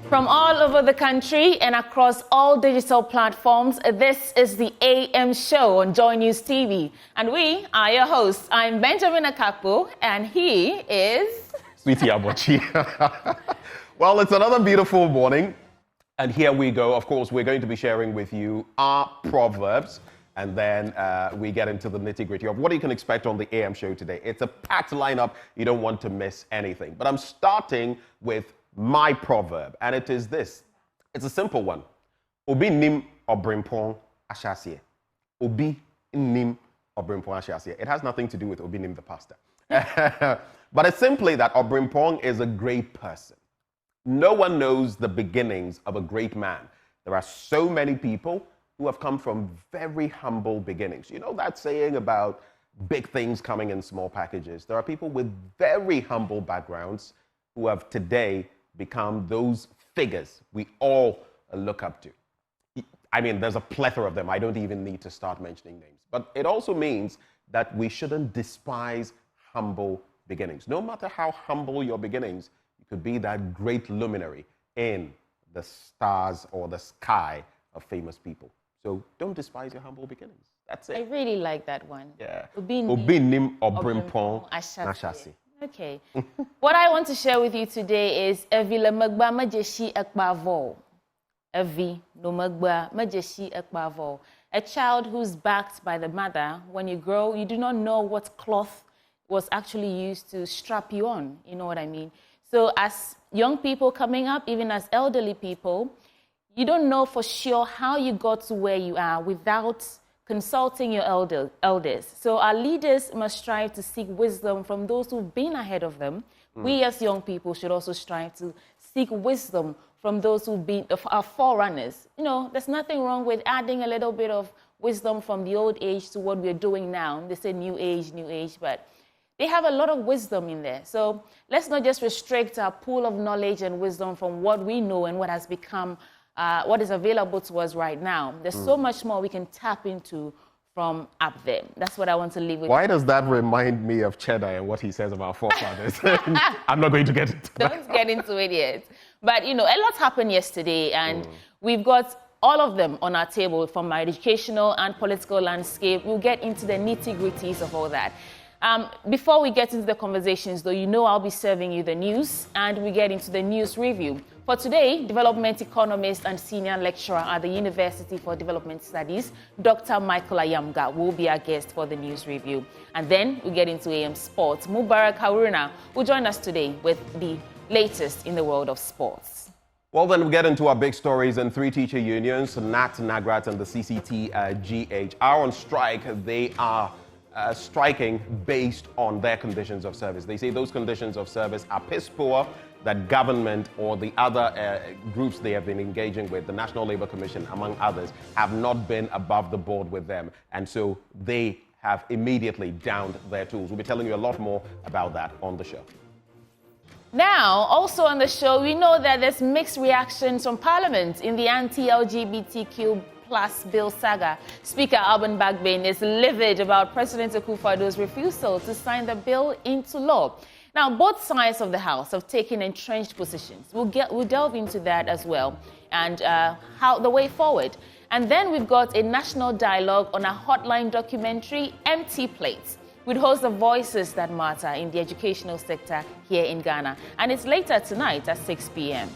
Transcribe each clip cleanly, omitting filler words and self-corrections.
From all over the country and across all digital platforms, this is the AM show on Joy News TV. And we are your hosts. I'm Benjamin Akakpo, and he is... Sweetie Abochi. Well, it's another beautiful morning. And here we go. Of course, we're going to be sharing with you our proverbs. And then we get into the nitty-gritty of what you can expect on the AM show today. It's a packed lineup. You don't want to miss anything. But I'm starting with my proverb, and it is this. It's a simple one. Obi nim obrimpong ashasie. Obi nim obrimpong ashasie. It has nothing to do with Obi nim the pastor. But it's simply that obrimpong is a great person. No one knows the beginnings of a great man. There are so many people who have come from very humble beginnings. You know that saying about big things coming in small packages? There are people with very humble backgrounds who have today become those figures we all look up to. I mean, there's a plethora of them. I don't even need to start mentioning names. But it also means that we shouldn't despise humble beginnings. No matter how humble your beginnings, you could be that great luminary in the stars or the sky of famous people. So don't despise your humble beginnings. That's it. I really like that one. Yeah. Obi nim obrimpong ashasi. Okay. What I want to share with you today is Evi le magba majeshi ekbavo. Evi no magba majeshi ekbavo. A child who's backed by the mother. When you grow, you do not know what cloth was actually used to strap you on. You know what I mean? So as young people coming up, even as elderly people, you don't know for sure how you got to where you are without consulting your elders. So our leaders must strive to seek wisdom from those who've been ahead of them. We as young people should also strive to seek wisdom from those who've been our forerunners. You know, there's nothing wrong with adding a little bit of wisdom from the old age to what we're doing now. They say new age, but they have a lot of wisdom in there. So let's not just restrict our pool of knowledge and wisdom from what we know and what has become what is available to us right now. There's so much more we can tap into from up there. That's what I want to leave with. Why does that remind me of Cheddar and what he says about forefathers? I'm not going to get into that. Don't get into it yet. But, you know, a lot happened yesterday, and we've got all of them on our table from our educational and political landscape. We'll get into the nitty-gritties of all that. Before we get into the conversations, though, you know I'll be serving you the news, and we get into the news review. For today, development economist and senior lecturer at the University for Development Studies, Dr. Michael Ayamga, will be our guest for the news review. And then we get into AM Sports. Mubarak Haruna will join us today with the latest in the world of sports. Well, then we get into our big stories, and three teacher unions, NAT, NAGRAT, and the CCT-GH, are on strike. They are striking based on their conditions of service. They say those conditions of service are piss poor, that government or the other groups they have been engaging with, the National Labour Commission, among others, have not been above the board with them. And so they have immediately downed their tools. We'll be telling you a lot more about that on the show. Now, also on the show, we know that there's mixed reactions from Parliament in the anti-LGBTQ plus bill saga. Speaker Alban Bagbin is livid about President Akufo-Addo's refusal to sign the bill into law. Now, both sides of the House have taken entrenched positions. We'll delve into that as well, and how the way forward. And then we've got a national dialogue on a hotline documentary, Empty Plates, which hosts the voices that matter in the educational sector here in Ghana. And it's later tonight at 6 p.m.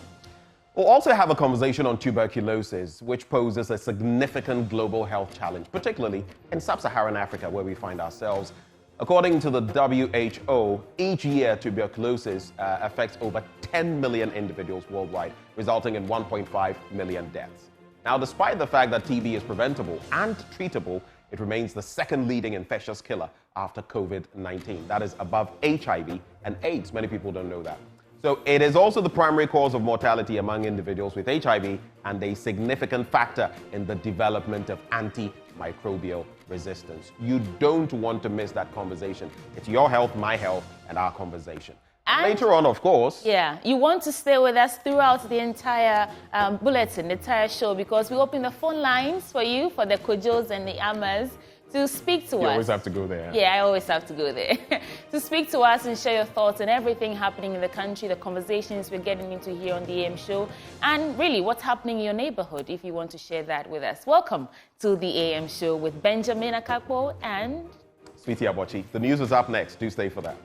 We'll also have a conversation on tuberculosis, which poses a significant global health challenge, particularly in sub-Saharan Africa, where we find ourselves. According to the WHO, each year tuberculosis affects over 10 million individuals worldwide, resulting in 1.5 million deaths. Now, despite the fact that TB is preventable and treatable, it remains the second leading infectious killer after COVID-19. That is above HIV and AIDS. Many people don't know that. So it is also the primary cause of mortality among individuals with HIV and a significant factor in the development of antimicrobial resistance. You don't want to miss that conversation. It's your health, my health, and our conversation. And later on, of course. Yeah, you want to stay with us throughout the entire bulletin, the entire show, because we open the phone lines for you, for the Kojos and the Amas, to speak to us. You always have to go there. Yeah, I always have to go there. To speak to us and share your thoughts on everything happening in the country, the conversations we're getting into here on the AM show, and really what's happening in your neighborhood if you want to share that with us. Welcome to the AM show with Benjamin Akakpo and Sweetie Abochi. The news is up next. Do stay for that.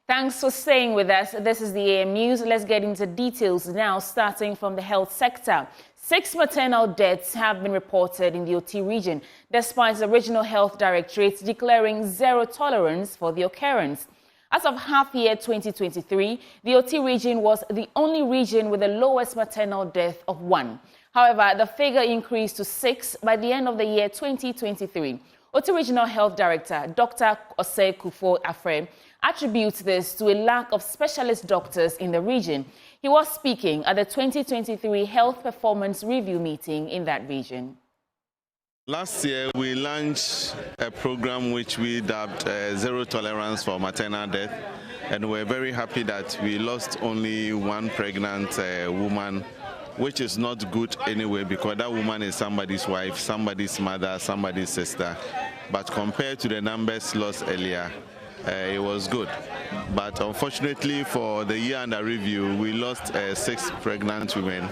Thanks for staying with us. This is the AM News. Let's get into details now, starting from the health sector. 6 maternal deaths have been reported in the OT region, despite the Regional Health Directorate declaring zero tolerance for the occurrence. As of half-year 2023, the OT region was the only region with the lowest maternal death of 1. However, the figure increased to 6 by the end of the year 2023. OT Regional Health Director Dr. Akufo-Addo attributes this to a lack of specialist doctors in the region. He was speaking at the 2023 Health Performance Review meeting in that region. Last year, we launched a program which we dubbed Zero Tolerance for Maternal Death, and we're very happy that we lost only 1 pregnant woman, which is not good anyway, because that woman is somebody's wife, somebody's mother, somebody's sister. But compared to the numbers lost earlier, it was good. But unfortunately for the year under review, we lost 6 pregnant women,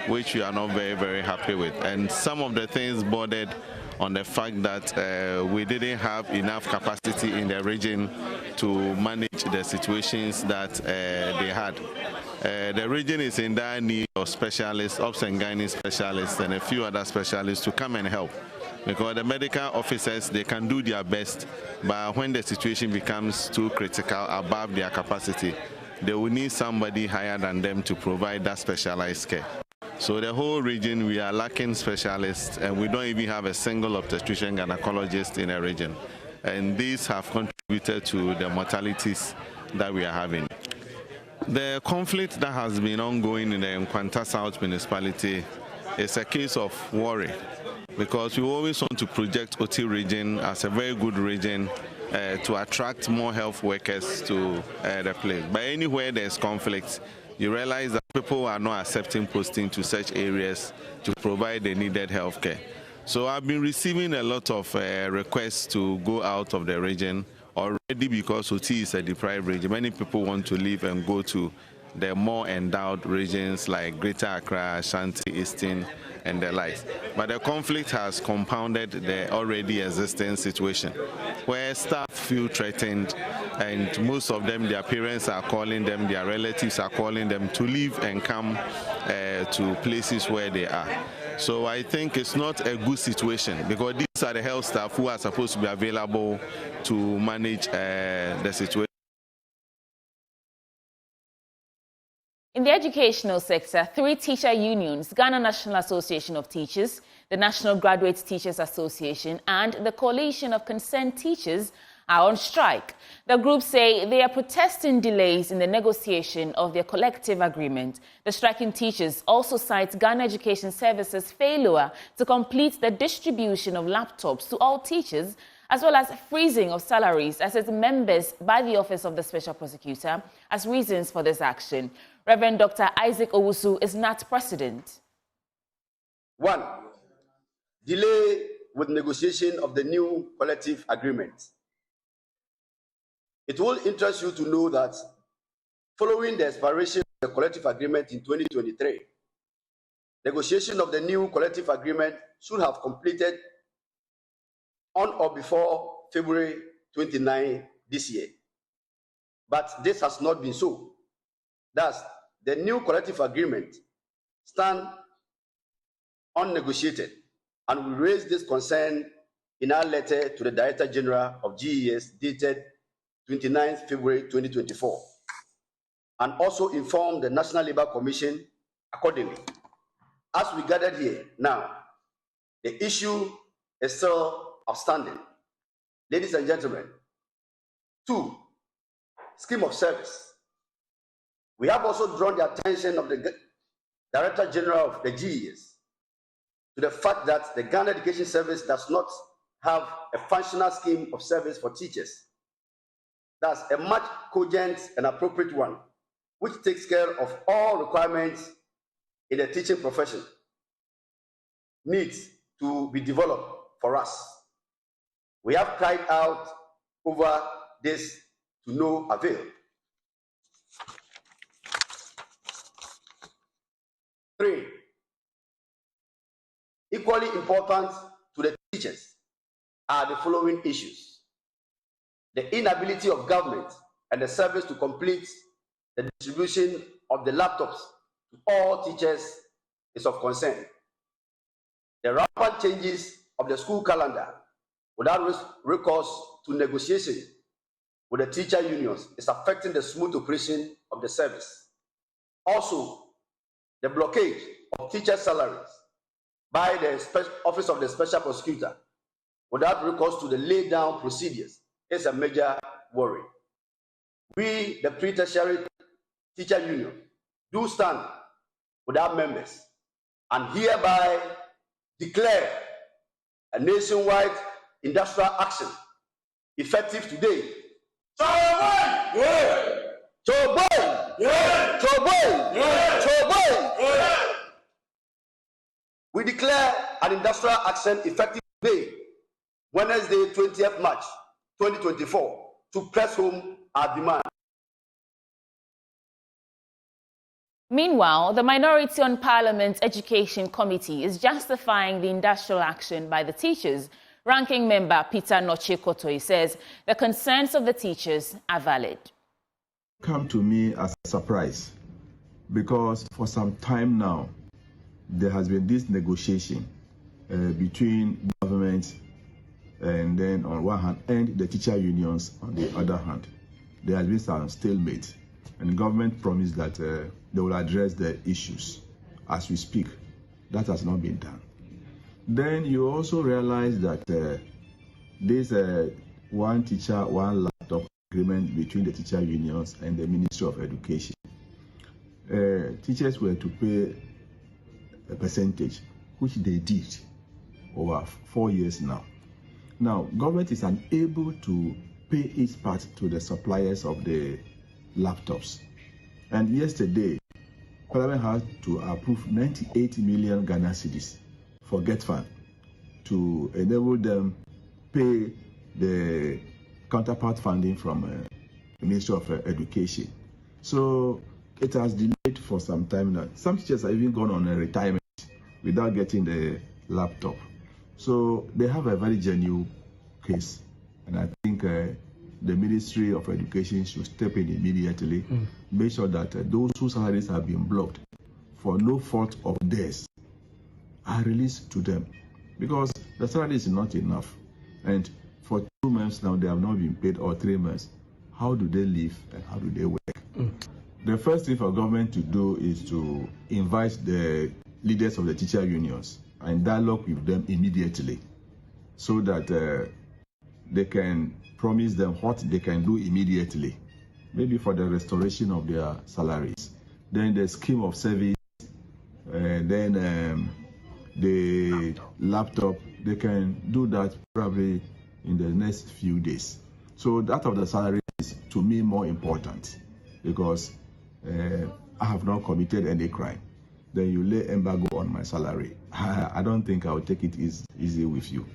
which we are not very, very happy with. And some of the things bordered on the fact that we didn't have enough capacity in the region to manage the situations that they had. The region is in dire need of specialists, obs and gynae specialists, and a few other specialists to come and help. Because the medical officers, they can do their best, but when the situation becomes too critical above their capacity, they will need somebody higher than them to provide that specialized care. So the whole region, we are lacking specialists, and we don't even have a single obstetrician gynecologist in the region. And these have contributed to the mortalities that we are having. The conflict that has been ongoing in the Nkwanta South municipality is a case of worry, because we always want to project OT region as a very good region to attract more health workers to the place. But anywhere there's conflict, you realize that people are not accepting posting to such areas to provide the needed health care. So I've been receiving a lot of requests to go out of the region already, because OT is a deprived region. Many people want to leave and go to the more endowed regions like Greater Accra, Ashanti, Eastern, and the like. But the conflict has compounded the already existing situation, where staff feel threatened, and most of them, their parents are calling them, their relatives are calling them to leave and come to places where they are. So I think it's not a good situation, because these are the health staff who are supposed to be available to manage the situation. In the educational sector, 3 teacher unions, Ghana National Association of Teachers, the National Graduate Teachers Association, and the Coalition of Concerned Teachers are on strike. The groups say they are protesting delays in the negotiation of their collective agreement. The striking teachers also cite Ghana Education Services' failure to complete the distribution of laptops to all teachers, as well as freezing of salaries as its members by the Office of the Special Prosecutor as reasons for this action. Reverend Dr. Isaac Owusu is NAT president. 1. Delay with negotiation of the new collective agreement. It will interest you to know that following the expiration of the collective agreement in 2023, negotiation of the new collective agreement should have completed on or before February 29 this year. But this has not been so. Thus, the new collective agreement stands unnegotiated, and we raise this concern in our letter to the Director General of GES dated 29 February 2024, and also inform the National Labour Commission accordingly. As we gathered here now, the issue is still outstanding. Ladies and gentlemen, 2, scheme of service. We have also drawn the attention of the Director General of the GES to the fact that the Ghana Education Service does not have a functional scheme of service for teachers. That's a much cogent and appropriate one, which takes care of all requirements in the teaching profession. Needs to be developed for us. We have cried out over this to no avail. 3, equally important to the teachers are the following issues. The inability of government and the service to complete the distribution of the laptops to all teachers is of concern. The rapid changes of the school calendar without recourse to negotiation with the teacher unions is affecting the smooth operation of the service. Also, the blockade of teacher salaries by the Office of the Special Prosecutor without recourse to the laid down procedures is a major worry. We, the pre-tertiary teacher union, do stand with our members and hereby declare a nationwide industrial action effective today. We declare an industrial action effective today, Wednesday, 20th March 2024, to press home our demand. Meanwhile, the Minority on Parliament Education Committee is justifying the industrial action by the teachers. Ranking member Peter Noche-Kotoi says the concerns of the teachers are valid. Come to me as a surprise because for some time now there has been this negotiation between government and then on one hand and the teacher unions on the other hand. There has been some stalemate and the government promised that they will address the issues as we speak. That has not been done. Then you also realize that there's one teacher, one laptop agreement between the teacher unions and the Ministry of Education. Teachers were to pay a percentage, which they did over 4 years now. Now, government is unable to pay its part to the suppliers of the laptops. And yesterday, Parliament had to approve 98 million Ghana cedis for Get Fund to enable them pay the counterpart funding from the Ministry of Education. So it has delayed for some time now. Some teachers have even gone on a retirement without getting the laptop. So they have a very genuine case. And I think the Ministry of Education should step in immediately, make sure that those whose salaries have been blocked for no fault of theirs are released to them, because the salary is not enough. And for 2 months now, they have not been paid, or 3 months. How do they live and how do they work? The first thing for government to do is to invite the leaders of the teacher unions and dialogue with them immediately so that they can promise them what they can do immediately, maybe for the restoration of their salaries. Then the scheme of service, then the laptop, they can do that probably in the next few days. So that of the salary is to me more important, because I have not committed any crime. Then you lay embargo on my salary. I don't think I will take it easy with you.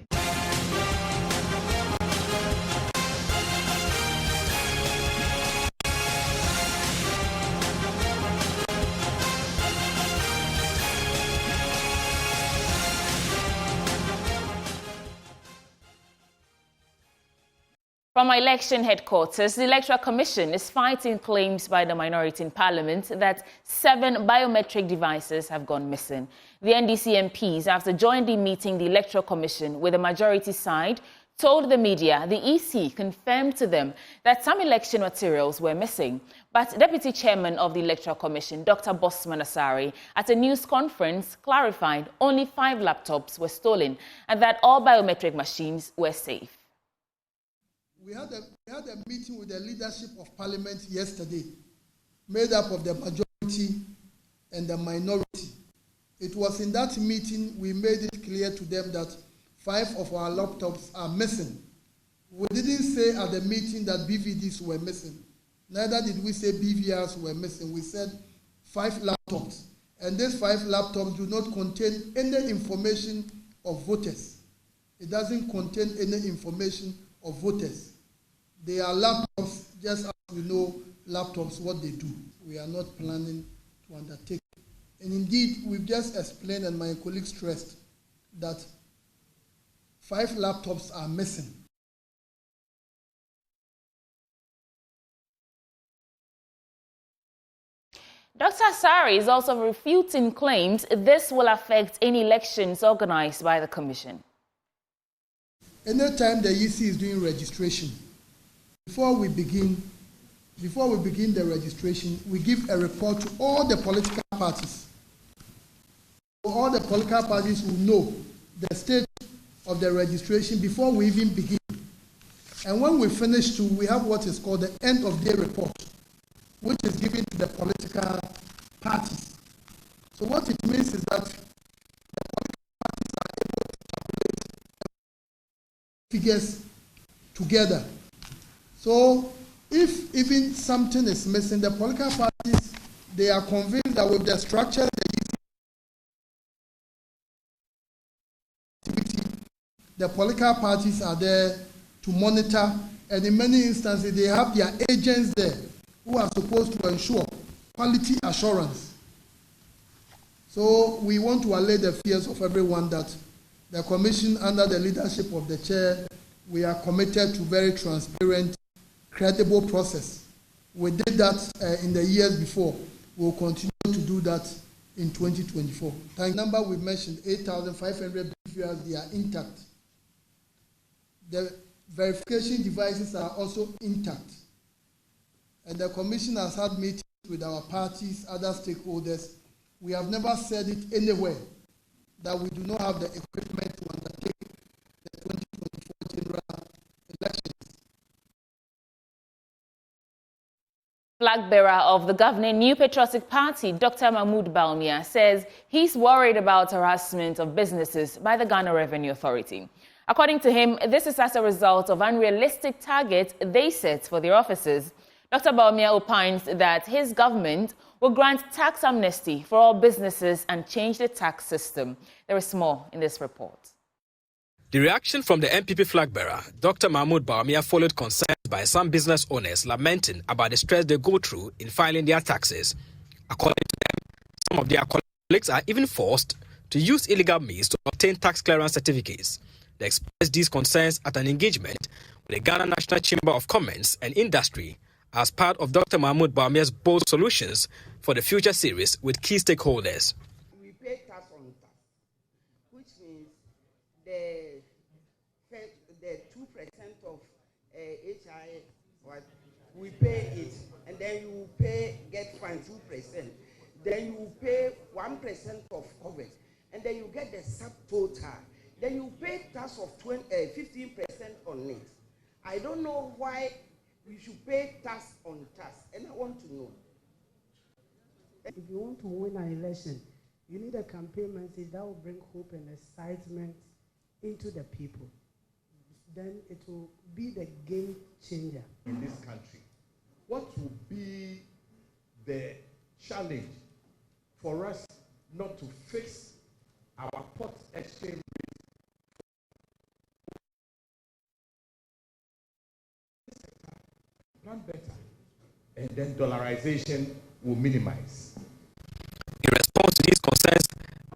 From our election headquarters, the Electoral Commission is fighting claims by the minority in Parliament that 7 biometric devices have gone missing. The NDC MPs, after jointly meeting the Electoral Commission with the majority side, told the media the EC confirmed to them that some election materials were missing. But Deputy Chairman of the Electoral Commission, Dr. Bosman Asari, at a news conference clarified only 5 laptops were stolen and that all biometric machines were safe. We had a meeting with the leadership of Parliament yesterday, made up of the majority and the minority. It was in that meeting we made it clear to them that 5 of our laptops are missing. We didn't say at the meeting that BVDs were missing. Neither did we say BVRs were missing. We said 5 laptops. And these 5 laptops do not contain any information of voters. It doesn't contain any information of voters. They are laptops, just as we know laptops, what they do. We are not planning to undertake. And indeed, we've just explained, and my colleague stressed, that 5 laptops are missing. Dr. Asari is also refuting claims this will affect any elections organized by the Commission. Anytime the EC is doing registration, before we begin the registration, we give a report to all the political parties. All the political parties will know the state of the registration before we even begin. And when we finish too, we have what is called the end of day report, which is given to the political parties. So what it means is that the political parties are able to calculate figures together. So if even something is missing, the political parties, they are convinced that with the structure, the political parties are there to monitor, and in many instances, they have their agents there who are supposed to ensure quality assurance. So we want to allay the fears of everyone that the Commission, under the leadership of the Chair, we are committed to very transparent, credible process. We did that in the years before. We'll continue to do that in 2024. The number we mentioned, 8,500 BVRs, they are intact. The verification devices are also intact. And the Commission has had meetings with our parties, other stakeholders. We have never said it anywhere that we do not have the equipment to undertake the 2024 general elections. Flag bearer of the governing New Patriotic Party, Dr. Mahamudu Bawumia, says he's worried about harassment of businesses by the Ghana Revenue Authority. According to him, this is as a result of unrealistic targets they set for their offices. Dr. Bawumia opines that his government will grant tax amnesty for all businesses and change the tax system. There is more in this report. The reaction from the NPP flag bearer, Dr. Mahamudu Bawumia, followed concerns by some business owners lamenting about the stress they go through in filing their taxes. According to them, some of their colleagues are even forced to use illegal means to obtain tax clearance certificates. They expressed these concerns at an engagement with the Ghana National Chamber of Commerce and Industry as part of Dr. Mahamudu Bawumia's bold solutions for the future series with key stakeholders. We pay tax on tax, which means the 2% of HI, we pay it, and then you get fined 2%. Then you pay 1% of cover, and then you get the subtotal. Then you pay tax of 15% on it. I don't know why we should pay tax on tax, and I want to know. If you want to win an election, you need a campaign message that will bring hope and excitement into the people. Then it will be the game changer. In this country, what will be the challenge for us not to fix our port exchange rate? Plan better, and then dollarization will minimize. In response to these concerns,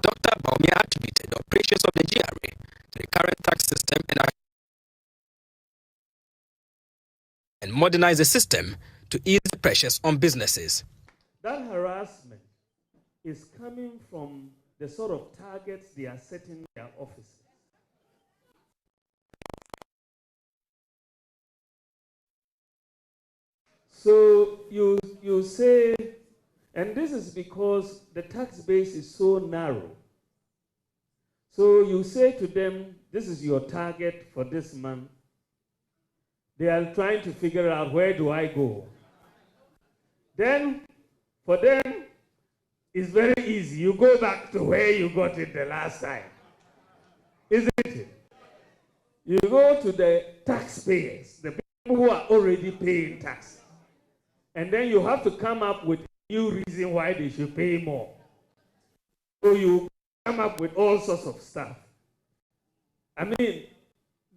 Dr. Bawumia attributed the operations of the GRA to the current tax system and modernize the system to ease the pressures on businesses. That harassment is coming from the sort of targets they are setting in their offices. So you say, and this is because the tax base is so narrow. So you say to them, this is your target for this month. They are trying to figure out, where do I go? Then, for them, it's very easy. You go back to where you got it the last time. Isn't it? You go to the taxpayers, the people who are already paying tax. And then you have to come up with a new reason why they should pay more. So you come up with all sorts of stuff. I mean,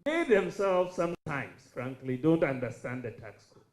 they themselves sometimes, frankly, don't understand the tax code.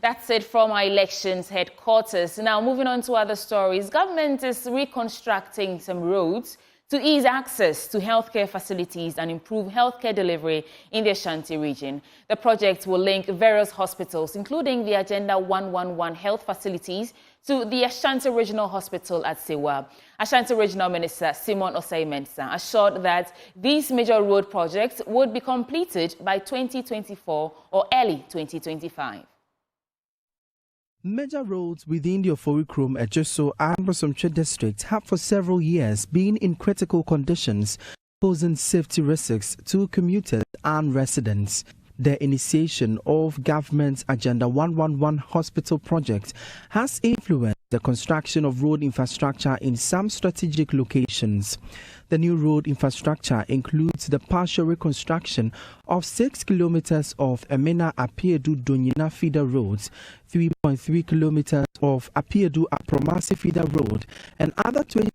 That's it from our elections headquarters. Now, moving on to other stories. Government is reconstructing some roads to ease access to healthcare facilities and improve healthcare delivery in the Ashanti region. The project will link various hospitals, including the Agenda 111 health facilities, to the Ashanti Regional Hospital at Sewa. Ashanti Regional Minister Simon Osei-Mensah assured that these major road projects would be completed by 2024 or early 2025. Major roads within the Oforikrom, Ejoso and Bosomtwe districts have for several years been in critical conditions, posing safety risks to commuters and residents. The initiation of government's Agenda 111 hospital project has influenced the construction of road infrastructure in some strategic locations. The new road infrastructure includes the partial reconstruction of 6 kilometers of Emena-Apiedu-Donyina feeder roads, 3.3 kilometers of Apiedu-Apromasi feeder road, and other 25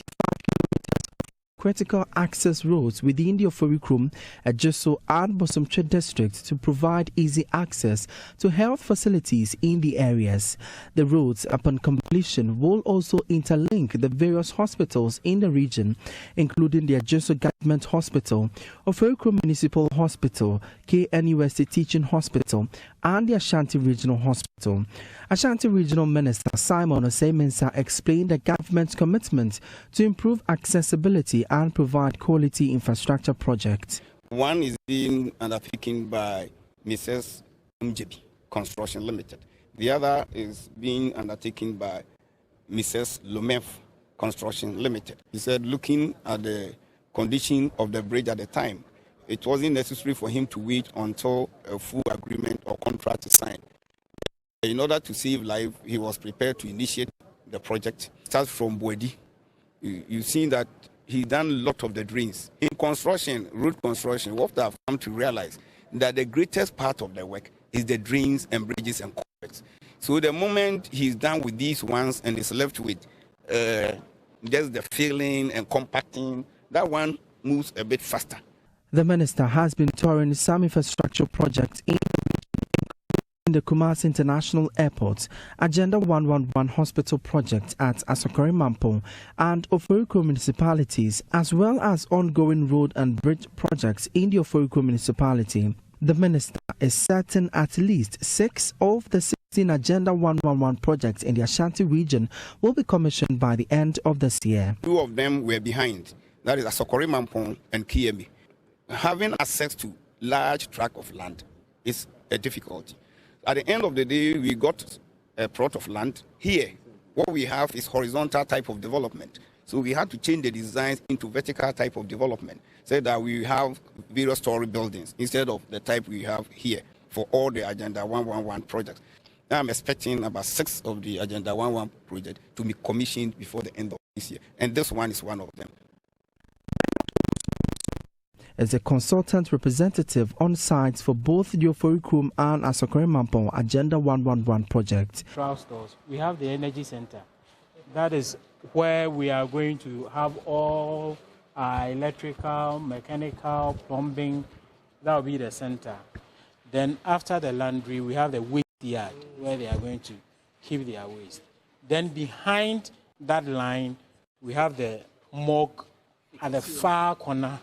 critical access roads within the Oforikrom, Ejoso and Bosomtwe districts to provide easy access to health facilities in the areas. The roads, upon completion, will also interlink the various hospitals in the region, including the Ejoso Government Hospital, Oforikrom Municipal Hospital, KNUST Teaching Hospital, and the Ashanti Regional Hospital. Ashanti Regional Minister Simon Osei-Mensah explained the government's commitment to improve accessibility and provide quality infrastructure projects. One is being undertaken by Mrs. Mjebi Construction Limited. The other is being undertaken by Mrs. Lomef Construction Limited. He said, looking at the condition of the bridge at the time, it wasn't necessary for him to wait until a full agreement or contract is signed. In order to save life, he was prepared to initiate the project. Start from Boedi. You've seen that he done a lot of the drains. In construction, road construction, what I've come to realize that the greatest part of the work is the drains and bridges and culverts. So the moment he's done with these ones and is left with just the filling and compacting, that one moves a bit faster. The minister has been touring some infrastructure projects in the Kumasi International Airport, Agenda 111 hospital project at Asokore Mampo and Oforikrom municipalities, as well as ongoing road and bridge projects in the Oforikrom municipality. The minister is certain at least 6 of the 16 Agenda 111 projects in the Ashanti region will be commissioned by the end of this year. 2 of them were behind, that is Asokore Mampo and Kiemi. Having access to large tract of land is a difficulty. At the end of the day, we got a plot of land. Here, what we have is horizontal type of development. So we had to change the designs into vertical type of development, so that we have various story buildings instead of the type we have here for all the Agenda 111 projects. Now I'm expecting about 6 of the Agenda 111 projects to be commissioned before the end of this year. And this one is one of them. As a consultant representative on sites for both the Oforikrom and Asokore Mampo Agenda 111 project. Stores. We have the energy center. That is where we are going to have all electrical, mechanical, plumbing. That will be the center. Then after the laundry, we have the waste yard where they are going to keep their waste. Then behind that line, we have the morgue at the far corner.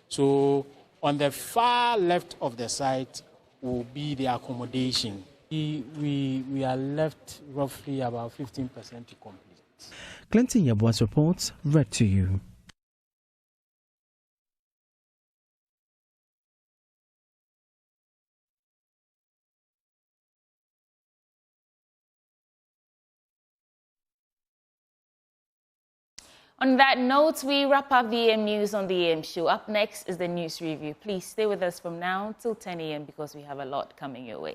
So on the far left of the site will be the accommodation. We are left roughly about 15% to complete. Clinton Yabua's reports read to you. On that note, we wrap up the AM News on the AM Show. Up next is the news review. Please stay with us from now till 10 a.m. because we have a lot coming your way.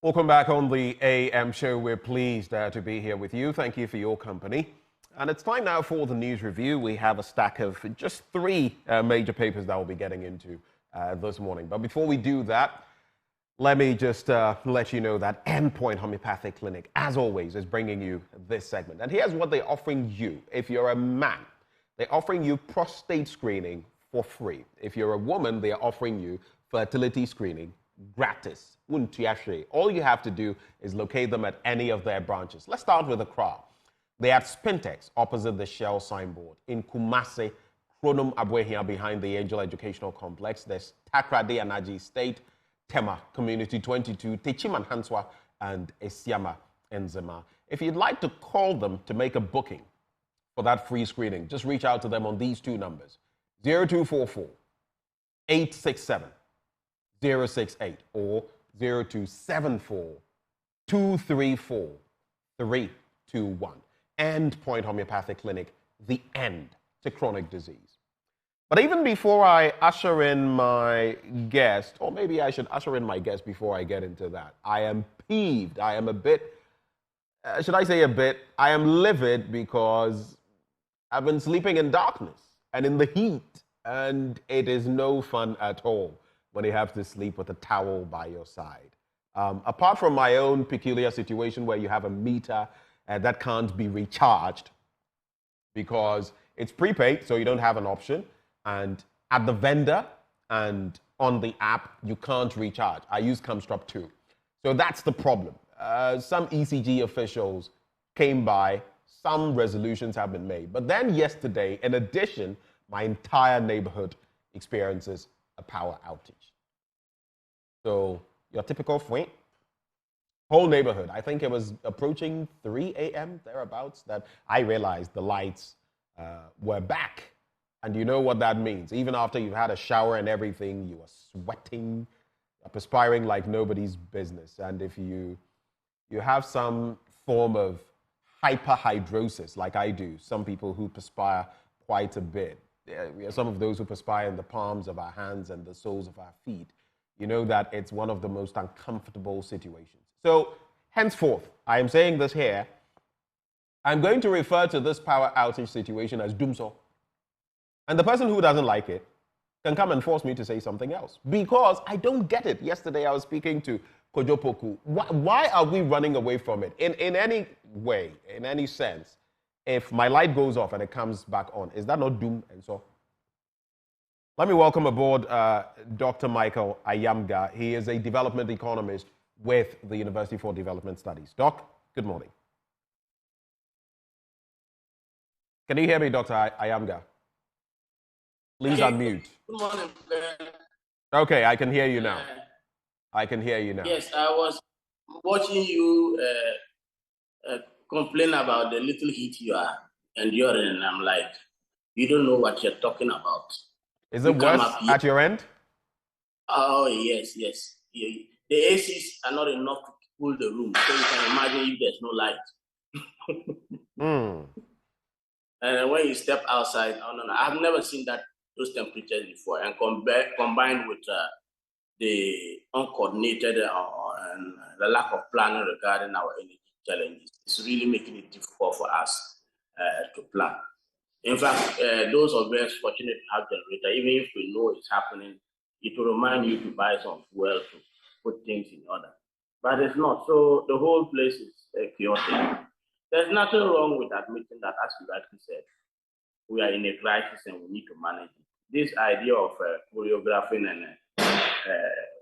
Welcome back on the AM show. We're pleased to be here with you. Thank you for your company. And it's time now for the news review. We have a stack of just three major papers that we'll be getting into this morning. But before we do that, let me just let you know that Endpoint Homeopathic Clinic, as always, is bringing you this segment. And here's what they're offering you. If you're a man, they're offering you prostate screening for free. If you're a woman, they're offering you fertility screening gratis. All you have to do is locate them at any of their branches. Let's start with Accra. They are at Spintex, opposite the Shell signboard. In Kumasi, Kronum Abwehia, behind the Angel Educational Complex. There's Takrade Anaji State, Tema, Community 22, Techiman Hanswa, and Esiama Enzema. If you'd like to call them to make a booking for that free screening, just reach out to them on these two numbers, 0244 867 068 or 0274 234 321. Endpoint Homeopathic Clinic, the end to chronic disease. But even before I usher in my guest, or maybe I should usher in my guest before I get into that, I am peeved. I am a bit, should I say a bit? I am livid because I've been sleeping in darkness and in the heat, and it is no fun at all when you have to sleep with a towel by your side. Apart from my own peculiar situation where you have a meter that can't be recharged because it's prepaid, so you don't have an option, and at the vendor and on the app, you can't recharge. I use Camstrop too. So that's the problem. Some ECG officials came by, some resolutions have been made. But then yesterday, in addition, my entire neighborhood experiences a power outage. So your typical whole neighborhood, I think it was approaching 3 a.m. thereabouts that I realized the lights were back. And you know what that means. Even after you've had a shower and everything, you are sweating, you're perspiring like nobody's business. And if you have some form of hyperhidrosis like I do, some people who perspire quite a bit, some of those who perspire in the palms of our hands and the soles of our feet, you know that it's one of the most uncomfortable situations. So, henceforth, I am saying this here, I'm going to refer to this power outage situation as Doomso. And the person who doesn't like it can come and force me to say something else. Because I don't get it. Yesterday I was speaking to Kojo Poku. Why are we running away from it? In any way, in any sense, if my light goes off and it comes back on, is that not doom and so? Let me welcome aboard Dr. Michael Ayamga. He is a development economist with the University for Development Studies. Doc, good morning. Can you hear me, Dr. Ayamga? Please unmute. Good morning. Okay, I can hear you now. I can hear you now. Yes, I was watching you complain about the little heat you are enduring, and I'm like, you don't know what you're talking about. Is it worse at your end? Oh, yes. The ACs are not enough to cool the room, so you can imagine if there's no light. And when you step outside, I've never seen that those temperatures before, and combined with the uncoordinated and the lack of planning regarding our energy challenges, it's really making it difficult for us to plan. In fact, those of us fortunate to have generator, even if we know it's happening, it will remind you to buy some fuel to put things in order. But it's not. So the whole place is chaotic. There's nothing wrong with admitting that, as you rightly said, we are in a crisis and we need to manage it. This idea of choreographing and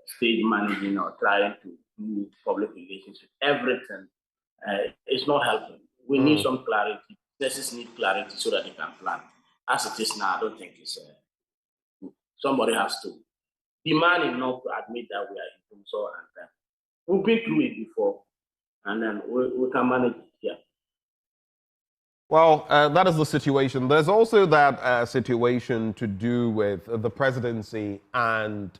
stage managing or trying to do public relations with everything is not helping. We need some clarity. Businesses need clarity so that they can plan. As it is now, I don't think it's somebody has to be man enough to admit that we are in doom so and we've been through it before, and then we can manage it here. Well, that is the situation. There's also that situation to do with the presidency and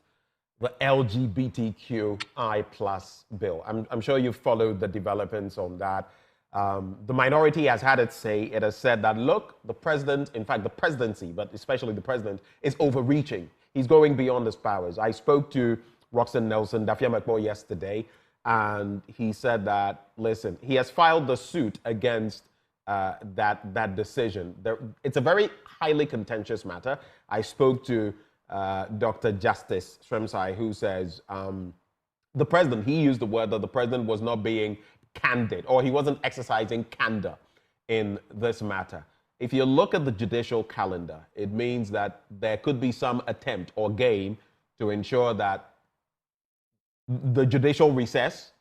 the LGBTQI plus bill. I'm sure you've followed the developments on that. The minority has had its say. It has said that, look, the president, in fact, the presidency, but especially the president, is overreaching. He's going beyond his powers. I spoke to Roxanne Nelson, Dafia Mekbo, yesterday, and he said that, listen, he has filed the suit against that decision. It's a very highly contentious matter. I spoke to Dr. Justice Shremsai, who says the president, he used the word that the president was not being candid, or he wasn't exercising candor in this matter. If you look at the judicial calendar, it means that there could be some attempt or game to ensure that the judicial recess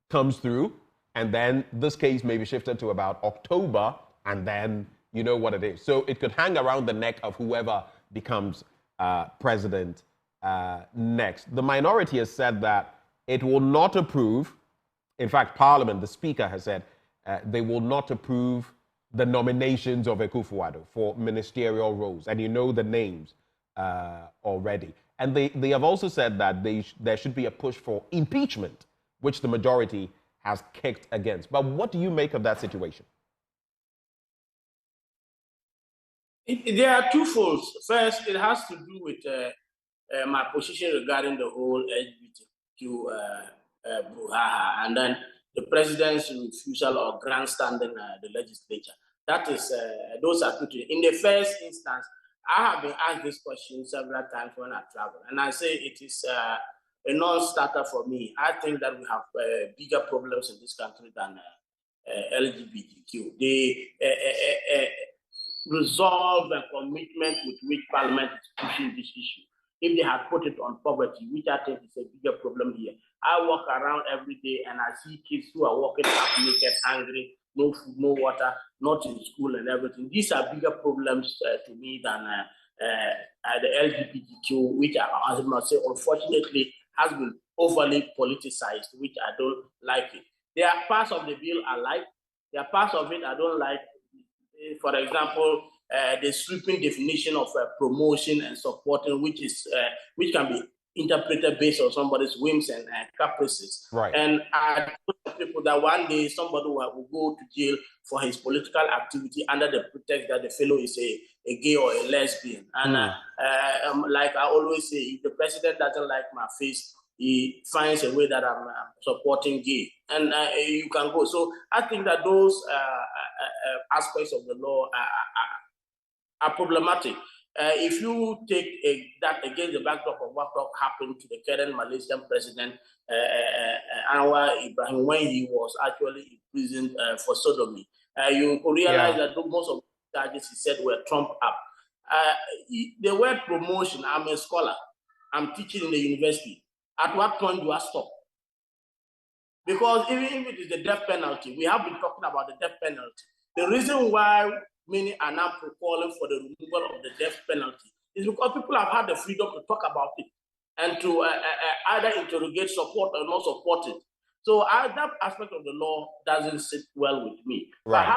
comes through, and then this case may be shifted to about October, and then you know what it is. So it could hang around the neck of whoever becomes president next. The minority has said that it will not approve. In fact, Parliament, the Speaker, has said they will not approve the nominations of Akufo-Addo for ministerial roles. And you know the names already. And they have also said that there should be a push for impeachment, which the majority has kicked against. But what do you make of that situation? There are two folds. First, it has to do with my position regarding the whole LGBTQ brouhaha, and then the president's refusal or grandstanding the legislature. That is, those are two things. In the first instance, I have been asked this question several times when I travel, and I say it is a non-starter for me. I think that we have bigger problems in this country than LGBTQ. The resolve and commitment with which Parliament is pushing this issue, if they had put it on poverty, which I think is a bigger problem here. I walk around every day and I see kids who are walking half naked, hungry, no food, no water, not in school and everything. These are bigger problems to me than the LGBTQ, which I must say, unfortunately, has been overly politicized, which I don't like it. There are parts of the bill I like. There are parts of it I don't like. For example, the sweeping definition of promotion and supporting, which can be interpreted based on somebody's whims and caprices. Right. And I tell people that one day somebody will go to jail for his political activity under the pretext that the fellow is a gay or a lesbian. And like I always say, if the president doesn't like my face, he finds a way that I'm supporting gay, and you can go. So I think that those aspects of the law are problematic. If you take that against the backdrop of what happened to the current Malaysian president, Anwar Ibrahim, when he was actually imprisoned for sodomy, you realize that most of the charges he said were trumped up. The word promotion, I'm a scholar, I'm teaching in the university. At what point do I stop? Because even if it is the death penalty, we have been talking about the death penalty. The reason why many are now calling for the removal of the death penalty is because people have had the freedom to talk about it and to either interrogate, support, or not support it. So that aspect of the law doesn't sit well with me. Right. But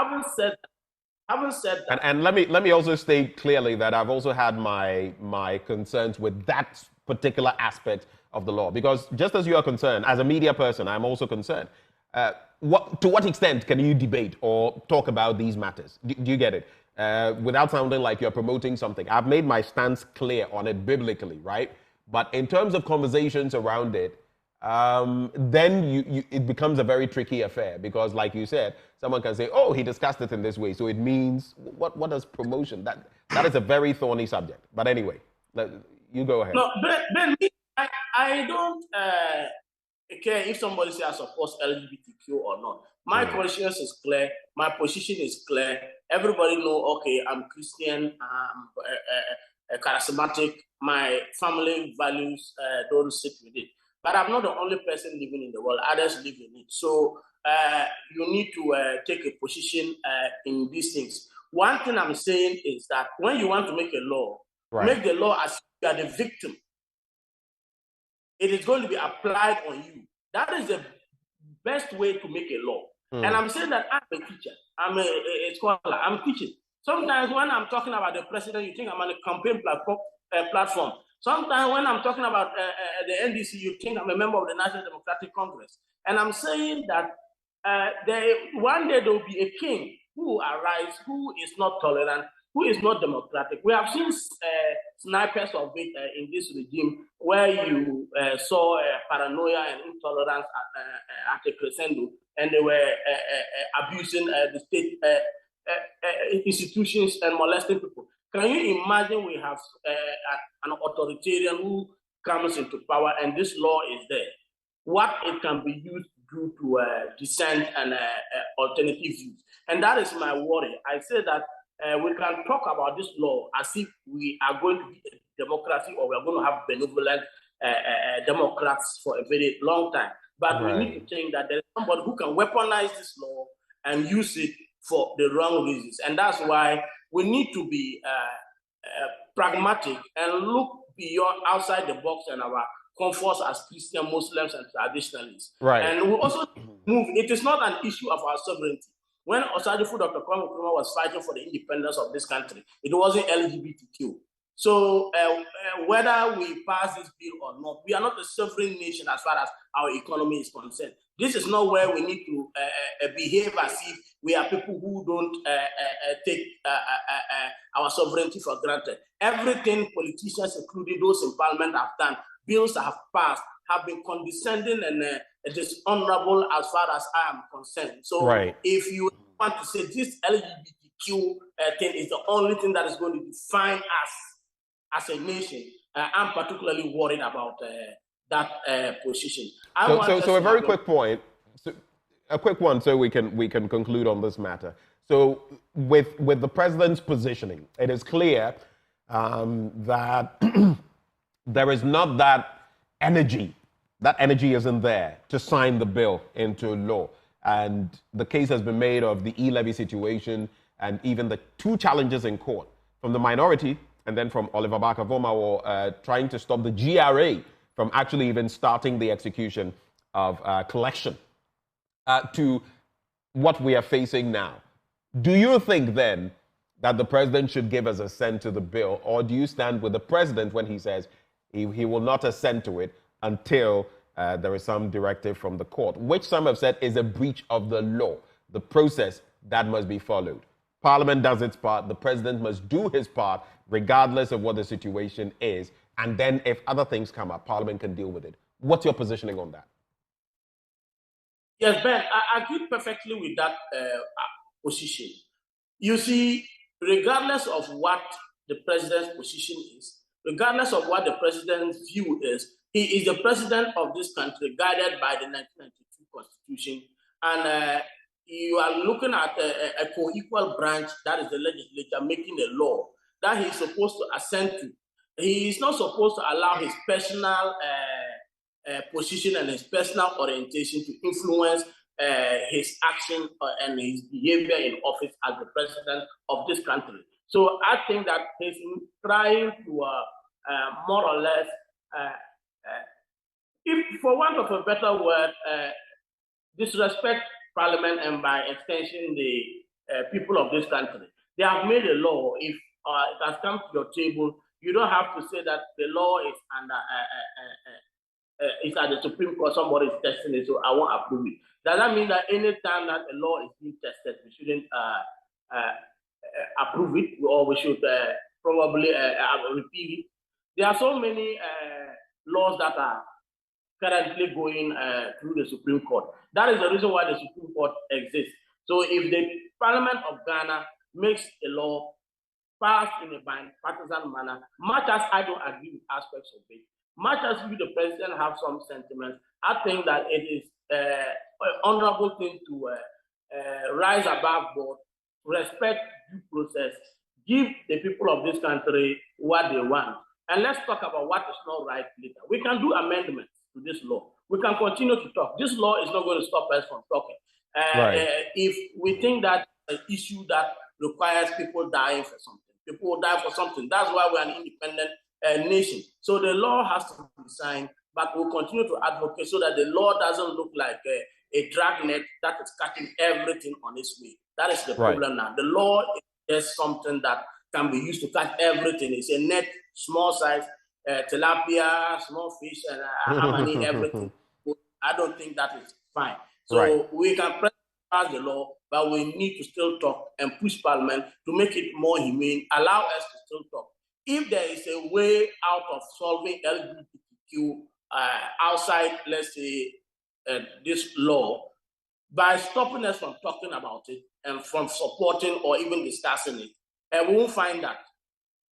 having said that, and let me also state clearly that I've also had my concerns with that particular aspect of the law, because just as you are concerned, as a media person, I'm also concerned. To what extent can you debate or talk about these matters? Do you get it? without sounding like you're promoting something. I've made my stance clear on it biblically, right? But in terms of conversations around it, then it becomes a very tricky affair because, like you said, someone can say, "Oh, he discussed it in this way," so it means what does promotion? That is a very thorny subject. But anyway, you go ahead. No, Ben, I don't care if somebody says I support LGBTQ or not. My conscience is clear. My position is clear. Everybody know. Okay, I'm Christian. I'm charismatic. My family values don't sit with it. But I'm not the only person living in the world. Others live in it. So you need to take a position in these things. One thing I'm saying is that when you want to make a law, make the law as you are the victim. It is going to be applied on you. That is the best way to make a law. And I'm saying that I'm a teacher. I'm a scholar. I'm teaching. Sometimes when I'm talking about the president, you think I'm on a campaign platform. Sometimes when I'm talking about the NDC, you think I'm a member of the National Democratic Congress. And I'm saying that one day there will be a king who will arise, who is not tolerant, who is not democratic. We have seen snipers of it in this regime where you saw paranoia and intolerance at a crescendo, and they were abusing the state institutions and molesting people. Can you imagine we have an authoritarian who comes into power and this law is there? What it can be used to do to dissent and alternative views. And that is my worry. I say that we can talk about this law as if we are going to be a democracy or we are going to have benevolent Democrats for a very long time. But we need to think that there is somebody who can weaponize this law and use it for the wrong reasons. And that's why we need to be pragmatic and look beyond outside the box and our comforts as Christian, Muslims, and traditionalists. And we also move. It is not an issue of our sovereignty. When Osagyefo Dr. Kwame Nkrumah was fighting for the independence of this country, it wasn't LGBTQ. So whether we pass this bill or not, we are not a sovereign nation as far as our economy is concerned. This is not where we need to behave as if we are people who don't take our sovereignty for granted. Everything politicians, including those in parliament, have done, bills have passed, have been condescending and dishonorable as far as I am concerned. So if you want to say this LGBTQ thing is the only thing that is going to define us as a nation, I'm particularly worried about that position. So a very quick point, a quick one, so we can conclude on this matter. So with the president's positioning, it is clear that there is not that energy. That energy isn't there to sign the bill into law. And the case has been made of the e-levy situation and even the two challenges in court from the minority and then from Oliver Barker-Vormawor trying to stop the GRA from actually even starting the execution of collection to what we are facing now. Do you think then that the president should give us assent to the bill, or do you stand with the president when he says he will not assent to it until there is some directive from the court, which some have said is a breach of the law, the process that must be followed? Parliament does its part, the president must do his part, regardless of what the situation is, and then if other things come up, Parliament can deal with it. What's your positioning on that? Yes, Ben, I agree perfectly with that position. You see, regardless of what the president's position is, regardless of what the president's view is, he is the president of this country, guided by the 1992 Constitution. And you are looking at a co-equal branch, that is the legislature, making a law that he is supposed to assent to. He is not supposed to allow his personal position and his personal orientation to influence his action and his behavior in office as the president of this country. So I think that he's trying to more or less, if for want of a better word, disrespect Parliament and by extension the people of this country. They have made a law. If it has come to your table, you don't have to say that the law is under it's at the Supreme Court, somebody is testing it, so I won't approve it. Does that mean that any time that a law is being tested, we shouldn't approve it, or we should probably repeal it. There are so many laws that are currently going through the Supreme Court. That is the reason why the Supreme Court exists. So if the Parliament of Ghana makes a law passed in a bipartisan manner, much as I don't agree with aspects of it, much as you, the president, have some sentiments, I think that it is an honorable thing to rise above board, respect due process, give the people of this country what they want. And let's talk about what is not right later. We can do amendments to this law. We can continue to talk. This law is not going to stop us from talking. If we think that an issue that requires people dying for something, people will die for something. That's why we're an independent nation. So the law has to be signed, but we'll continue to advocate so that the law doesn't look like a dragnet that is cutting everything on its way. That is the problem now. The law is something that can be used to cut everything. It's a net, small size, tilapia, small fish, and amani, everything. I don't think that is fine. So we can pass the law, but we need to still talk and push Parliament to make it more humane, allow us to still talk. If there is a way out of solving LGBTQ outside, let's say, this law, by stopping us from talking about it and from supporting or even discussing it, we won't find that.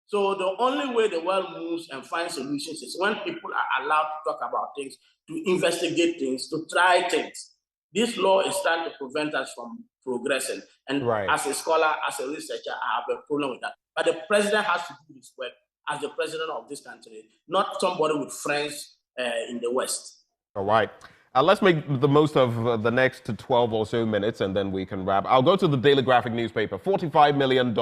So the only way the world moves and finds solutions is when people are allowed to talk about things, to investigate things, to try things. This law is trying to prevent us from progressing. And as a scholar, as a researcher, I have a problem with that. But the president has to do his work as the president of this country, not somebody with friends in the West. All right. Let's make the most of the next 12 or so minutes, and then we can wrap. I'll go to the Daily Graphic newspaper. $45 million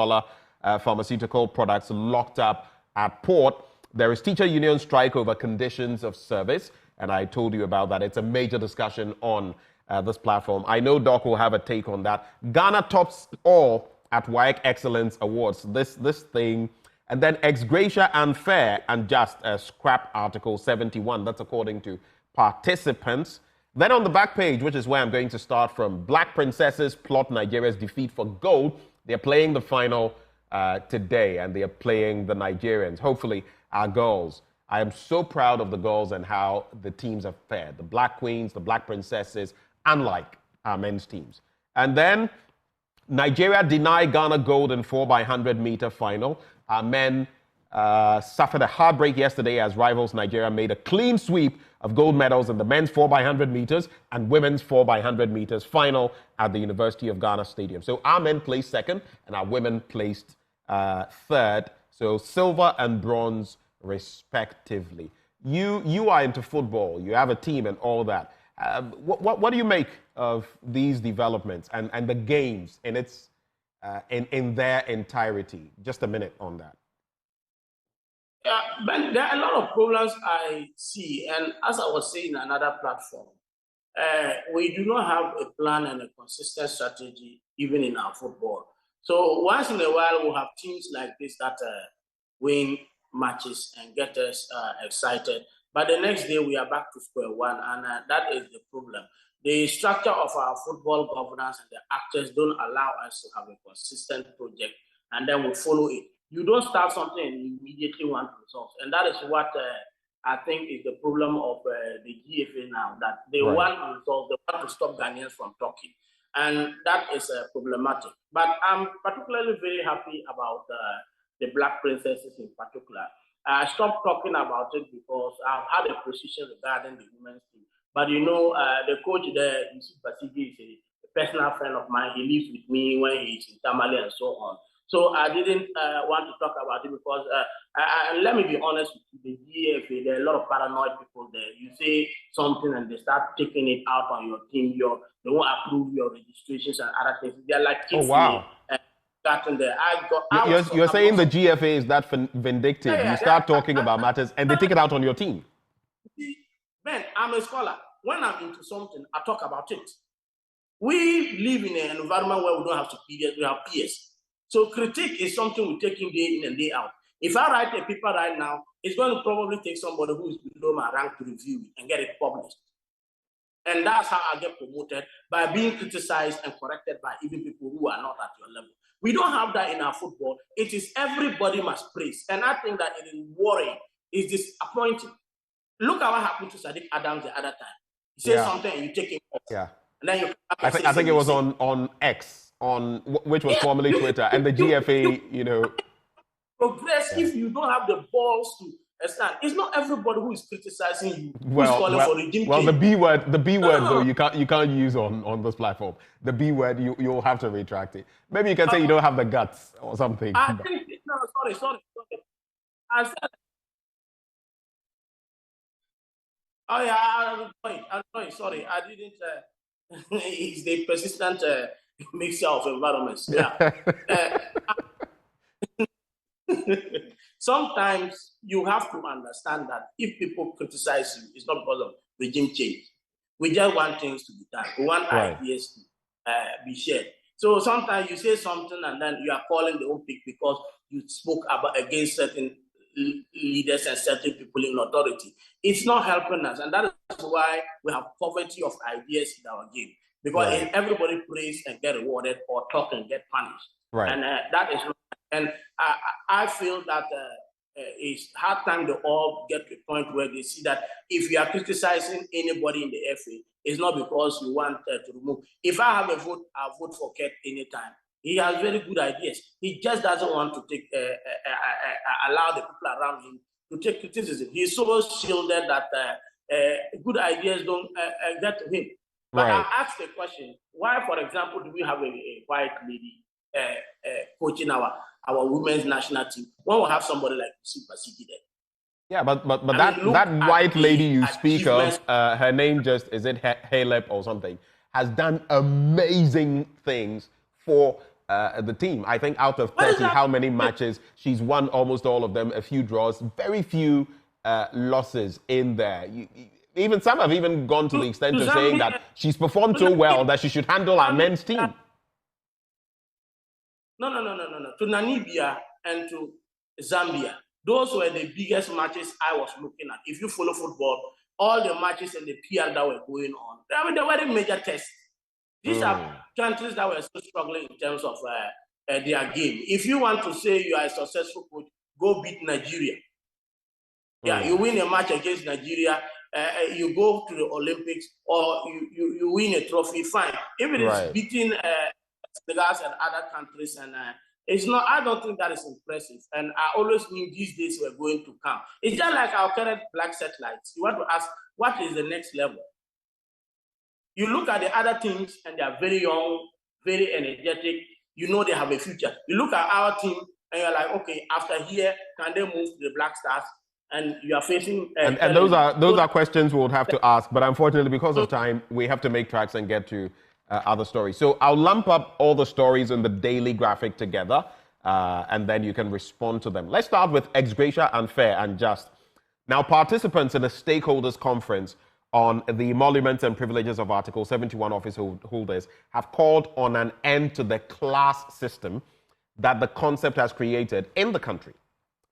pharmaceutical products locked up at port. There is teacher union strike over conditions of service, and I told you about that. It's a major discussion on this platform. I know Doc will have a take on that. Ghana tops all at WAEC Excellence Awards. This thing, and then ex gratia unfair and just scrap Article 71. That's according to participants. Then on the back page, which is where I'm going to start from, Black Princesses plot Nigeria's defeat for gold. They're playing the final today, and they are playing the Nigerians. Hopefully, our girls. I am so proud of the girls and how the teams have fared. The Black Queens, the Black Princesses, unlike our men's teams. And then Nigeria deny Ghana gold in 4x100 meter final. Our men suffered a heartbreak yesterday as rivals Nigeria made a clean sweep of gold medals in the men's 4x100 meters and women's 4x100 meters final at the University of Ghana Stadium. So our men placed second and our women placed third. So silver and bronze respectively. You are into football. You have a team and all that. What do you make of these developments and the games in its in their entirety? Just a minute on that. But there are a lot of problems I see, and as I was saying in another platform, we do not have a plan and a consistent strategy even in our football. So once in a while we'll have teams like this that win matches and get us excited, but the next day we are back to square one, and that is the problem. The structure of our football governance and the actors don't allow us to have a consistent project, and then we follow it. You don't start something and you immediately want results. And that is what I think is the problem of the GFA now, that they want results, they want to stop Ghanaians from talking. And that is problematic. But I'm particularly very happy about the Black Princesses in particular. I stopped talking about it because I've had a position regarding the women's team. But you know, the coach there, Yusuf Basigi, is a personal friend of mine. He lives with me when he's in Tamale and so on. So I didn't want to talk about it because, let me be honest with you, the GFA, there are a lot of paranoid people there. You say something and they start taking it out on your team. They won't approve your registrations and other things. They're like kids. Oh, wow. There. You're saying the GFA is that vindictive. Yeah, you start talking about matters and they take it out on your team. Man, I'm a scholar. When I'm into something, I talk about it. We live in an environment where we don't have superiors, we have peers. So critique is something we take in day in and day out. If I write a paper right now, it's going to probably take somebody who is below my rank to review it and get it published. And that's how I get promoted, by being criticized and corrected by even people who are not at your level. We don't have that in our football. It is everybody must praise. And I think that it is worrying, is disappointing. Look at what happened to Sadiq Adams the other time. He says something and you take him off. Yeah. And then you I think it was on X, which was formerly Twitter, and the GFA, progress if you don't have the balls to stand. It's not everybody who is criticizing you who's calling for regime change. The B word though you can't use on this platform. The B word you'll have to retract it. Maybe you can say you don't have the guts or something. I think sorry. I said, oh yeah, I'm sorry. Sorry, I didn't. It's the persistent mixture of environments. Yeah. Sometimes you have to understand that if people criticize you, it's not because of regime change. We just want things to be done. We want ideas to be shared. So sometimes you say something and then you are calling the own pick because you spoke against certain leaders and certain people in authority. It's not helping us, and that is why we have poverty of ideas in our game. Because everybody prays and get rewarded, or talk and get punished. Right. And that is not. And I feel that it's hard time to all get to a point where they see that if you are criticizing anybody in the FA, it's not because you want to remove. If I have a vote, I'll vote for Kurt anytime. He has very good ideas. He just doesn't want to take allow the people around him to take criticism. He's so shielded that good ideas don't get to him. But I ask the question: why, for example, do we have a white lady coaching our women's national team when we have somebody like Super City there? Yeah, but that white lady you speak of, her name just, is it Halep or something, has done amazing things for the team. I think out of 30, how many matches, she's won almost all of them, a few draws, very few losses in there. Even some have even gone to the extent of saying that she's performed so well that she should handle our men's team. No. To Namibia and to Zambia, those were the biggest matches I was looking at. If you follow football, all the matches and the PR that were going on, I mean, they were the major tests. These are countries that were still struggling in terms of their game. If you want to say you are a successful coach, go beat Nigeria. Yeah, you win a match against Nigeria, you go to the Olympics, or you win a trophy, fine. If it is beating Senegal and other countries, and it's not, I don't think that is impressive. And I always knew these days were going to come. It's just like our current black satellites. You want to ask, what is the next level? You look at the other teams, and they are very young, very energetic. You know they have a future. You look at our team, and you're like, okay, after here, can they move to the Black Stars? And you are facing... and those are questions we would have to ask. But unfortunately, because of time, we have to make tracks and get to other stories. So I'll lump up all the stories in the daily graphic together, and then you can respond to them. Let's start with ex gratia, unfair and just. Now, participants in a stakeholders conference on the emoluments and privileges of Article 71 office holders have called on an end to the class system that the concept has created in the country.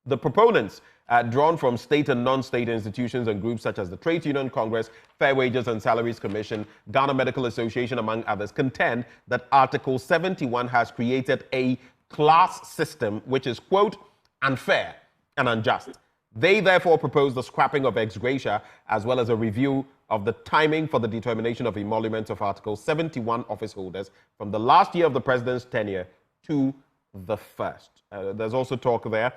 The proponents, drawn from state and non-state institutions and groups such as the Trade Union Congress, Fair Wages and Salaries Commission, Ghana Medical Association, among others, contend that Article 71 has created a class system which is, quote, unfair and unjust. They therefore propose the scrapping of ex gratia as well as a review of the timing for the determination of emoluments of Article 71 office holders from the last year of the president's tenure to the first. There's also talk there.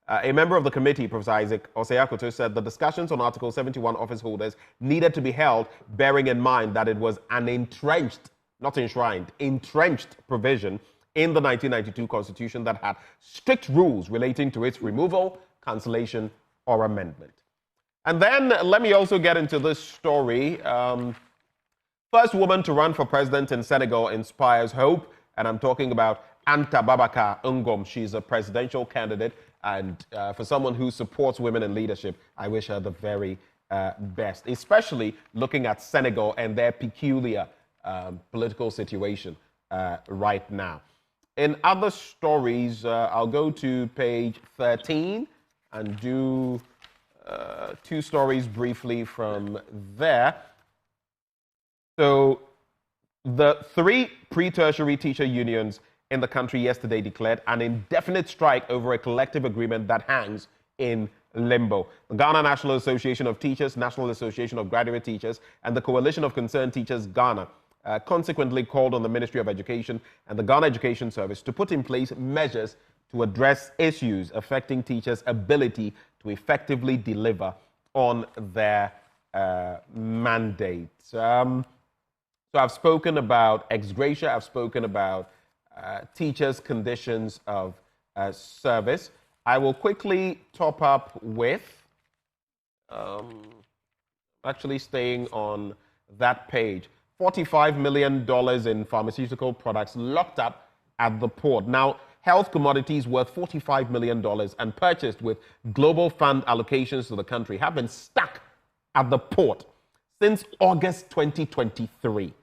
A member of the committee, Professor Isaac Oseakoto, said the discussions on Article 71 office holders needed to be held, bearing in mind that it was an entrenched, not enshrined, entrenched provision in the 1992 Constitution that had strict rules relating to its removal, cancellation, or amendment. And then let me also get into this story. First woman to run for president in Senegal inspires hope, and I'm talking about Anta Babacar Ngom. She's a presidential candidate, and for someone who supports women in leadership, I wish her the very best, especially looking at Senegal and their peculiar political situation right now. In other stories, I'll go to page 13 and do two stories briefly from there. So the three pre-tertiary teacher unions in the country yesterday declared an indefinite strike over a collective agreement that hangs in limbo. The Ghana National Association of Teachers, National Association of Graduate Teachers, and the Coalition of Concerned Teachers Ghana consequently called on the Ministry of Education and the Ghana Education Service to put in place measures to address issues affecting teachers' ability to effectively deliver on their mandate. So I've spoken about ex gratia, I've spoken about teachers' conditions of service. I will quickly top up with, actually staying on that page, $45 million in pharmaceutical products locked up at the port. Now, health commodities worth $45 million and purchased with global fund allocations to the country have been stuck at the port since August 2023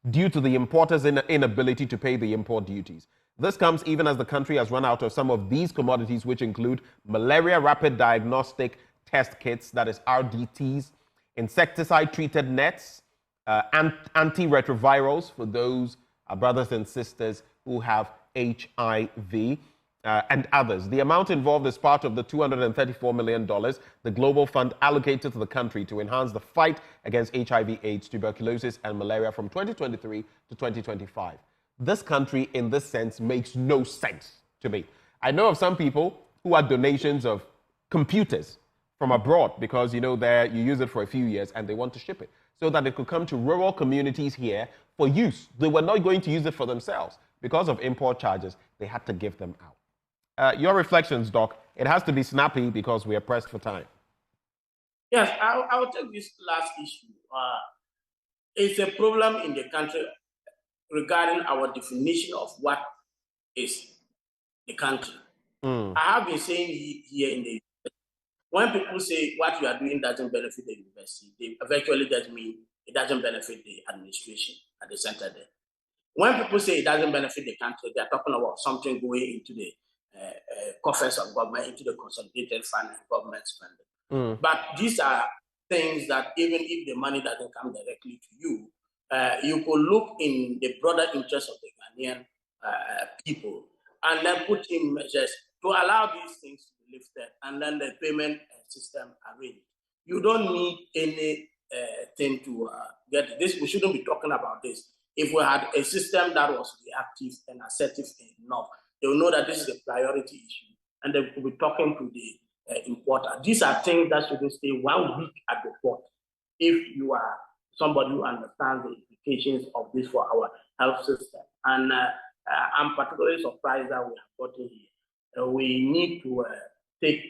due to the importers' inability to pay the import duties. This comes even as the country has run out of some of these commodities, which include malaria rapid diagnostic test kits, that is RDTs, insecticide-treated nets, antiretrovirals for those brothers and sisters who have HIV, and others. The amount involved is part of the $234 million the Global Fund allocated to the country to enhance the fight against HIV, AIDS, tuberculosis, and malaria from 2023 to 2025. This country, in this sense, makes no sense to me. I know of some people who had donations of computers from abroad because, you know, you use it for a few years and they want to ship it so that it could come to rural communities here for use. They were not going to use it for themselves. Because of import charges, they had to give them out. Your reflections, Doc. It has to be snappy because we are pressed for time. Yes, I will take this last issue. It's a problem in the country regarding our definition of what is the country. I have been saying here in the when people say what you are doing doesn't benefit the university, they eventually does mean it doesn't benefit the administration at the center there. When people say it doesn't benefit the country, they're talking about something going into the coffers of government, into the consolidated fund and government spending. But these are things that even if the money doesn't come directly to you, you could look in the broader interest of the Ghanaian people and then put in measures to allow these things to be lifted and then the payment system arranged. You don't need any thing to get this. We shouldn't be talking about this. If we had a system that was reactive and assertive enough, they will know that this is a priority issue and they will be talking to the importer. These are things that shouldn't stay 1 week at the port. If you are somebody who understands the implications of this for our health system. And I'm particularly surprised that we have gotten here. We need to take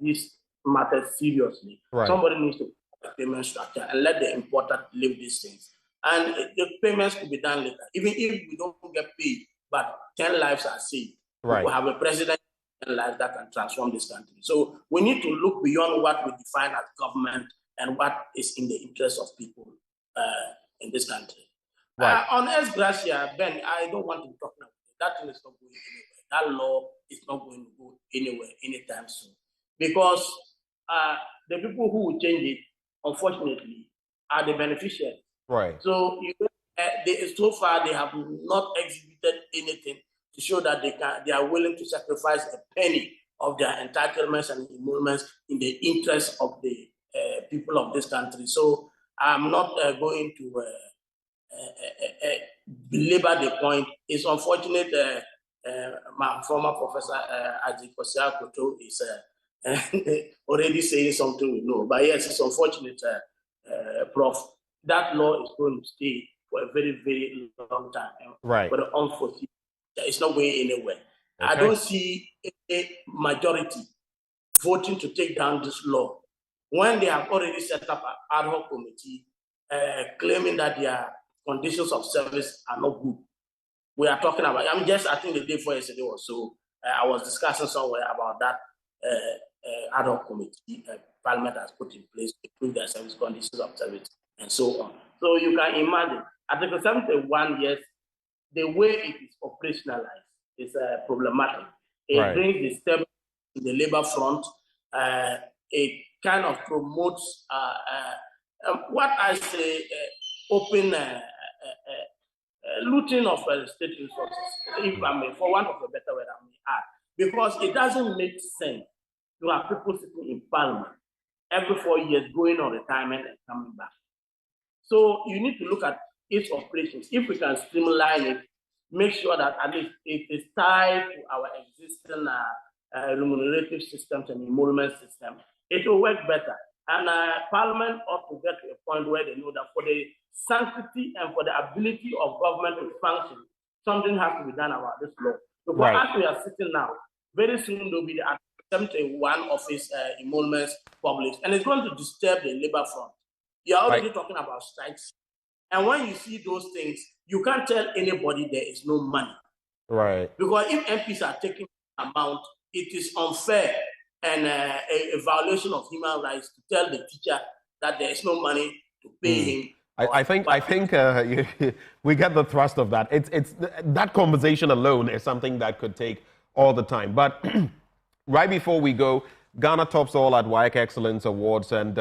this matter seriously. Right. Somebody needs to put a payment structure and let the importer live these things. And the payments could be done later. Even if we don't get paid, but 10 lives are saved. Right. We will have a president and lives that can transform this country. So we need to look beyond what we define as government and what is in the interest of people in this country. Right. On ex gratia, Ben, I don't want to talk about it. That thing is not going anywhere. That law is not going to go anywhere anytime soon. Because the people who will change it, unfortunately, are the beneficiaries. Right. So so far they have not exhibited anything to show that they are willing to sacrifice a penny of their entitlements and emoluments in the interest of the people of this country. So I'm not going to belabor the point. It's unfortunate my former professor Akufo-Addo is already saying something we know. But yes, it's unfortunate, Prof. That law is going to stay for a very, very long time. Right. But unfortunately, it's not going anywhere. Okay. I don't see a majority voting to take down this law when they have already set up an ad hoc committee claiming that their conditions of service are not good. We are talking about, I think the day before yesterday or so, I was discussing somewhere about that ad hoc committee Parliament has put in place to improve their service conditions of service and so on. So you can imagine, Article 71, yes, the way it is operationalized is problematic. It brings the step in the labor front. It kind of promotes what I say open looting of state resources, if I may, for want of a better word, I may add, because it doesn't make sense to have people sitting in parliament every 4 years going on retirement and coming back. So you need to look at its operations. If we can streamline it, make sure that at least it is tied to our existing remunerative systems and emolument system, it will work better. And Parliament ought to get to a point where they know that for the sanctity and for the ability of government to function, something has to be done about this law. Because as we are sitting now, very soon there will be the 71 office emoluments published, and it's going to disturb the labor front. You're already talking about strikes. And when you see those things, you can't tell anybody there is no money. Right. Because if MPs are taking amount, it is unfair and a violation of human rights to tell the teacher that there is no money to pay him. I think we get the thrust of that. It's that conversation alone is something that could take all the time. But right before we go, Ghana tops all at WAEC Excellence Awards, and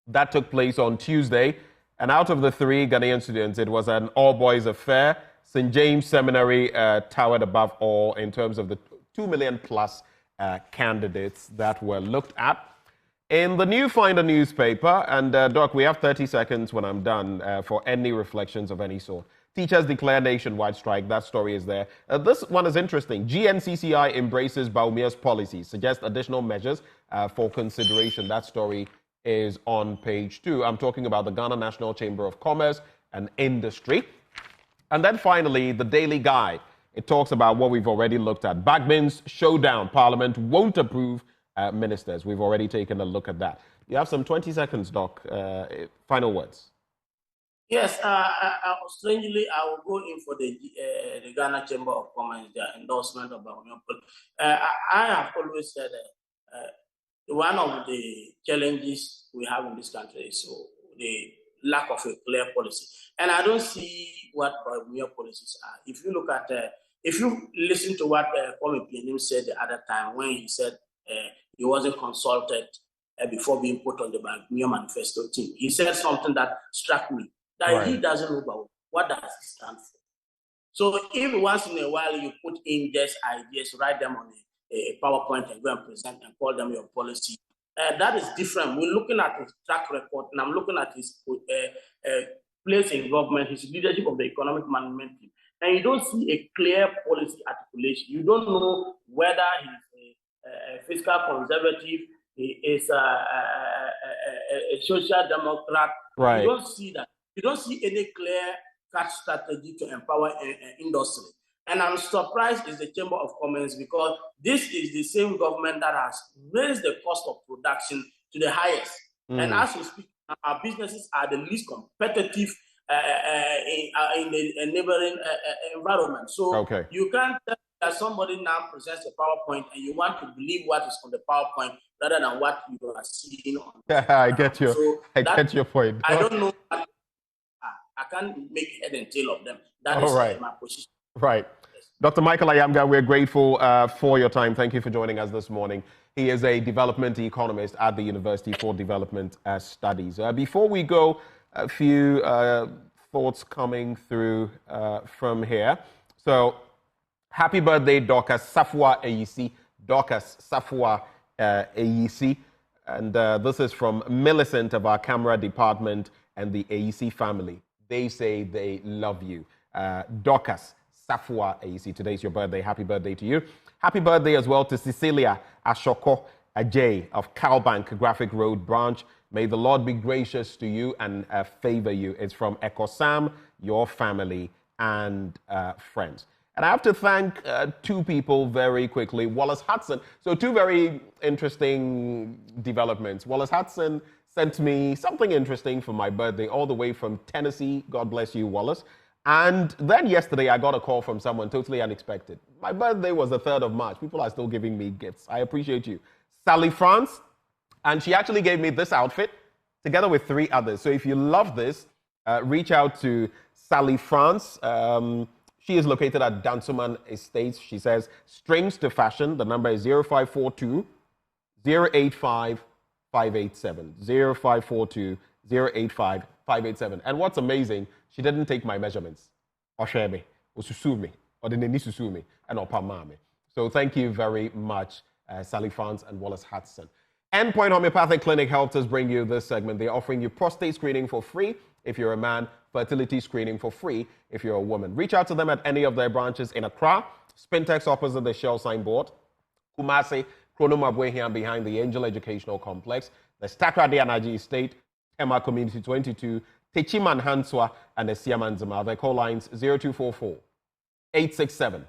that took place on Tuesday. And out of the 3 Ghanaian students, it was an all-boys affair. St. James Seminary towered above all in terms of the 2 million plus candidates that were looked at. In the New Finder newspaper, and Doc, we have 30 seconds when I'm done for any reflections of any sort. Teachers declare nationwide strike. That story is there. This one is interesting. GNCCI embraces Bawumia's policies, suggests additional measures for consideration. That story is on page 2. I'm talking about the Ghana National Chamber of Commerce and Industry. And then finally, the Daily Guide. It talks about what we've already looked at. Bagman's showdown. Parliament won't approve ministers. We've already taken a look at that. You have some 20 seconds, Doc. Final words. Yes, strangely, I will go in for the Ghana Chamber of Commerce, their endorsement of Bawumia. I have always said one of the challenges we have in this country is the lack of a clear policy. And I don't see what Bawumia policies are. If you look at, if you listen to what Kwame Pianim said the other time when he said he wasn't consulted before being put on the Bawumia manifesto team, he said something that struck me, that he doesn't know about what does it stand for. So if once in a while you put in just ideas, write them on a PowerPoint and go and present and call them your policy, that is different. We're looking at his track record, and I'm looking at his place in government, his leadership of the economic management team, and you don't see a clear policy articulation. You don't know whether he's a fiscal conservative, he is a social democrat. Right. You don't see that. You don't see any clear-cut strategy to empower industry. And I'm surprised it's the Chamber of Commerce, because this is the same government that has raised the cost of production to the highest. And as we speak, our businesses are the least competitive in the neighboring environment. So you can't tell that somebody now presents a PowerPoint and you want to believe what is on the PowerPoint rather than what you are seeing on. I get you. So I get your point. I don't know. I can't make head and tail of them. That is my position. Right. Dr. Michael Ayamga, we're grateful for your time. Thank you for joining us this morning. He is a development economist at the University for Development Studies. Before we go, a few thoughts coming through from here. So, happy birthday, Dorcas Safwa Eyisi. Dorcas Safwa Eyisi. And this is from Millicent of our camera department and the Eyisi family. They say they love you. Dorcas Safwa Eyisi, today's your birthday. Happy birthday to you. Happy birthday as well to Cecilia Ashoko Ajay of Cowbank Graphic Road Branch. May the Lord be gracious to you and favor you. It's from Ekosam, your family and friends. And I have to thank 2 people very quickly. Wallace Hudson. So 2 very interesting developments. Wallace Hudson sent me something interesting for my birthday all the way from Tennessee. God bless you, Wallace. And then yesterday, I got a call from someone totally unexpected. My birthday was the 3rd of March. People are still giving me gifts. I appreciate you. Sally France. And she actually gave me this outfit together with 3 others. So if you love this, reach out to Sally France. She is located at Dansuman Estates. She says, strings to fashion. The number is 0542 085 587. 0542 085 587. And what's amazing, she didn't take my measurements. Oshebe, Osusumi, or the Neni Susumi, and Opamame. So thank you very much, Sally Fans and Wallace Hudson. Endpoint Homeopathic Clinic helped us bring you this segment. They're offering you prostate screening for free if you're a man, fertility screening for free if you're a woman. Reach out to them at any of their branches in Accra, Spintex opposite the Shell signboard, Kumasi, Chronomabwehian behind the Angel Educational Complex, the Stakrade Anaji Estate, Emma Community 22, Techiman Hanswa, and the Siamanzima. Their call lines 0244 867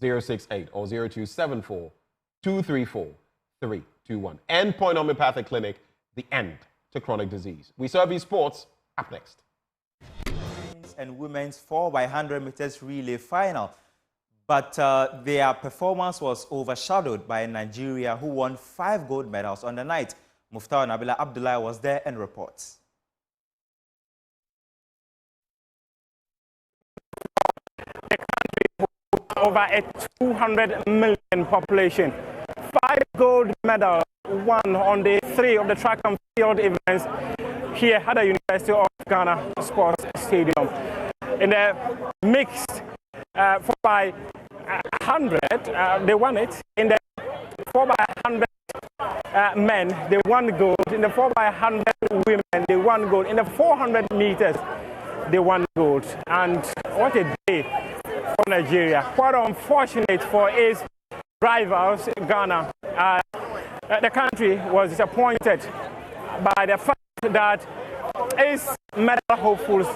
068 or 0274 234 321. Endpoint Homeopathic Clinic, the end to chronic disease. We serve you sports. Up next. Men's and women's 4x100 meters relay final. But their performance was overshadowed by Nigeria, who won 5 gold medals on the night. Muftar Nabila Abdullah was there and reports. The country with over a 200 million population. 5 gold medals won on day 3 of the track and field events here at the University of Ghana Sports Stadium. In the mixed 4x100, they won it. In the 4x100 men, they won gold. In the 4x100 women, they won gold. In the 400 meters, they won gold. And what a day for Nigeria. Quite unfortunate for its rivals, Ghana. The country was disappointed by the fact that its medal hopefuls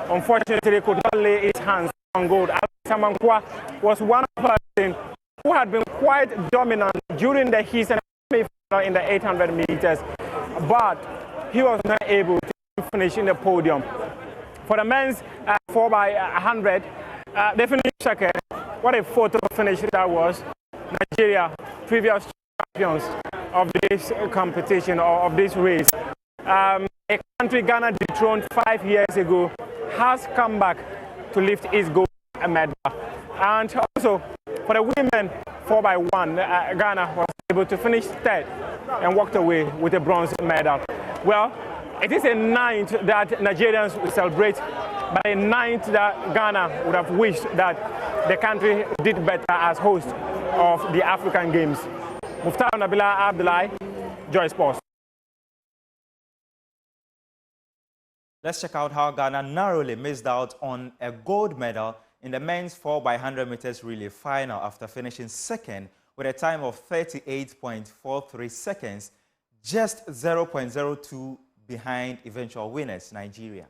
unfortunately could not lay its hands on gold. Samankwa was one person who had been quite dominant during the heats and semi-final in the 800 meters, but he was not able to finish in the podium. For the men's 4x100, they finished second. What a photo finish that was. Nigeria, previous champions of this competition or of this race. A country Ghana dethroned 5 years ago has come back to lift its gold medal. And also for the women 4x1, Ghana was able to finish third and walked away with a bronze medal. Well, it is a night that Nigerians will celebrate, but a night that Ghana would have wished that the country did better as host of the African Games. Muftar Nabila Abdullah, Joy Sports. Let's check out how Ghana narrowly missed out on a gold medal in the men's 4x100 meters relay final after finishing second with a time of 38.43 seconds, just 0.02 behind eventual winners, Nigeria.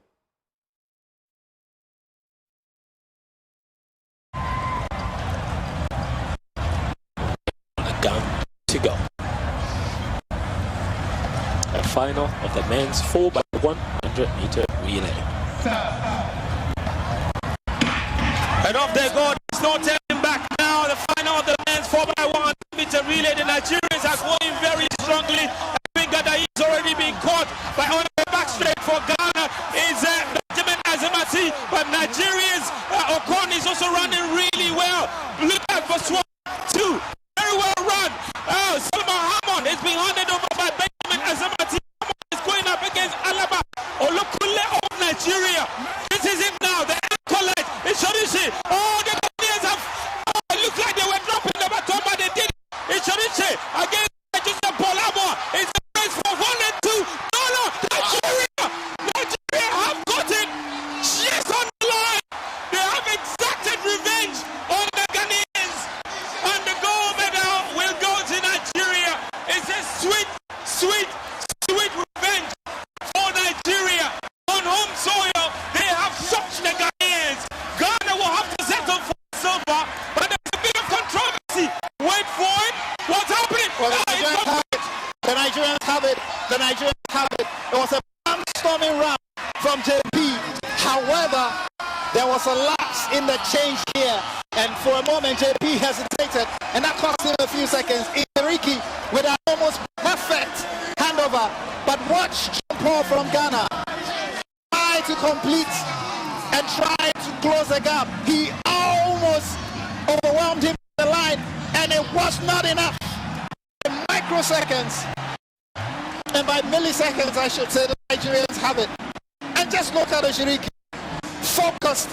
A gun to go. The final of the men's 4x100 meter relay. And off they go. There's no turning back now. The final of the men's 4x100 meter relay. The Nigerians are going very strongly. I think that he's already been caught by on the back straight for Ghana is Benjamin Azamati, but Nigerians Okon is also running really well. Look at Botswana 2, very well run. Salma Hamon is being handed over by Benjamin Azamati. Hamon is going up against Alaba Olukule of Nigeria. This is it now. The college is Shorishi. Oh, the Ghanaians have looked like they were dropping the baton, but they did. It's Shorishi against Joseph Polamo. It's a race for 1 and 2. No, Nigeria have got it. Yes, on the line. They have exacted revenge on the Ghanaians, and the gold medal will go to Nigeria. It's a sweet revenge for Nigeria on home soil. They have shocked the Ghanaians. Ghana will have to settle for silver, but there's a bit of controversy. Wait for it. What's happening? Well, the Nigerians have it. The Nigerians have it. It was a storming run from JP. However, there was a lapse in the change here, and for a moment JP hesitated, and that cost him a few seconds. Iriki with an almost perfect handover, but watch John Paul from Ghana try to complete and try to close the gap. He almost overwhelmed him on the line, and it was not enough. In microseconds, and by milliseconds I should say, the Nigerians have it. And just look at Oshiriki, focused,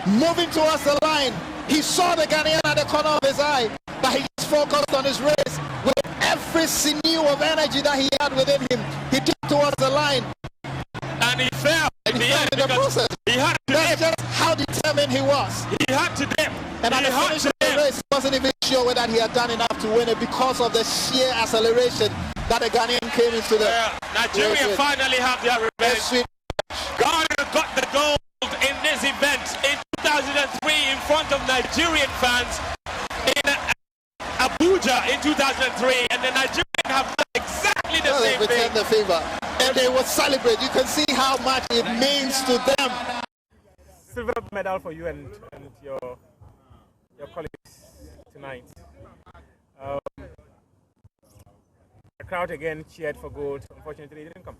moving towards the line. He saw the Ghanaian at the corner of his eye, but he just focused on his race with every sinew of energy that he had within him. He took towards the line. And he fell in the end in the process. He had to That's just how determined he was. He had to dip. And at the finish of the race, he wasn't even sure whether he had done enough to win it because of the sheer acceleration that the Ghanaian came into the Nigeria finally have their revenge. Ghana got the gold in this event in 2003 in front of Nigerian fans in Abuja in 2003, and the Nigerians have done exactly the same thing. They returned the favor, and they will celebrate. You can see how much it means to them. Silver medal for you and your colleagues tonight. The crowd again cheered for gold. Unfortunately, it didn't come.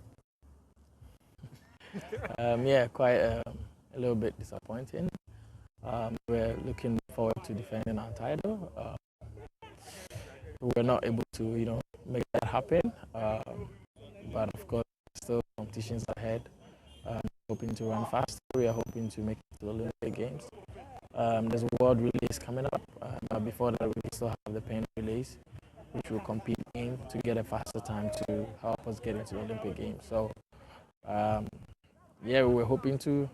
Yeah, quite a little bit disappointing. We're looking forward to defending our title. We're not able to, make that happen. But of course, still competitions ahead. Hoping to run faster. We are hoping to make it to the Olympic Games. There's a world release coming up. But before that, we still have the pen release, which we'll compete in to get a faster time to help us get into the Olympic Games. So, yeah, we were hoping to,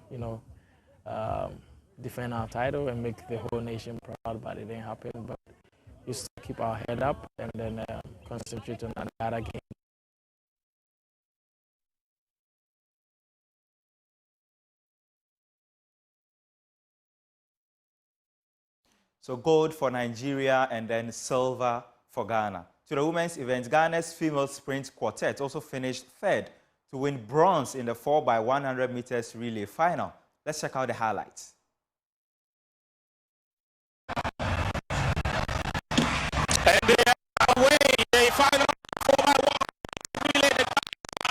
defend our title and make the whole nation proud, but it didn't happen. But we still keep our head up and then concentrate on another game. So gold for Nigeria and then silver for Ghana. To the women's event, Ghana's female sprint quartet also finished third to win bronze in the 4x100 meters relay final. Let's check out the highlights. And they are away. They final 4x1 relay.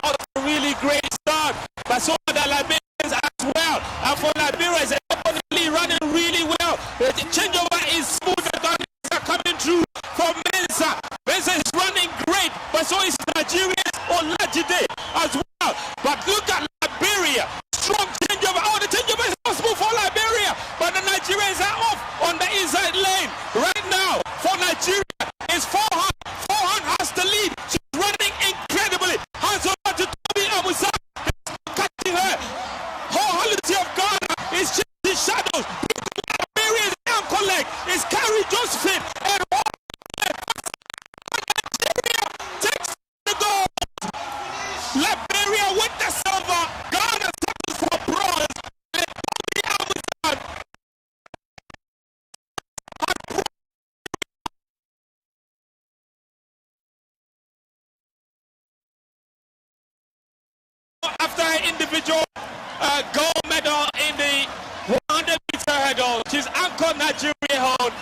Out of a really great start. But so are the Liberians as well. And for Liberia, it's definitely running really well. The changeover is smooth. The Ghanaians are coming through from Mensah. Mensah is running great, but so is Nigeria's Olajide as well. But look at Liberia. Strong changeover. Oh, the changeover is not smooth for Liberia, but the Nigerians are off on the inside lane. Right now, for Nigeria, it's Fohan. Fohan has the lead. She's running incredibly. Hands over to Toby Amusa. Catching her. Whole quality of Ghana is changing shadows. Liberia's anchor leg is Carrie Josephine. And Nigeria takes the gold. Liberia with the silver. Ghana settles for bronze. After her individual gold medal in the 100-meter hurdle, she's anchored Nigeria home,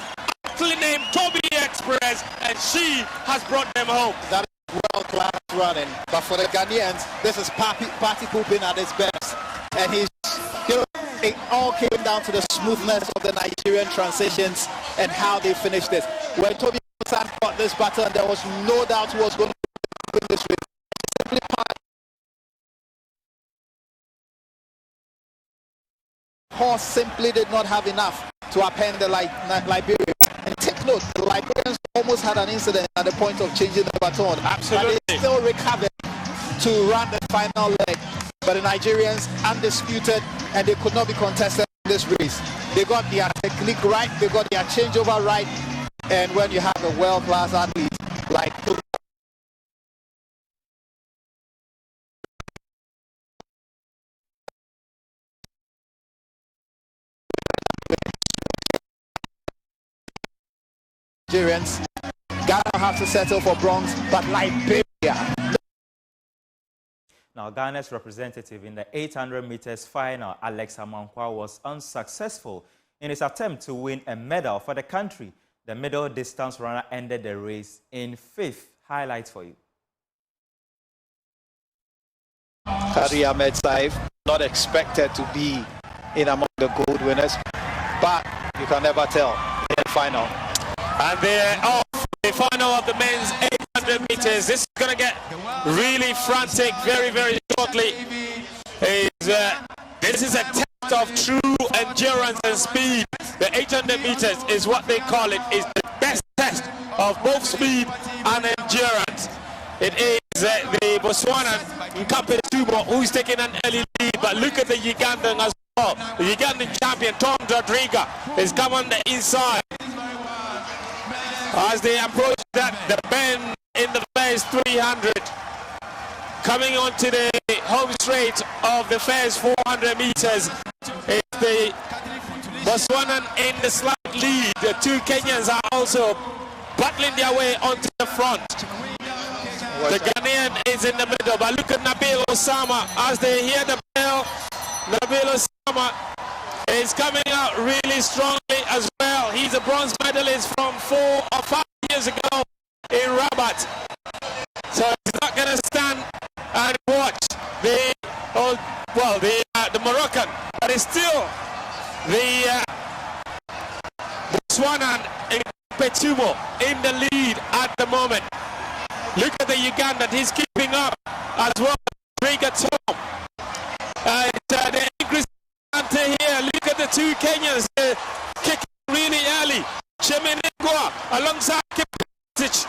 aptly named Toby Express, and she has brought them home. That is world-class running, but for the Ghanaians, this is Party Pooping at his best, and it all came down to the smoothness of the Nigerian transitions and how they finished this. When Toby got this baton, there was no doubt who was going to win this race. Simply horse simply did not have enough to append the Liberia. And take note, the Liberians almost had an incident at the point of changing the baton. Absolutely. But they still recovered to run the final leg. But the Nigerians, undisputed, and they could not be contested in this race. They got their technique right, they got their changeover right, and when you have a world-class athlete like Nigerians, Ghana have to settle for bronze, but Liberia. Now, Ghana's representative in the 800 meters final, Alex Amankwa, was unsuccessful in his attempt to win a medal for the country. The middle distance runner ended the race in 5th. Highlights for you. Kari Ahmed Saif, not expected to be in among the gold winners, but you can never tell in the final. And they're off the final of the men's 800 meters. This is going to get really frantic very, very shortly. Is This is a test of true endurance and speed. The 800 meters is what they call it. It's the best test of both speed and endurance. It is the Botswanan Akufo-Addo who's taking an early lead, but look at the Ugandan as well. The Ugandan champion, Tom Rodriga, is coming on the inside. As they approach the bend in the first 300, coming onto the home straight of the first 400 meters, it's the Botswanan in the slight lead. The two Kenyans are also battling their way onto the front. The Ghanaian is in the middle, but look at Nabil Osama as they hear the bell. Nabil Osama is coming out really strongly as well. He's a bronze medalist from 4 or 5 years ago in Rabat. So he's not going to stand and watch the Moroccan, but it's still the Botswanan Akufo-Addo in the lead at the moment. Look at the Ugandan, he's keeping up as well. Rodriga Tom. The increase here. Look at the two Kenyans kicking really early. Chemenegwa alongside Kipetich.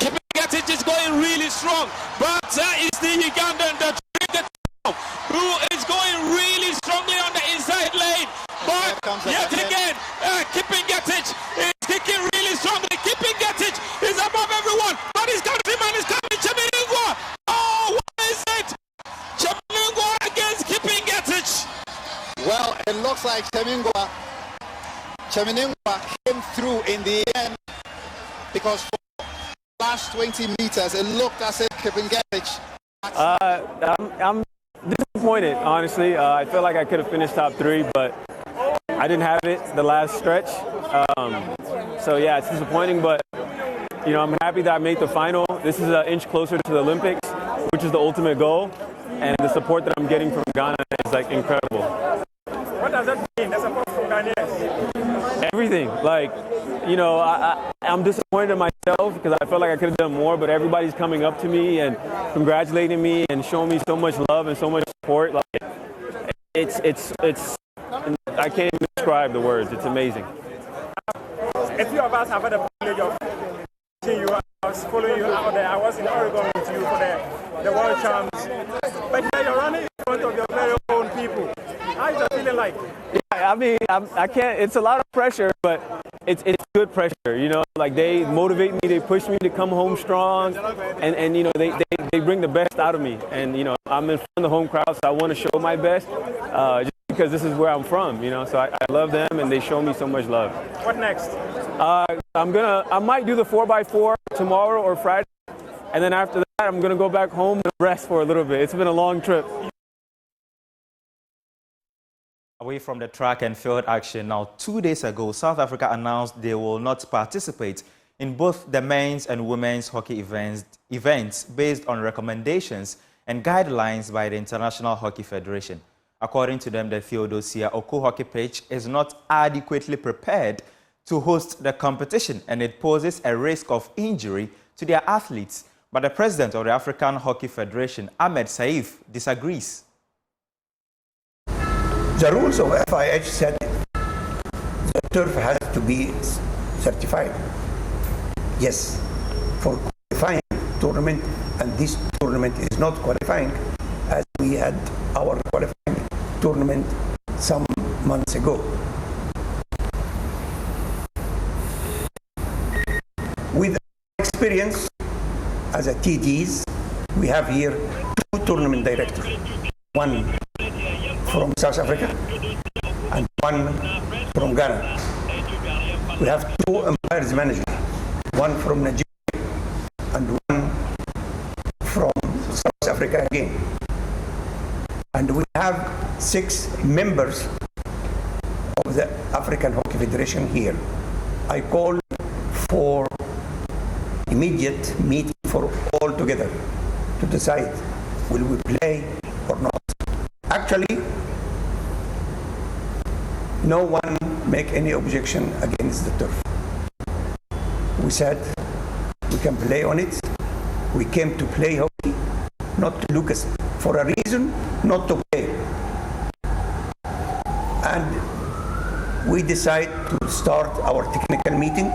Kipetich is going really strong, but that is the Ugandan, Rodriga Tom, who is going really strongly on the inside lane. But yet again, Kipetich is kicking really strongly. Kipetich is above everyone, but his countryman is coming. Chemenegwa. Oh, what is it? Chemenegwa against Kipetich. Well, it looks like Chemenegwa came through in the end, because for the last 20 meters, it looked as if Kipetich. I'm disappointed, honestly. I feel like I could have finished top 3, but I didn't have it the last stretch. So yeah, it's disappointing, but you know, I'm happy that I made the final. This is an inch closer to the Olympics, which is the ultimate goal, and the support that I'm getting from Ghana is like incredible. What does that mean, the support from Ghanaians? Everything. Like, you know, I'm disappointed in myself because I felt like I could have done more, but everybody's coming up to me and congratulating me and showing me so much love and so much support. Like, it's I can't even describe the words. It's amazing. A few of us have had the privilege of seeing you. I was following you out there. I was in Oregon with you for the World Champs. But now you're running in front of your very own people. How is it feeling like? Yeah, I mean, I can't. It's a lot of pressure, but it's good pressure. You know, like they motivate me, they push me to come home strong, and you know they bring the best out of me. And you know, I'm in front of the home crowd, so I want to show my best. Just because this is where I'm from, you know, so I love them and they show me so much love. What next? I might do the 4x4 tomorrow or Friday, and then after that I'm gonna go back home and rest for a little bit. It's been a long trip. Away from the track and field action, now 2 days ago, South Africa announced they will not participate in both the men's and women's hockey events based on recommendations and guidelines by the International Hockey Federation. According to them, the Theodosia Oko hockey pitch is not adequately prepared to host the competition, and it poses a risk of injury to their athletes. But the president of the African Hockey Federation, Ahmed Saif, disagrees. The rules of FIH said the turf has to be certified. Yes, for qualifying tournament, and this tournament is not qualifying, as we had our qualifying tournament some months ago. With experience as a TDs, we have here 2 tournament directors, one from South Africa and one from Ghana. We have 2 umpires managers, one from Nigeria and one from South Africa again. And we have 6 members of the African Hockey Federation here. I call for immediate meeting for all together to decide will we play or not. Actually, no one make any objection against the turf. We said we can play on it. We came to play hockey, not to look for a reason not to play. And we decide to start our technical meeting,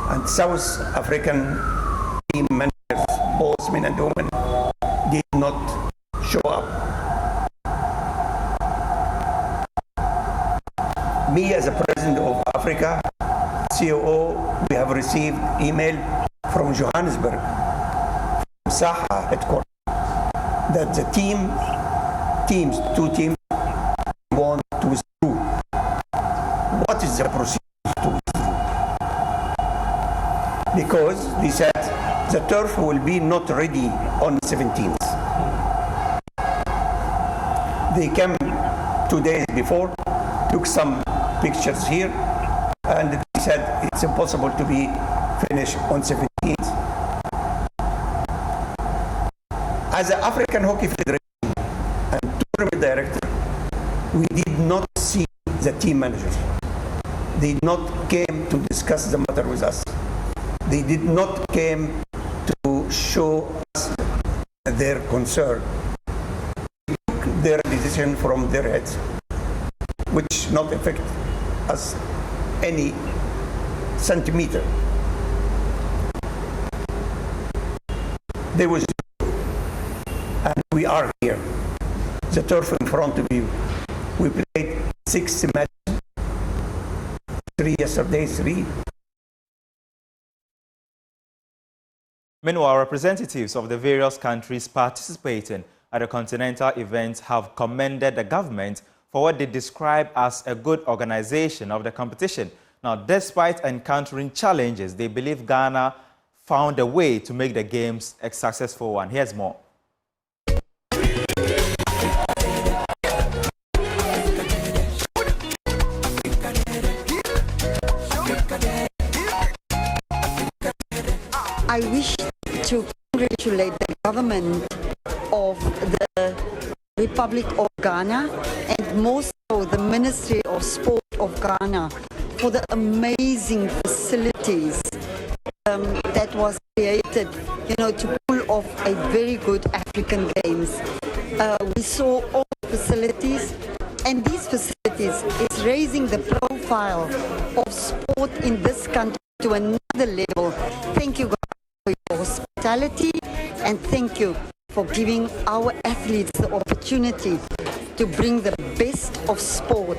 and South African team managers, both men and women, did not show up. Me as a president of Africa, COO, we have received email from Johannesburg, from SAHA headquarters, that the two teams want to withdraw. What is the procedure to withdraw? Because they said the turf will be not ready on 17th. They came 2 days before, took some pictures here, and they said it's impossible to be finished on 17th. As an African Hockey Federation and tournament director, we did not see the team managers. They did not came to discuss the matter with us. They did not came to show us their concern. They took their decision from their heads, which not affect us any centimeter. They was, and we are here. The turf in front of you. We played 6 matches, 3 yesterday, 3. Meanwhile, representatives of the various countries participating at the continental event have commended the government for what they describe as a good organization of the competition. Now, despite encountering challenges, they believe Ghana found a way to make the games a successful one. Here's more. I wish to congratulate the government of the Republic of Ghana, and most so the Ministry of Sport of Ghana, for the amazing facilities that was created, to pull off a very good African Games. We saw all facilities, and these facilities is raising the profile of sport in this country to another level. Thank you, God, for your hospitality, and thank you for giving our athletes the opportunity to bring the best of sport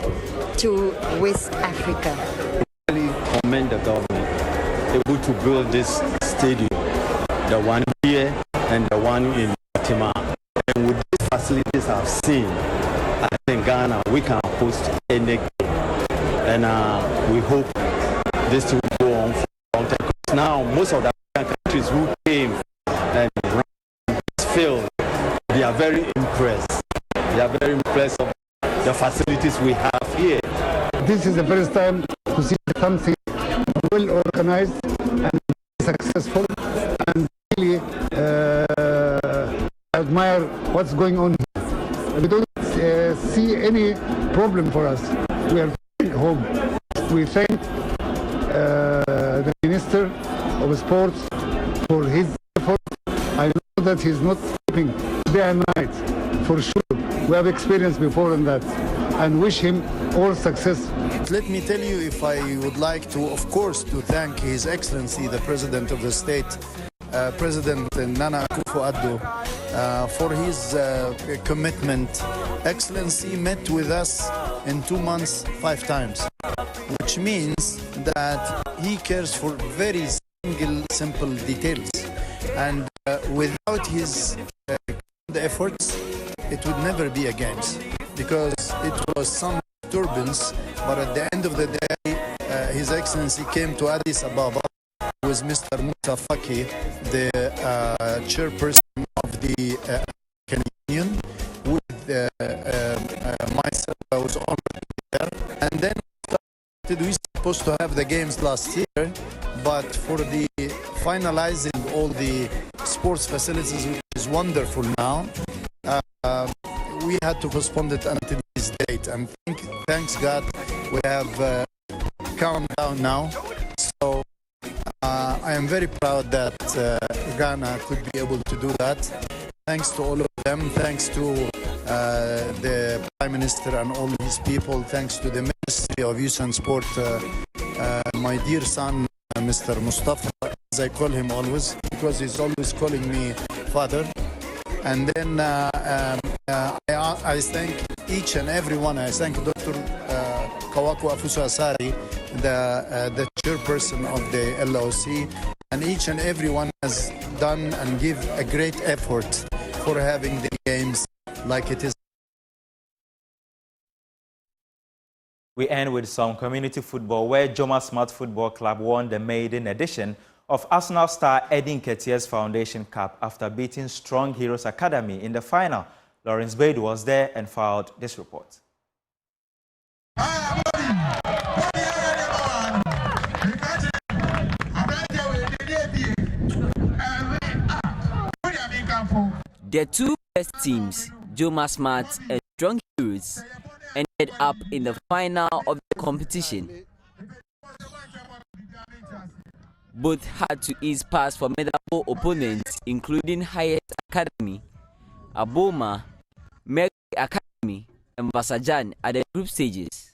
to West Africa. I really commend the government able to build this stadium, the one here and the one in Fatima. And with these facilities I've seen, I think Ghana, we can host any game. And we hope this will go on for a long time. Because now, most of the African countries who came and ran this field, they are very impressed. They are very impressed of the facilities we have here. This is the first time to see something well organized and successful, and really admire what's going on here. We don't see any problem for us. We are home. We thank the Minister of Sports for his effort. I know that he's not sleeping day and night, for sure. We have experience before in that, and wish him all success. Let me tell you, if I would like to, of course, to thank His Excellency, the President of the State, President Nana Akufo-Addo, for his commitment. Excellency met with us in 2 months 5 times, which means that he cares for very simple details. And without his efforts, it would never be a games, because it was some disturbance, but at the end of the day, His Excellency came to Addis Ababa with Mr. Musa Faki, the chairperson of the African Union, with myself. I was honored to be there. And then we were supposed to have the games last year, but for the finalizing all the sports facilities, which is wonderful now, we had to postpone it until this date. And thanks God, we have calmed down now. So I am very proud that Ghana could be able to do that. Thanks to all of them. Thanks to the Prime Minister and all his people, thanks to the Ministry of Youth and Sport, my dear son, Mr. Mustafa, as I call him always, because he's always calling me father. And then I thank each and every one. I thank Dr. Kawaku Afuso Asari, the chairperson of the LOC, and each and every one has done and give a great effort for having the games like it is. We end with some community football where Joma Smart Football Club won the maiden edition of Arsenal star Eddie Nketiah's Foundation Cup after beating Strong Heroes Academy in the final. Lawrence Bade was there and filed this report. The two best teams, Joma Smart and Strong Heroes, ended up in the final of the competition. Both had to ease past formidable opponents, including Highest Academy, Aboma, Mercury Academy, and Vasajan at the group stages.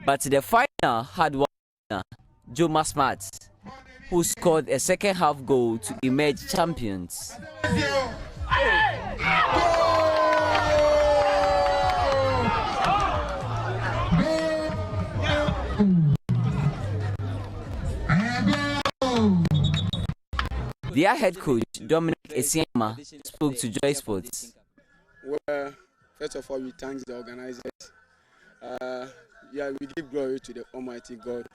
But the final had one winner, Joma Smart, who scored a second-half goal to emerge champions. Their head coach, Dominic Esiema, spoke to Joy Sports. Well, first of all, we thank the organizers. We give glory to the Almighty God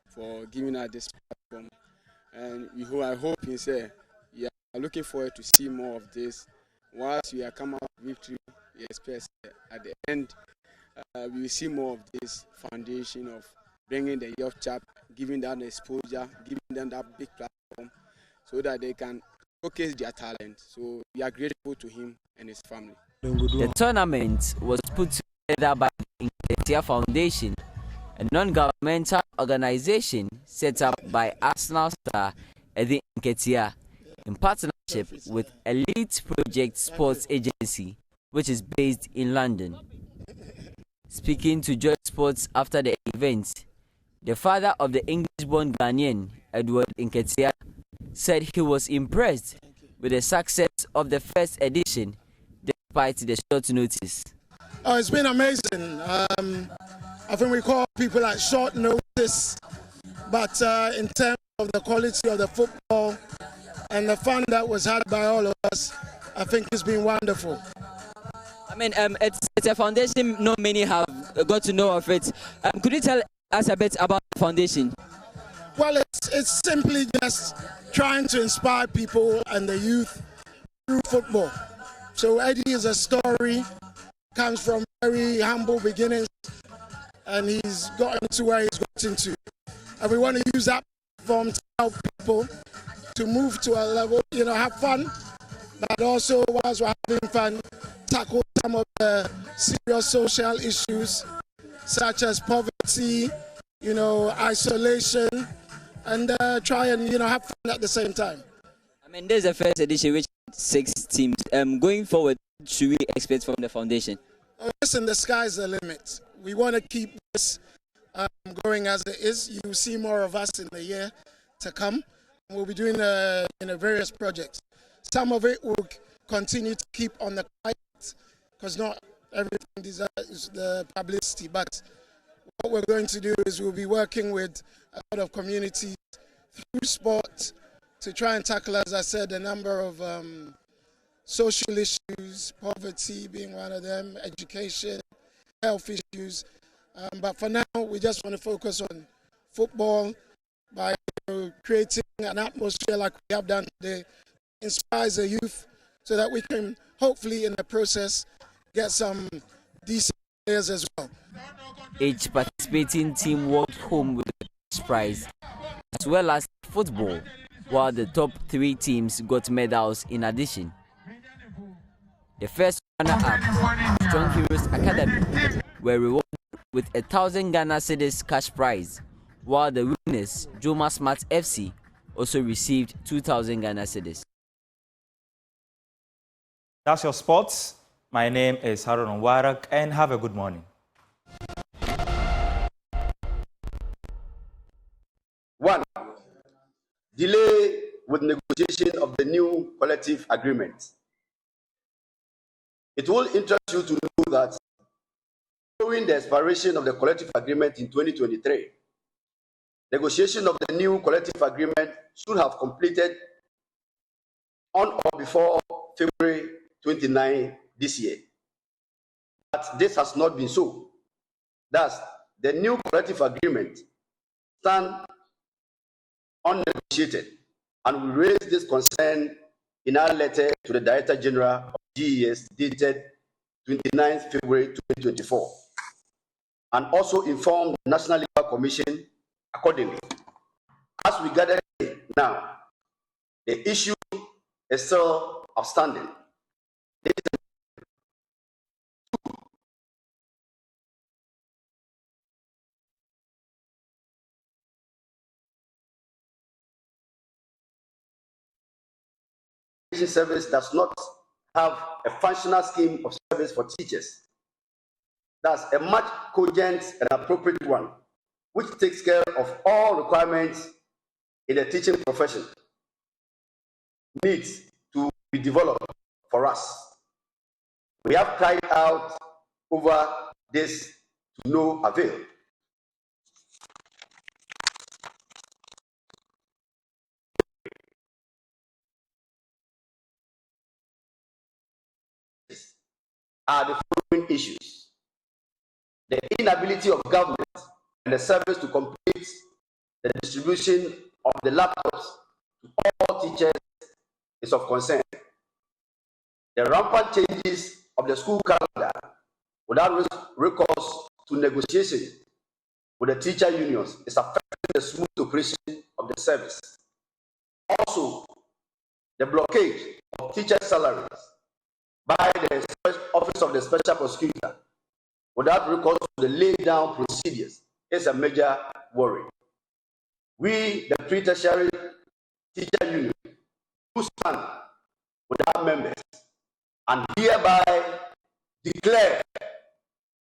for giving us this platform. And I hope in say, are looking forward to see more of this. Once we are coming out with victory, we expect at the end, we will see more of this foundation of bringing the youth chap, giving them exposure, giving them that big platform, so that they can showcase their talent. So we are grateful to him and his family. The tournament was put together by the Nketiah Foundation, a non-governmental organization set up by Arsenal star Eddie Nketiah in partnership with Elite Project Sports Agency, which is based in London. Speaking to Joy Sports after the event, the father of the English-born Ghanaian, Edward Nketiah, said he was impressed with the success of the first edition despite the short notice. Oh, it's been amazing. I think we call people at short notice, but in terms of the quality of the football and the fun that was had by all of us, I think it's been wonderful. I mean, it's a foundation not many have got to know of it. Could you tell us a bit about the foundation? Well, it's simply just trying to inspire people and the youth through football. So Eddie is a story, comes from very humble beginnings, and he's gotten to where he's gotten to. And we want to use that platform to help people to move to a level, have fun, but also, whilst we're having fun, tackle some of the serious social issues, such as poverty, isolation, and try and, have fun at the same time. I mean, there's a first edition which had 6 teams. Going forward, what should we expect from the foundation? Listen, the sky's the limit. We want to keep this going as it is. You will see more of us in the year to come. We'll be doing various projects. Some of it will continue to keep on the quiet because not everything deserves the publicity. But what we're going to do is we'll be working with a lot of communities through sport to try and tackle, as I said, a number of social issues, poverty being one of them, education, health issues. But for now, we just want to focus on football by creating an atmosphere like we have done today, inspires the youth so that we can hopefully in the process get some decent players as well. Each participating team walked home with a cash prize as well as football, while the top 3 teams got medals in addition. The first runner-up, Strong Heroes Academy, were rewarded with 1,000 Ghana cedis cash prize, while the winners, Joma Smart FC, also received 2,000 Ghana cedis. That's your sports. My name is Harun Warak, and have a good morning. One, delay with negotiation of the new collective agreement. It will interest you to know that following the expiration of the collective agreement in 2023, negotiation of the new collective agreement should have completed on or before February 29 this year. But this has not been so. Thus, the new collective agreement stands unnegotiated, and we raise this concern in our letter to the Director General of GES dated 29 February 2024, and also inform the National Legal Commission accordingly. As we gather here now, the issue is still outstanding. Service does not have a functional scheme of service for teachers. That's a much cogent and appropriate one, which takes care of all requirements in the teaching profession, needs to be developed for us. We have cried out over this to no avail. Are the following issues: the inability of government and the service to complete the distribution of the laptops to all teachers is of concern. The rampant changes of the school calendar without recourse to negotiation with the teacher unions is affecting the smooth operation of the service. Also, the blockade of teacher salaries by the Office of the Special Prosecutor without recourse to the laid-down procedures is a major worry. We, the pre-tertiary teacher union, do stand with our members and hereby declare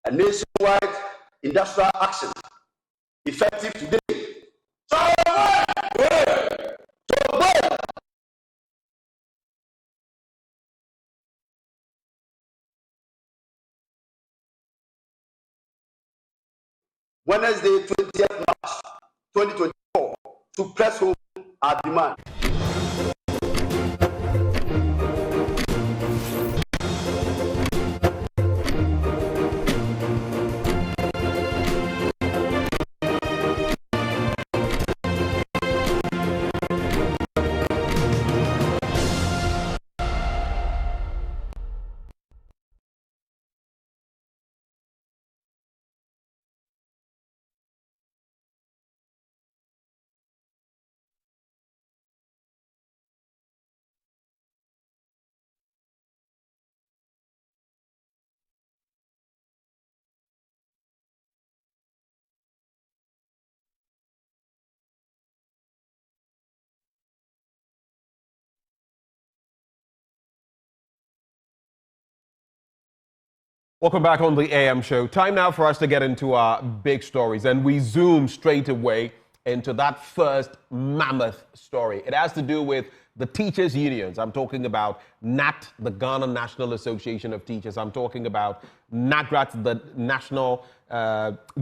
a nationwide industrial action effective today. Wednesday, 20th March 2024, to press home our demand. Welcome back on the AM show. Time now for us to get into our big stories, and we zoom straight away into that first mammoth story. It has to do with the teachers' unions. I'm talking about NAT, the Ghana National Association of Teachers. I'm talking about NAGRAT, the National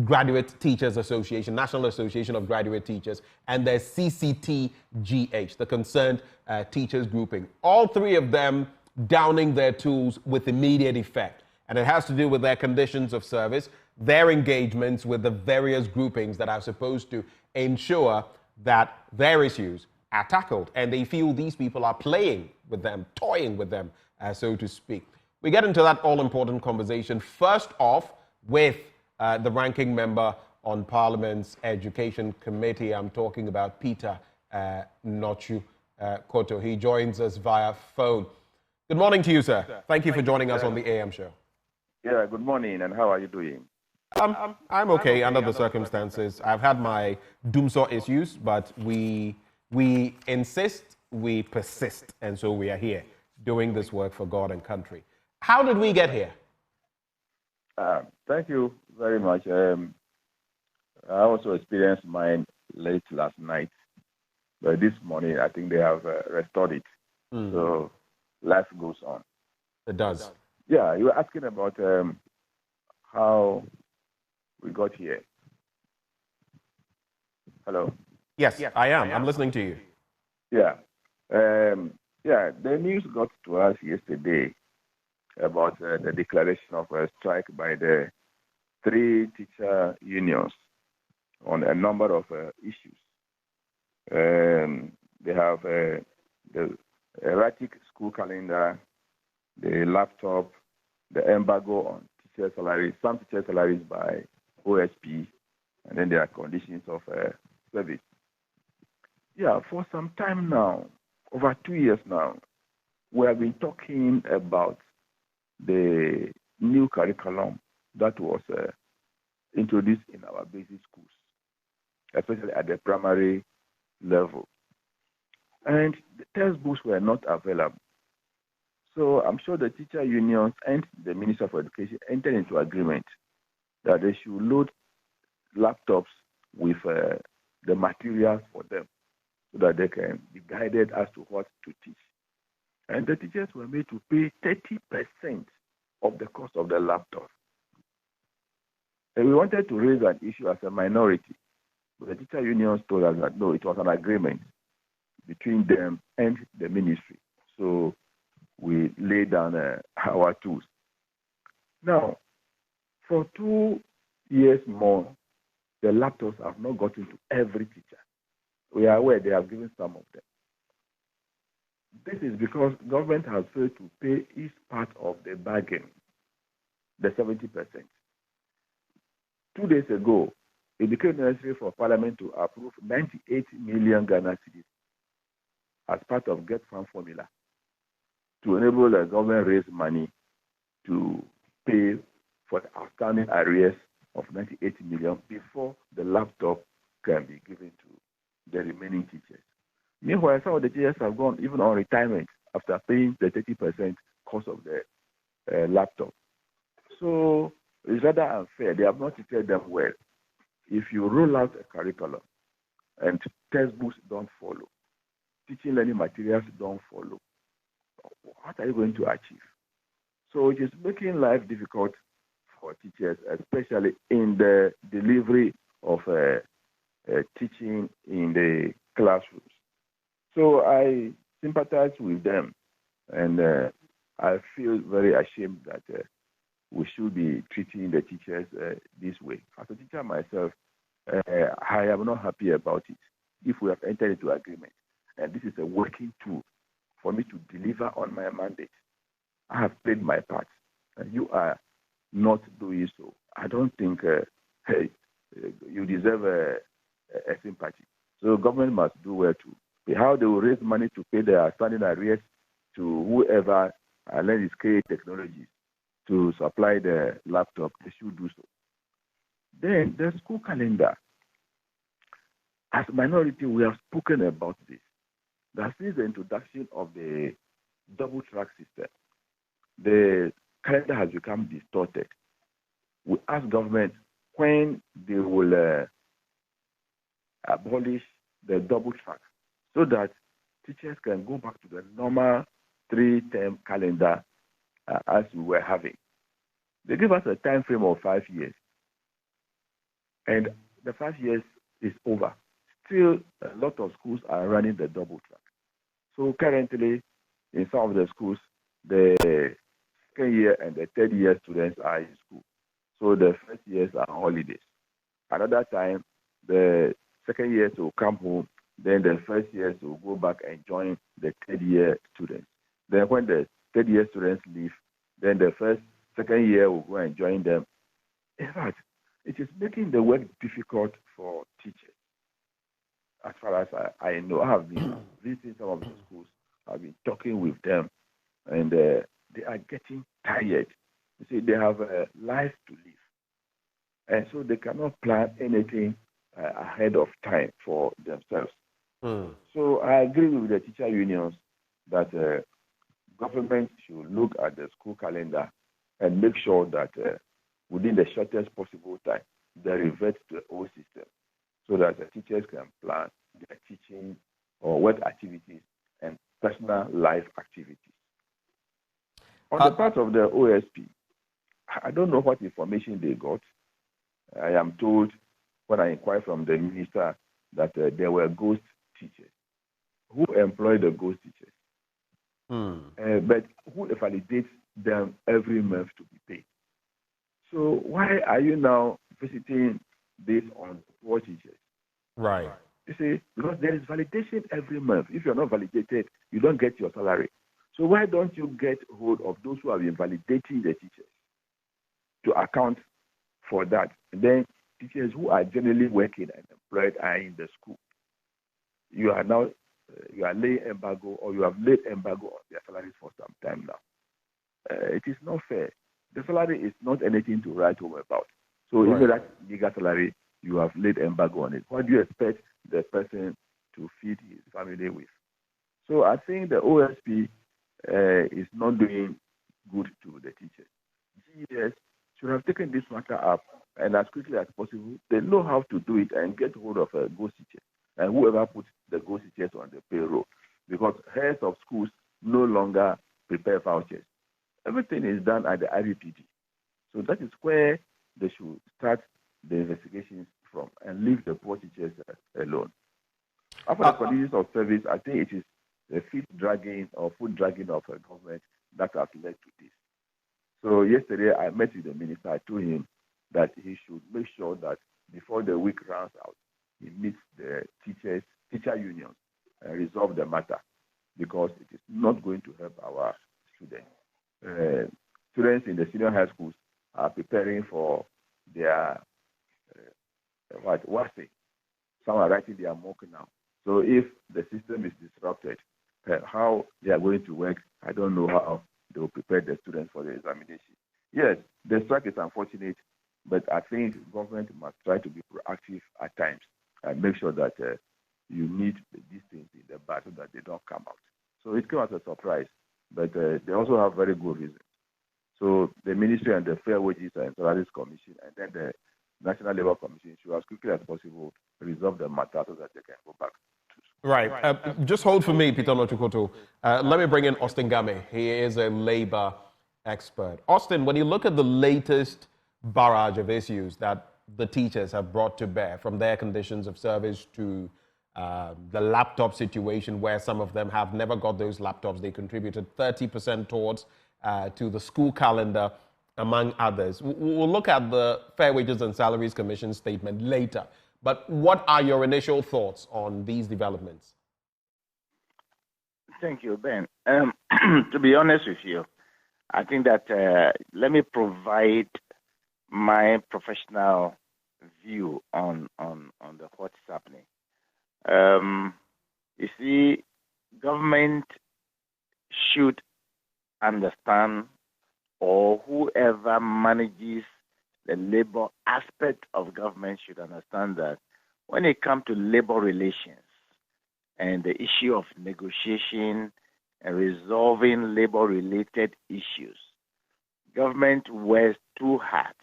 Graduate Teachers Association, National Association of Graduate Teachers, and the CCTGH, the Concerned Teachers Grouping. All three of them downing their tools with immediate effect. And it has to do with their conditions of service, their engagements with the various groupings that are supposed to ensure that their issues are tackled. And they feel these people are playing with them, toying with them, so to speak. We get into that all-important conversation, first off with the ranking member on Parliament's Education Committee. I'm talking about Peter Nochu Koto. He joins us via phone. Good morning to you, sir. Thank you for joining us on the AM show. Yeah, good morning, and how are you doing? I'm okay under the circumstances. I've had my doomsaw issues, but we insist, we persist, and so we are here. doing this work for God and country. How did we get here? Thank you very much. I also experienced mine late last night, but this morning I think they have restored it. So life goes on. It does. Yeah, you were asking about how we got here. Hello? Yes, I am. I'm listening to you. Yeah. The news got to us yesterday about the declaration of a strike by the 3 teacher unions on a number of issues. They have the erratic school calendar, the laptop, the embargo on teacher salaries, some teacher salaries by OSP, and then there are conditions of service. Yeah, for some time now, over 2 years now, we have been talking about the new curriculum that was introduced in our basic schools, especially at the primary level. And the textbooks were not available. So I'm sure the teacher unions and the Minister of Education entered into agreement that they should load laptops with the materials for them so that they can be guided as to what to teach. And the teachers were made to pay 30% of the cost of the laptop. And we wanted to raise an issue as a minority, but the teacher unions told us that no, it was an agreement between them and the ministry. So we laid down our tools. Now, for 2 years more, the laptops have not gotten to every teacher. We are aware they have given some of them. This is because government has failed to pay each part of the bargain, the 70%. 2 days ago, it became necessary for Parliament to approve 98 million Ghana cedis as part of Get Fund formula to enable the government raise money to pay for the outstanding arrears of 98 million before the laptop can be given to the remaining teachers. Meanwhile, some of the teachers have gone even on retirement after paying the 30% cost of the laptop. So it's rather unfair. They have not treated them well. If you roll out a curriculum and textbooks don't follow, teaching learning materials don't follow, what are you going to achieve? So it is making life difficult for teachers, especially in the delivery of teaching in the classrooms. So I sympathize with them, and I feel very ashamed that we should be treating the teachers this way. As a teacher myself, I am not happy about it. If we have entered into agreement, and this is a working tool for me to deliver on my mandate, I have played my part, and you are not doing so. I don't think you deserve a sympathy. So government must do well too. How they will raise money to pay their outstanding arrears to whoever learns create technologies to supply the laptop, they should do so. Then the school calendar. As a minority, we have spoken about this. That since the introduction of the double track system, the calendar has become distorted. We ask government when they will abolish the double track so that teachers can go back to the normal 3-term calendar as we were having. They give us a time frame of 5 years, and the 5 years is over. Still, a lot of schools are running the double track. So currently, in some of the schools, the second year and the third year students are in school. So the first years are on holidays. Another time, the second years will come home, then the first years will go back and join the third year students. Then when the third year students leave, then the second year will go and join them. In fact, it is making the work difficult for teachers. As far as I know, I have been visiting some of the schools, I've been talking with them, and they are getting tired. You see, they have a life to live. And so they cannot plan anything ahead of time for themselves. So I agree with the teacher unions that government should look at the school calendar and make sure that within the shortest possible time, they revert to the old system so that the teachers can plan their teaching or work activities and personal life activities. On the part of the OSP, I don't know what information they got. I am told when I inquired from the minister that there were ghost teachers. Who employed the ghost teachers? But who validates them every month to be paid? So why are you now visiting this on poor teachers? Right. You see, because there is validation every month. If you're not validated, you don't get your salary. So why don't you get hold of those who have been validating the teachers to account for that? And then teachers who are generally working and employed are in the school. You are now you are laying embargo, or you have laid embargo on their salaries for some time now. It is not fair. The salary is not anything to write home about. So even that bigger salary, you have laid embargo on it. What do you expect the person to feed his family with? So I think the OSP is not doing good to the teachers. GES should have taken this matter up, and as quickly as possible, they know how to do it and get hold of a ghost teacher and whoever puts the ghost teachers on the payroll, because heads of schools no longer prepare vouchers. Everything is done at the IBPD. So that is where they should start the investigations from and leave the poor teachers alone. After the conditions of service, I think it is the feet dragging or foot dragging of a government that has led to this. So yesterday I met with the minister. I told him that he should make sure that before the week runs out, he meets the teacher unions and resolve the matter, because it is not going to help our students. Students in the senior high schools are preparing for their WASE. Some are writing their mock now. So if the system is disrupted, how they are going to work, I don't know how they will prepare the students for the examination. Yes, the strike is unfortunate, but I think government must try to be proactive at times and make sure that you need these things in the bud so that they don't come out. So it came as a surprise, but they also have very good reasons. So the Ministry and the Fair Wages and Salaries Commission and then the National Labour Commission should, as quickly as possible, resolve the matter so that they can go back to school. Right. Just hold for me, Peter Nochukoto. Let me bring in Austin Game. He is a labor expert. Austin, when you look at the latest barrage of issues that the teachers have brought to bear, from their conditions of service to the laptop situation, where some of them have never got those laptops, they contributed 30% towards to the school calendar, among others. We'll look at the Fair Wages and Salaries Commission statement later. But what are your initial thoughts on these developments? Thank you, Ben. To be honest with you, I think that let me provide my professional view on the what's happening. You see, government should understand, or whoever manages the labor aspect of government should understand that when it comes to labor relations and the issue of negotiation and resolving labor-related issues, government wears two hats.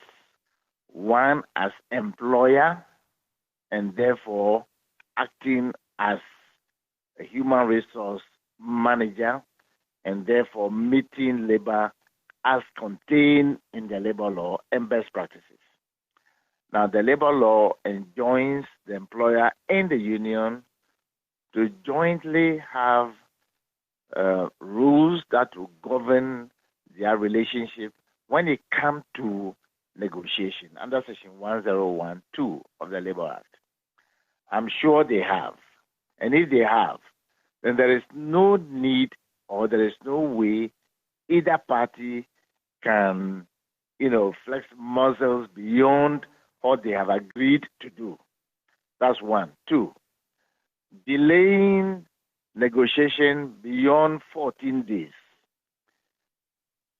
One as employer, and therefore acting as a human resource manager, and therefore meeting labor as contained in the labor law and best practices. Now, the labor law enjoins the employer and the union to jointly have rules that will govern their relationship when it comes to negotiation under Section 1012 of the Labor Act. I'm sure they have. And if they have, then there is no need or there is no way either party can, flex muscles beyond what they have agreed to do. That's one. Two, delaying negotiation beyond 14 days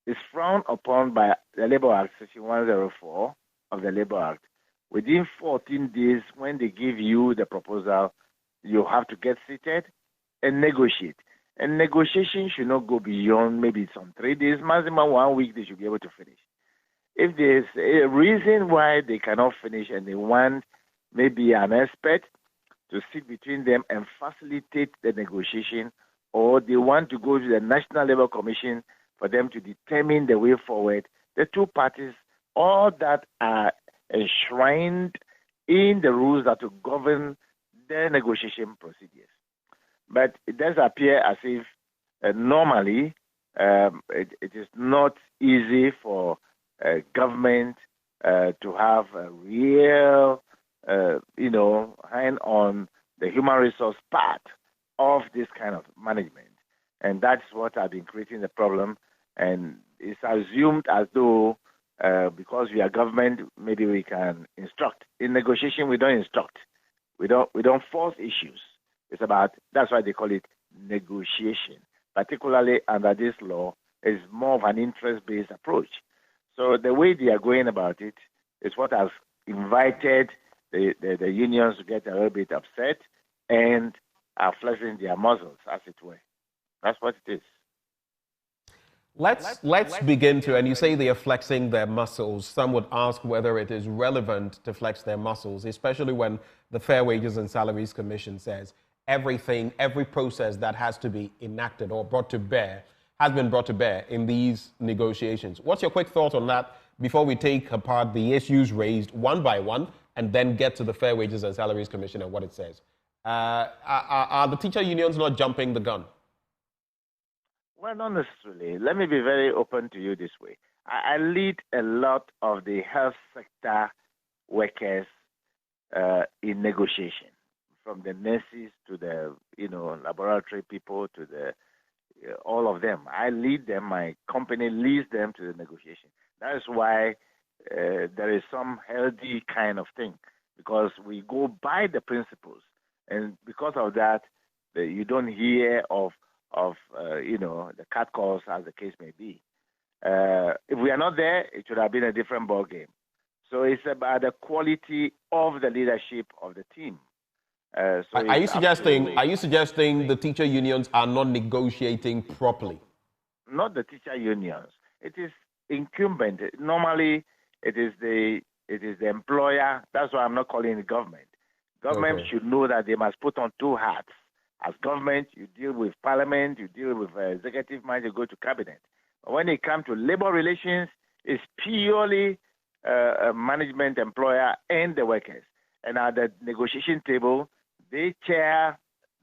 is frowned upon by the Labor Act, Section 104 of the Labor Act. Within 14 days, when they give you the proposal, you have to get seated and negotiate. And negotiations should not go beyond maybe some 3 days, maximum 1 week, they should be able to finish. If there's a reason why they cannot finish and they want maybe an expert to sit between them and facilitate the negotiation, or they want to go to the National Labour Commission for them to determine the way forward, the two parties, all that are enshrined in the rules that will govern the negotiation procedures. But it does appear as if normally it is not easy for government to have a real, hand on the human resource part of this kind of management. And that's what has been creating the problem. And it's assumed as though because we are government, maybe we can instruct. In negotiation, we don't instruct. We don't force issues. It's about, that's why they call it negotiation. Particularly under this law, it's more of an interest-based approach. So the way they are going about it is what has invited the unions to get a little bit upset and are flexing their muscles, as it were. That's what it is. Let's begin to, and you say they are flexing their muscles. Some would ask whether it is relevant to flex their muscles, especially when the Fair Wages and Salaries Commission says every process that has to be enacted or brought to bear has been brought to bear in these negotiations. What's your quick thought on that before we take apart the issues raised one by one and then get to the Fair Wages and Salaries Commission and what it says? Are the teacher unions not jumping the gun? Well, not necessarily. Let me be very open to you this way. I lead a lot of the health sector workers in negotiation, from the nurses to the laboratory people to the all of them. I lead them. My company leads them to the negotiation. That is why there is some healthy kind of thing, because we go by the principles, and because of that, you don't hear of the catcalls, as the case may be. If we are not there, it should have been a different ball game. So it's about the quality of the leadership of the team. Are you suggesting the teacher unions are not negotiating properly? Not the teacher unions. It is incumbent. Normally, it is the employer. That's why I'm not calling it government. Government should know that they must put on two hats. As government, you deal with parliament, you deal with executive branch, you go to cabinet. But when it comes to labor relations, it's purely management, employer, and the workers. And at the negotiation table, the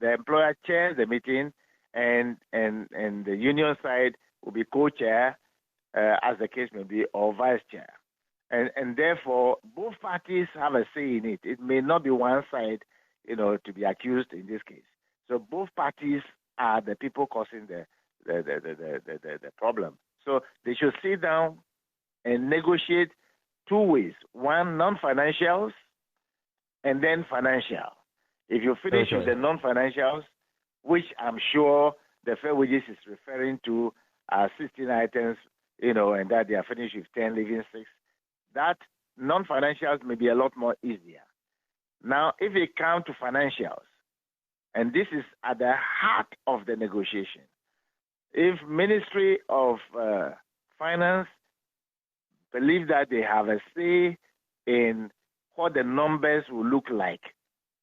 employer chairs the meeting, and the union side will be co-chair, as the case may be, or vice chair. And therefore, both parties have a say in it. It may not be one side, to be accused in this case. So both parties are the people causing the problem. So they should sit down and negotiate two ways. One, non-financials, and then financial. If you finish with the non-financials, which I'm sure the Fair Wages is referring to 16 items, and that they are finished with 10, leaving 6, that non-financials may be a lot more easier. Now, if we come to financials, and this is at the heart of the negotiation. If Ministry of Finance believe that they have a say in what the numbers will look like,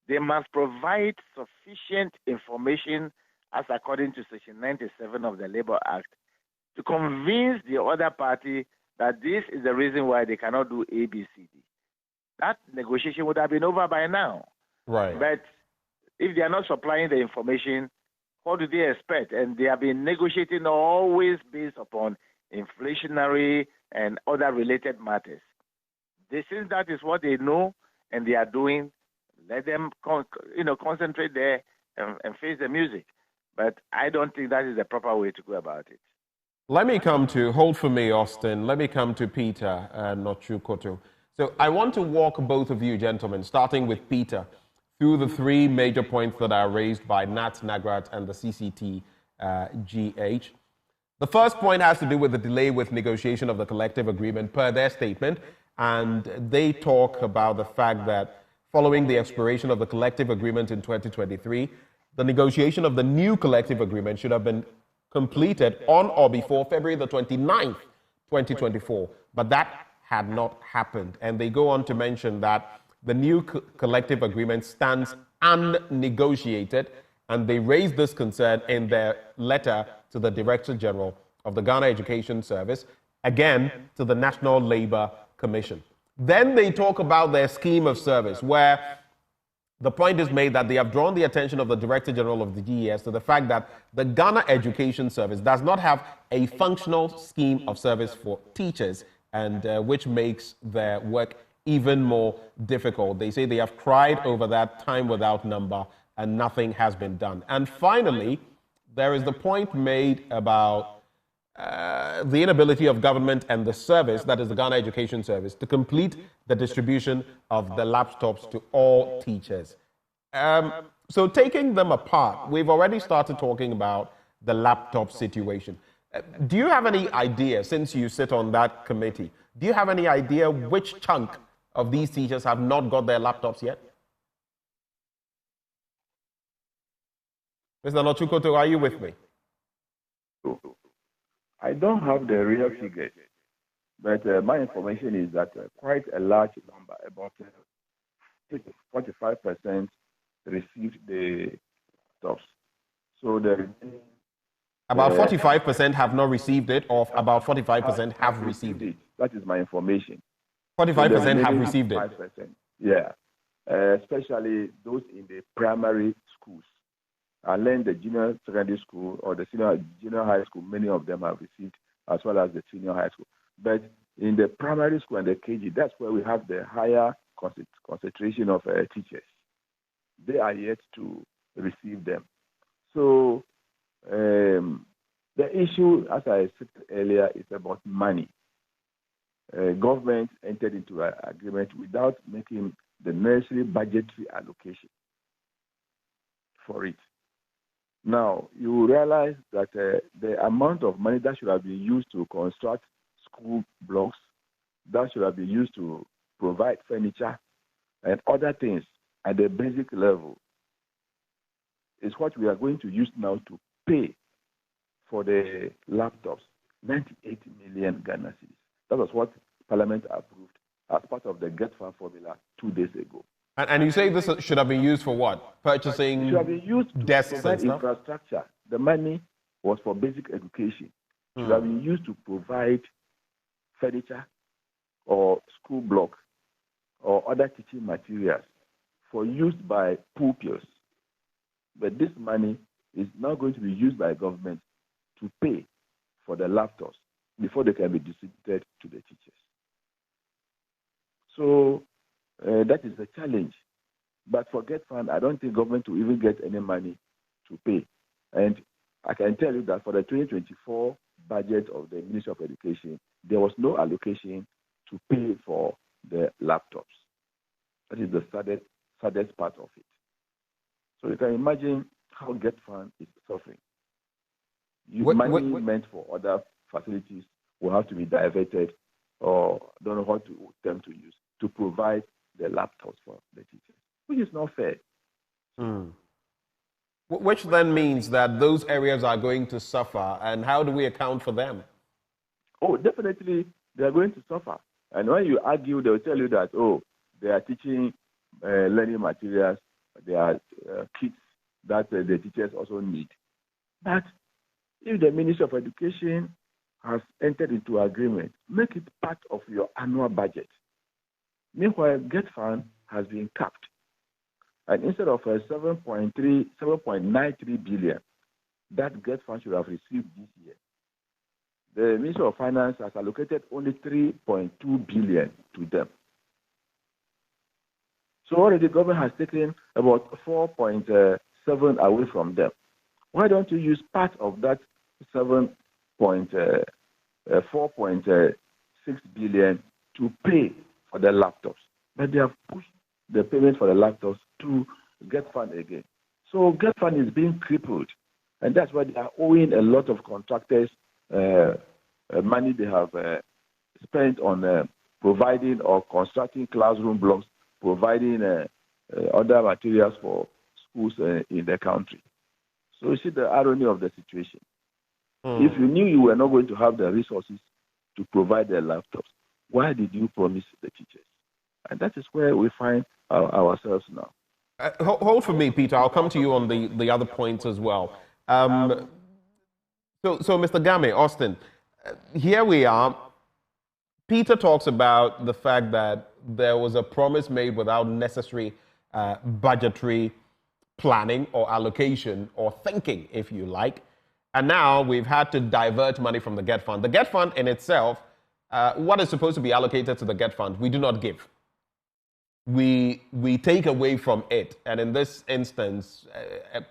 they must provide sufficient information as according to Section 97 of the Labour Act to convince the other party that this is the reason why they cannot do A, B, C, D. That negotiation would have been over by now. Right. But if they are not supplying the information, what do they expect? And they have been negotiating always based upon inflationary and other related matters. Since that is what they know and they are doing, let them concentrate there and face the music. But I don't think that is the proper way to go about it. Let me come to, hold for me, Austin. Let me come to Peter, Nochukoto. So I want to walk both of you, gentlemen, starting with Peter, through the three major points that are raised by Nat Nagrat and the CCT-GH. The first point has to do with the delay with negotiation of the collective agreement per their statement, and they talk about the fact that following the expiration of the collective agreement in 2023, the negotiation of the new collective agreement should have been completed on or before February the 29th, 2024. But that had not happened. And they go on to mention that the new collective agreement stands unnegotiated, and they raised this concern in their letter to the Director General of the Ghana Education Service, again to the National Labour Commission. Then they talk about their scheme of service, where the point is made that they have drawn the attention of the Director General of the GES to the fact that the Ghana Education Service does not have a functional scheme of service for teachers, and which makes their work even more difficult. They say they have cried over that time without number and nothing has been done. And finally, there is the point made about the inability of government and the service, that is the Ghana Education Service, to complete the distribution of the laptops to all teachers. So taking them apart, we've already started talking about the laptop situation. Do you have any idea, since you sit on that committee, do you have any idea which chunk of these teachers have not got their laptops yet? Mr. Nochukoto, are you with me? I don't have the real figures, but my information is that quite a large number, about 45%, received the laptops. So about 45% have not received it, or about 45% have received it. That is my information. 45% have received it. 5%. Yeah, especially those in the primary schools. And then the junior secondary school or the junior high school, many of them have received, as well as the senior high school. But in the primary school and the KG, that's where we have the higher concentration of teachers. They are yet to receive them. So the issue, as I said earlier, is about money. Government entered into an agreement without making the necessary budgetary allocation for it. Now, you realize that the amount of money that should have been used to construct school blocks, that should have been used to provide furniture and other things at the basic level, is what we are going to use now to pay for the laptops, 98 million Ghana cedis. That was what Parliament approved as part of the Get Fund formula 2 days ago. And you say this should have been used for what? Purchasing should have been used to desks and stuff? Infrastructure. The money was for basic education. Should have been used to provide furniture or school blocks or other teaching materials for use by pupils. But this money is now going to be used by government to pay for the laptops before they can be distributed to the teachers. So that is the challenge. But for Get Fund, I don't think government will even get any money to pay. And I can tell you that for the 2024 budget of the Ministry of Education, there was no allocation to pay for the laptops. That is the saddest part of it. So you can imagine how Get Fund is suffering. Money meant for other facilities will have to be diverted, or don't know what to them to use to provide the laptops for the teachers, which is not fair. Which then means that those areas are going to suffer, and how do we account for them? Oh, definitely they are going to suffer. And when you argue, they will tell you that, they are teaching learning materials, they are kits that the teachers also need. But if the Ministry of Education has entered into agreement, make it part of your annual budget. Meanwhile, Get Fund has been capped. And instead of 7.93 billion that Get Fund should have received this year, the Ministry of Finance has allocated only 3.2 billion to them. So already the government has taken about 4.7 away from them. Why don't you use part of that 4.6 billion to pay for the laptops? But they have pushed the payment for the laptops to Get Fund again. So Get Fund is being crippled, and that's why they are owing a lot of contractors money they have spent on providing or constructing classroom blocks, providing other materials for schools in the country. So you see the irony of the situation. If you knew you were not going to have the resources to provide the laptops, why did you promise the teachers? And that is where we find ourselves now. Hold for me, Peter. I'll come to you on the other points as well. So, Mr. Game, Austin, here we are. Peter talks about the fact that there was a promise made without necessary budgetary planning or allocation or thinking, if you like. And now we've had to divert money from the GET Fund. The GET Fund in itself, what is supposed to be allocated to the GET Fund, we do not give. We take away from it. And in this instance,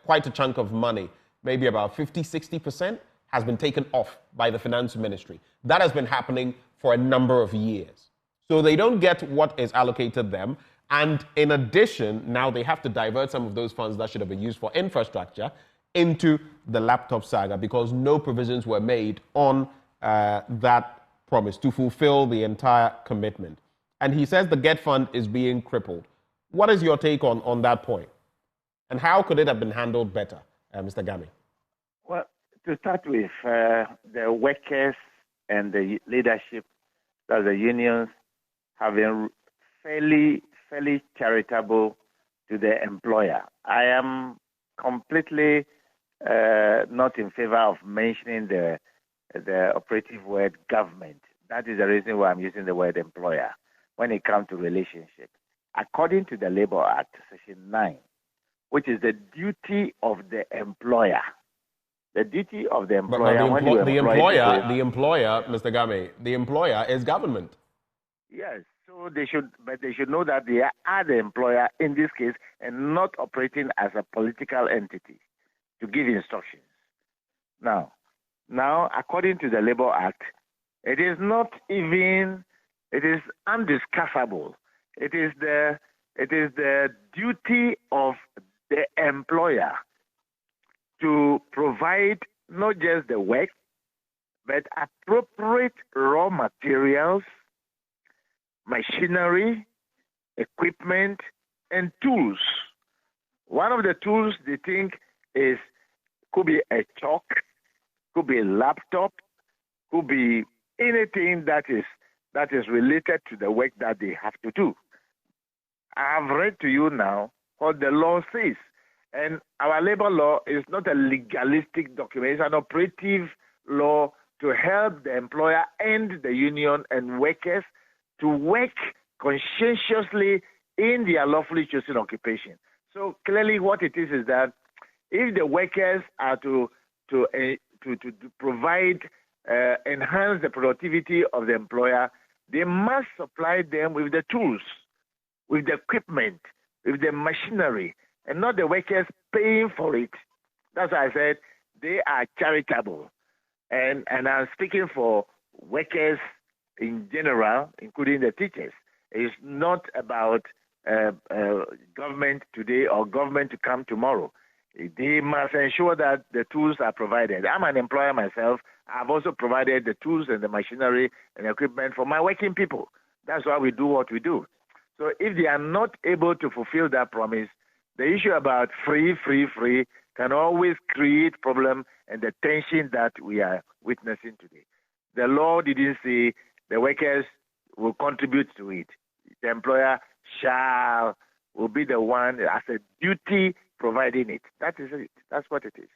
quite a chunk of money, maybe about 50-60%, has been taken off by the finance ministry. That has been happening for a number of years. So they don't get what is allocated them. And in addition, now they have to divert some of those funds that should have been used for infrastructure into the laptop saga because no provisions were made on that promise to fulfill the entire commitment. And he says the GET Fund is being crippled. What is your take on that point? And how could it have been handled better, Mr. Game? Well, to start with, the workers and the leadership, that's the unions, have been fairly charitable to the employer. I am completely not in favor of mentioning the operative word government. That is the reason why I'm using the word employer when it comes to relationship. According to the Labour Act, Section 9, which is the duty of the employer. The duty of the employer. But the employer, Mr. Game, the employer is government. Yes, so they should know that they are the employer in this case and not operating as a political entity to give instructions. Now, according to the Labour Act, it is undiscussable. It is the duty of the employer to provide not just the work, but appropriate raw materials, machinery, equipment, and tools. One of the tools they think could be a chalk, could be a laptop, could be anything that is related to the work that they have to do. I have read to you now what the law says. And our labor law is not a legalistic document. It's an operative law to help the employer and the union and workers to work conscientiously in their lawfully chosen occupation. So clearly what it is that if the workers are to provide, enhance the productivity of the employer, they must supply them with the tools, with the equipment, with the machinery, and not the workers paying for it. That's why I said they are charitable. And I'm speaking for workers in general, including the teachers. It's not about government today or government to come tomorrow. They must ensure that the tools are provided. I'm an employer myself. I've also provided the tools and the machinery and equipment for my working people. That's why we do what we do. So if they are not able to fulfill that promise, the issue about free can always create problem and the tension that we are witnessing today. The law didn't say the workers will contribute to it. The employer will be the one as a duty providing it. That is it. That's what it is.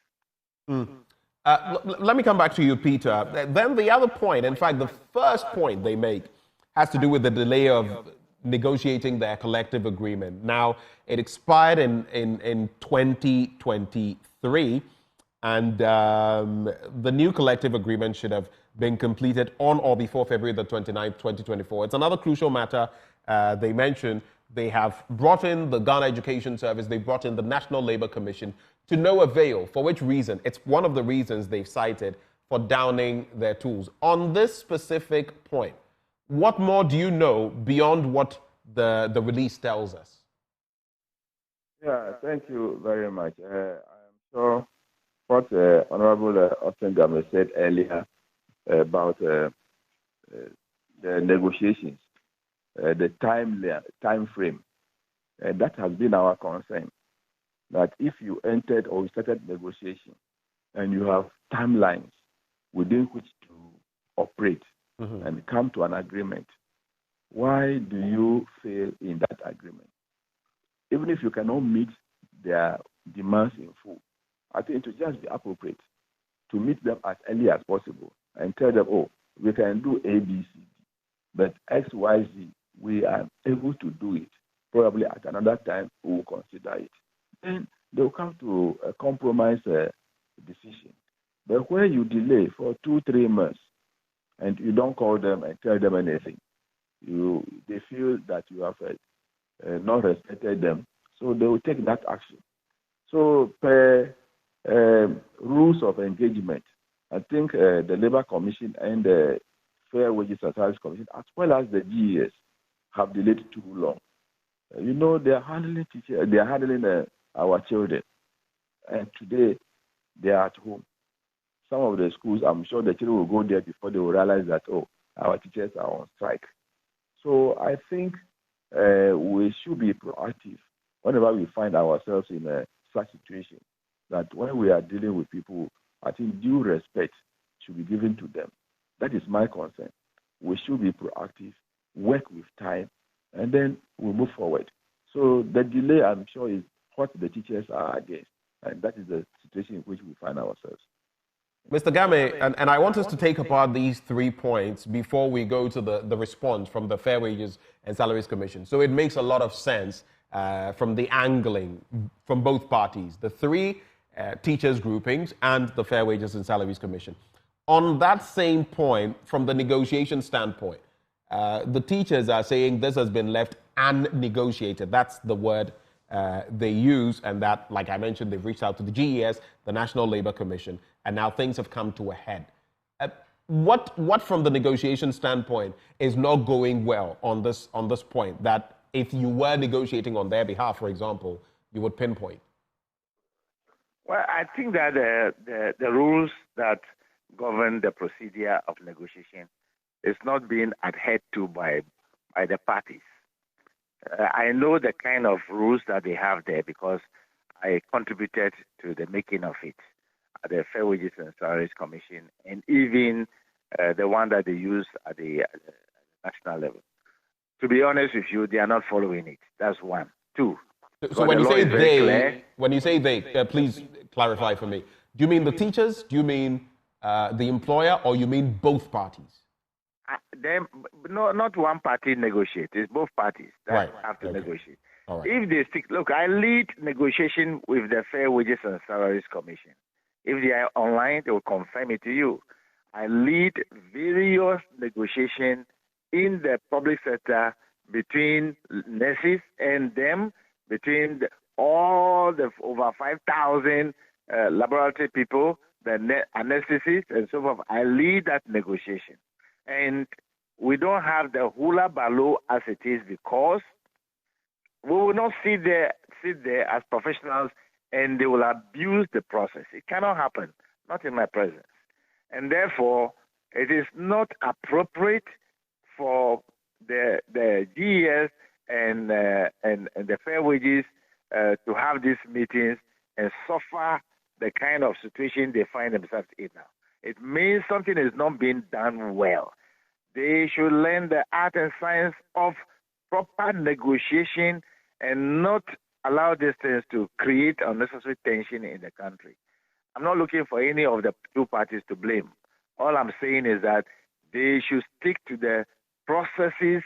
Let me come back to you, Peter. Then the other point, in fact, the first point they make has to do with the delay of negotiating their collective agreement. Now, it expired in 2023, and the new collective agreement should have been completed on or before February the 29th, 2024. It's another crucial matter they mentioned. They have brought in the Ghana Education Service, they brought in the National Labour Commission to no avail. For which reason? It's one of the reasons they've cited for downing their tools. On this specific point, what more do you know beyond what the release tells us? Yeah, thank you very much. I'm sure what Honorable Austin Game said earlier about the negotiations, the time frame, that has been our concern. that if you entered or you started negotiation and you have timelines within which to operate and come to an agreement, why do you fail in that agreement? Even if you cannot meet their demands in full, I think it would just be appropriate to meet them as early as possible and tell them, oh, we can do A, B, C, D, but X, Y, Z, we are able to do it. Probably at another time, we will consider it. Then they will come to a compromise decision. But when you delay for 2-3 months and you don't call them and tell them anything, they feel that you have not respected them, so they will take that action. So per rules of engagement, I think the Labour Commission and the Fair Wages and Salaries Commission, as well as the GES, have delayed too long. They are handling teachers, they are handling our children, and today they are at home. Some of the schools, I'm sure the children will go there before they will realize that, oh, our teachers are on strike. So I think we should be proactive whenever we find ourselves in such situation, that when we are dealing with people, I think due respect should be given to them. That is my concern. We should be proactive, work with time, and then we move forward. So the delay, I'm sure, is what the teachers are against, and that is the situation in which we find ourselves. Mr. Game, and I want us to take apart these 3 points before we go to the response from the Fair Wages and Salaries Commission. So it makes a lot of sense from the angling from both parties, the 3 teachers groupings and the Fair Wages and Salaries Commission. On that same point, from the negotiation standpoint, the teachers are saying this has been left unnegotiated. That's the word they use, and that, like I mentioned, they've reached out to the GES, the National Labour Commission, and now things have come to a head. What from the negotiation standpoint is not going well on this point, that if you were negotiating on their behalf, for example, you would pinpoint? Well, I think that the rules that govern the procedure of negotiation is not being adhered to by the parties. I know the kind of rules that they have there because I contributed to the making of it at the Fair Wages and Salaries Commission, and even the one that they use at the national level. To be honest with you, they are not following it. That's one. 2. So when you say they, please clarify for me. Do you mean the teachers? Do you mean the employer, or you mean both parties? No, not one party negotiate. It's both parties that have to negotiate. All right. If they stick, look, I lead negotiation with the Fair Wages and Salaries Commission. If they are online, they will confirm it to you. I lead various negotiations in the public sector between nurses and them, between all the over 5,000 laboratory people, the anesthetists, and so forth. I lead that negotiation. And we don't have the hula baloo as it is because we will not sit there as professionals and they will abuse the process. It cannot happen, not in my presence. And therefore, it is not appropriate for the GES and the Fair Wages to have these meetings and suffer the kind of situation they find themselves in now. It means something is not being done well. They should learn the art and science of proper negotiation and not allow these things to create unnecessary tension in the country. I'm not looking for any of the 2 parties to blame. All I'm saying is that they should stick to the processes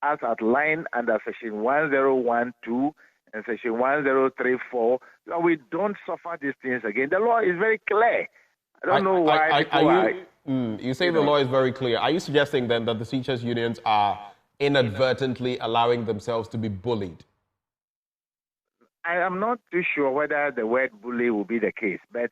as outlined under Section 1012 and Section 1034, so we don't suffer these things again. The law is very clear. I don't know why you say the law is very clear. Are you suggesting then that the teachers' unions are inadvertently allowing themselves to be bullied? I am not too sure whether the word bully will be the case, but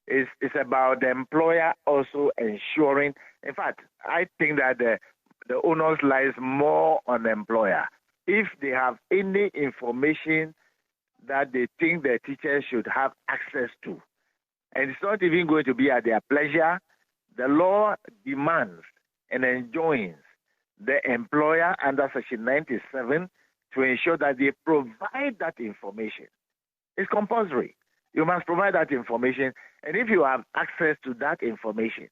it's about the employer also ensuring. In fact, I think that the onus lies more on the employer. If they have any information that they think the teachers should have access to, and it's not even going to be at their pleasure, the law demands and enjoins the employer under Section 97 to ensure that they provide that information. It's compulsory. You must provide that information. And if you have access to that information,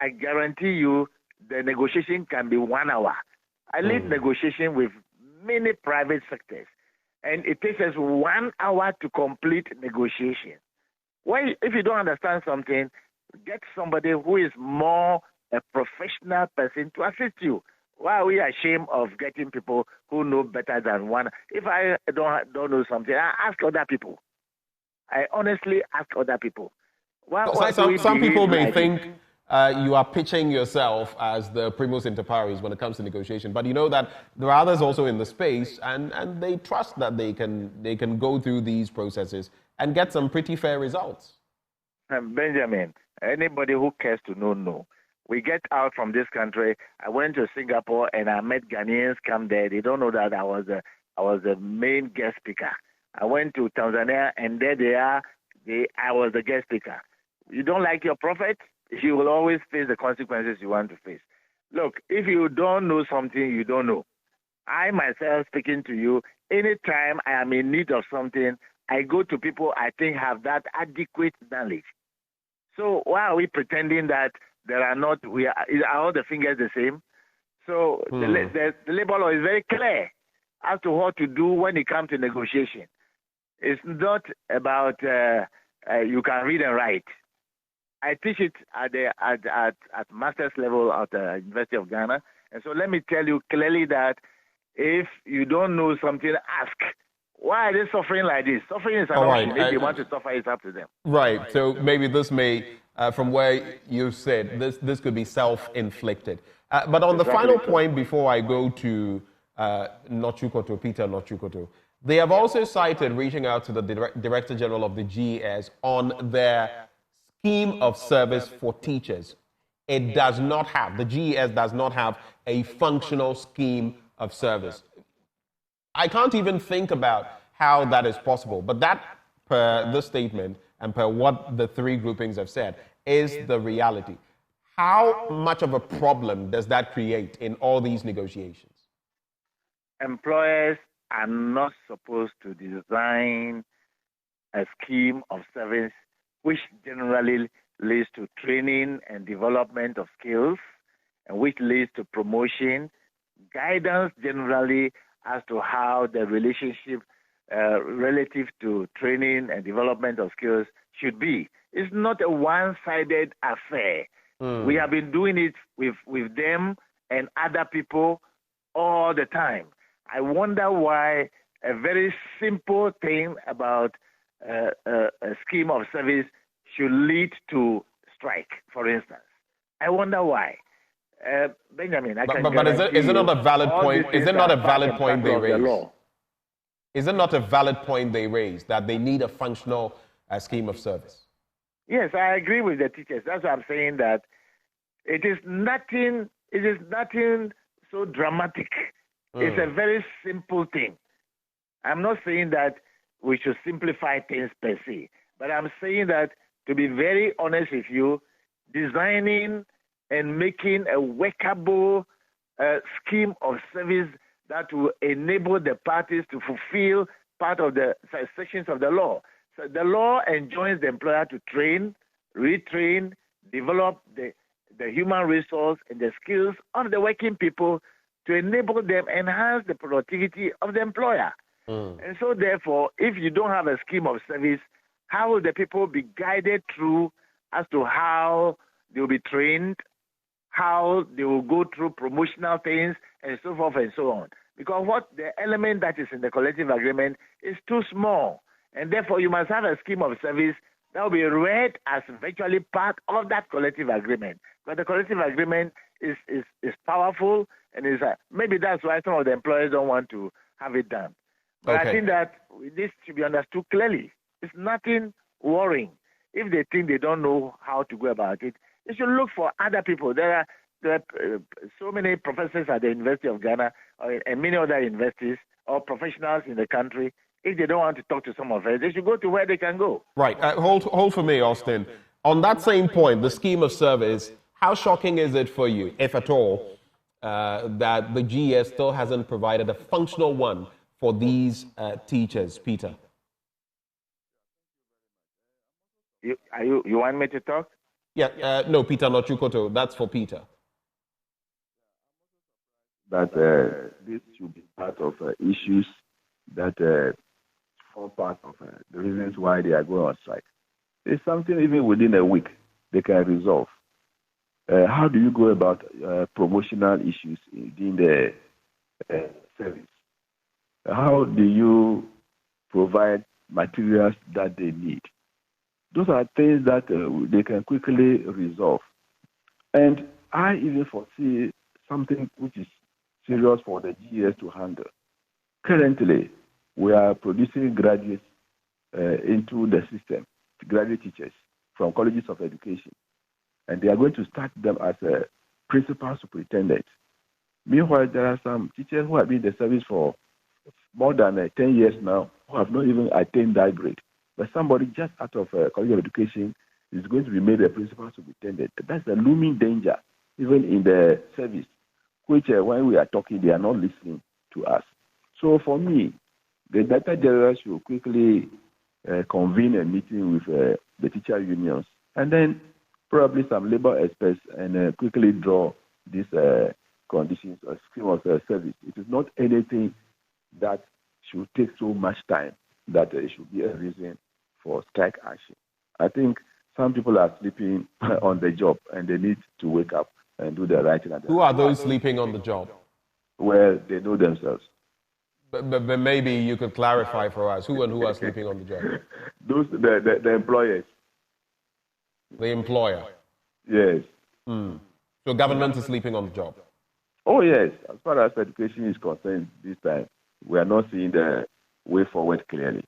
I guarantee you the negotiation can be 1 hour. I lead negotiation with many private sectors, and it takes us 1 hour to complete negotiation. Why, if you don't understand something, get somebody who is more a professional person to assist you. Why are we ashamed of getting people who know better than one? If I don't know something, I ask other people. I honestly ask other people. Some people may think you are pitching yourself as the primus inter pares when it comes to negotiation, but you know that there are others also in the space, and they trust that they can go through these processes and get some pretty fair results. Benjamin, anybody who cares to know. We get out from this country. I went to Singapore and I met Ghanaians come there. They don't know that I was the main guest speaker. I went to Tanzania and there they are. I was the guest speaker. You don't like your prophet? You will always face the consequences you want to face. Look, if you don't know something, you don't know. I myself speaking to you, anytime I am in need of something, I go to people I think have that adequate knowledge. So why are we pretending that there are not, are all the fingers the same? So the labor law is very clear as to what to do when it comes to negotiation. It's not about you can read and write. I teach it at master's level at the University of Ghana. And so let me tell you clearly that if you don't know something, ask. Why are they suffering like this? Suffering is an option. If they want to suffer, it's up to them. Right. So maybe this may, from where you said, this could be self-inflicted. But on the final point, before I go to Nochukoto, Peter Nochukoto, they have also cited reaching out to the Director General of the GES on their scheme of service for teachers. It does not have, the GES does not have a functional scheme of service. I can't even think about how that is possible, but that, per this statement and per what the three groupings have said, is the reality. How much of a problem does that create in all these negotiations? Employers are not supposed to design a scheme of service which generally leads to training and development of skills, and which leads to promotion, guidance generally as to how the relationship relative to training and development of skills should be. It's not a one-sided affair. We have been doing it with them and other people all the time. I wonder why a very simple thing about a scheme of service should lead to strike, for instance. I wonder why. Benjamin, I can but is it not a valid point? Is it not a valid point they raise? Is it not a valid point they raise that they need a functional scheme of service? Yes, I agree with the teachers. That's why I'm saying that it is nothing so dramatic. It's a very simple thing. I'm not saying that we should simplify things per se, but I'm saying that, to be very honest with you, designing and making a workable scheme of service that will enable the parties to fulfill part of the sections of the law. So the law enjoins the employer to train, retrain, develop the human resource and the skills of the working people to enable them enhance the productivity of the employer. And so therefore, if you don't have a scheme of service, how will the people be guided through as to how they will be trained, how they will go through promotional things, and so forth and so on? Because the element that is in the collective agreement is too small. And therefore, you must have a scheme of service that will be read as virtually part of that collective agreement. But the collective agreement is powerful, and maybe that's why some of the employers don't want to have it done. But I think that this should be understood clearly. It's nothing worrying. If they think they don't know how to go about it, they should look for other people. There are so many professors at the University of Ghana and many other universities or professionals in the country. If they don't want to talk to some of us, they should go to where they can go. Right. Hold for me, Austin. On that same point, the scheme of service, how shocking is it for you, if at all, that the GES still hasn't provided a functional one for these teachers, Peter? You want me to talk? Yeah, no, Peter, not Chukoto. That's for Peter. That this should be part of issues that form part of the reasons why they are going on strike. It's something even within a week they can resolve. How do you go about promotional issues in the service? How do you provide materials that they need? Those are things that they can quickly resolve. And I even foresee something which is serious for the GS to handle. Currently, we are producing graduates into the system, graduate teachers from colleges of education, and they are going to start them as a principal superintendent. Meanwhile, there are some teachers who have been in the service for more than 10 years now who have not even attained that grade. But somebody just out of college of education is going to be made a principal superintendent. That's a looming danger, even in the service, which when we are talking, they are not listening to us. So for me, the Director General should quickly convene a meeting with the teacher unions and then probably some labor experts and quickly draw these conditions or scheme of service. It is not anything that should take so much time that it should be a reason for strike action. I think some people are sleeping on the job and they need to wake up and do the right thing. Who are those sleeping on the job? Well, they know themselves. But maybe you could clarify for us who and who are sleeping on the job. Those the employers. The employer. Yes. So government is sleeping on the job. Oh yes. As far as education is concerned, this time we are not seeing the way forward clearly.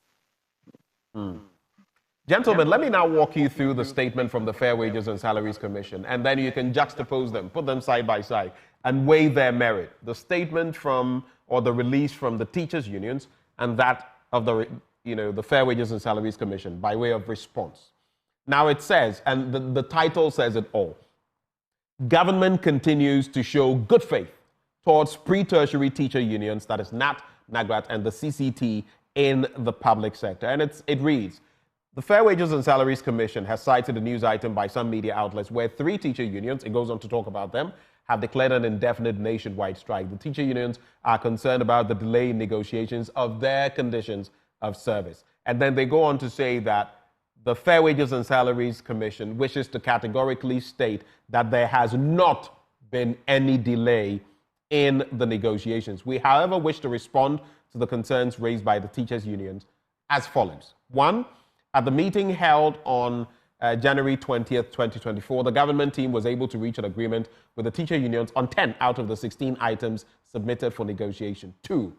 Gentlemen, let me now walk you through the statement from the Fair Wages and Salaries Commission, and then you can juxtapose them, put them side by side, and weigh their merit. The statement from, or the release from the teachers' unions, and that of the Fair Wages and Salaries Commission by way of response. Now it says, and the title says it all, government continues to show good faith towards pre-tertiary teacher unions, that is NAT, NAGRAT, and the CCT in the public sector. And it reads, the Fair Wages and Salaries Commission has cited a news item by some media outlets where 3 teacher unions, it goes on to talk about them, have declared an indefinite nationwide strike. The teacher unions are concerned about the delay in negotiations of their conditions of service. And then they go on to say that the Fair Wages and Salaries Commission wishes to categorically state that there has not been any delay in the negotiations. We, however, wish to respond to the concerns raised by the teachers' unions as follows. 1, at the meeting held on January 20th, 2024, the government team was able to reach an agreement with the teacher unions on 10 out of the 16 items submitted for negotiation. 2,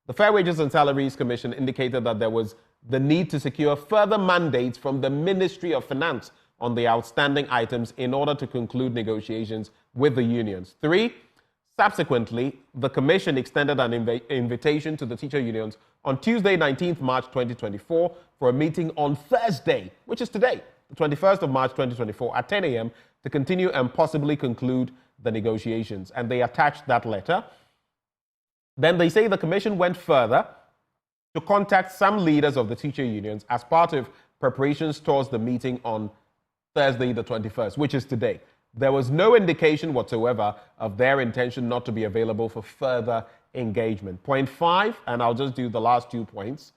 the Fair Wages and Salaries Commission indicated that there was the need to secure further mandates from the Ministry of Finance on the outstanding items in order to conclude negotiations with the unions. 3, subsequently, the Commission extended an invitation to the teacher unions on Tuesday, 19th March 2024 for a meeting on Thursday, which is today, the 21st of March 2024 at 10 a.m. to continue and possibly conclude the negotiations. And they attached that letter. Then they say the Commission went further to contact some leaders of the teacher unions as part of preparations towards the meeting on Thursday, the 21st, which is today. There was no indication whatsoever of their intention not to be available for further engagement. Point 5, and I'll just do the last 2 points.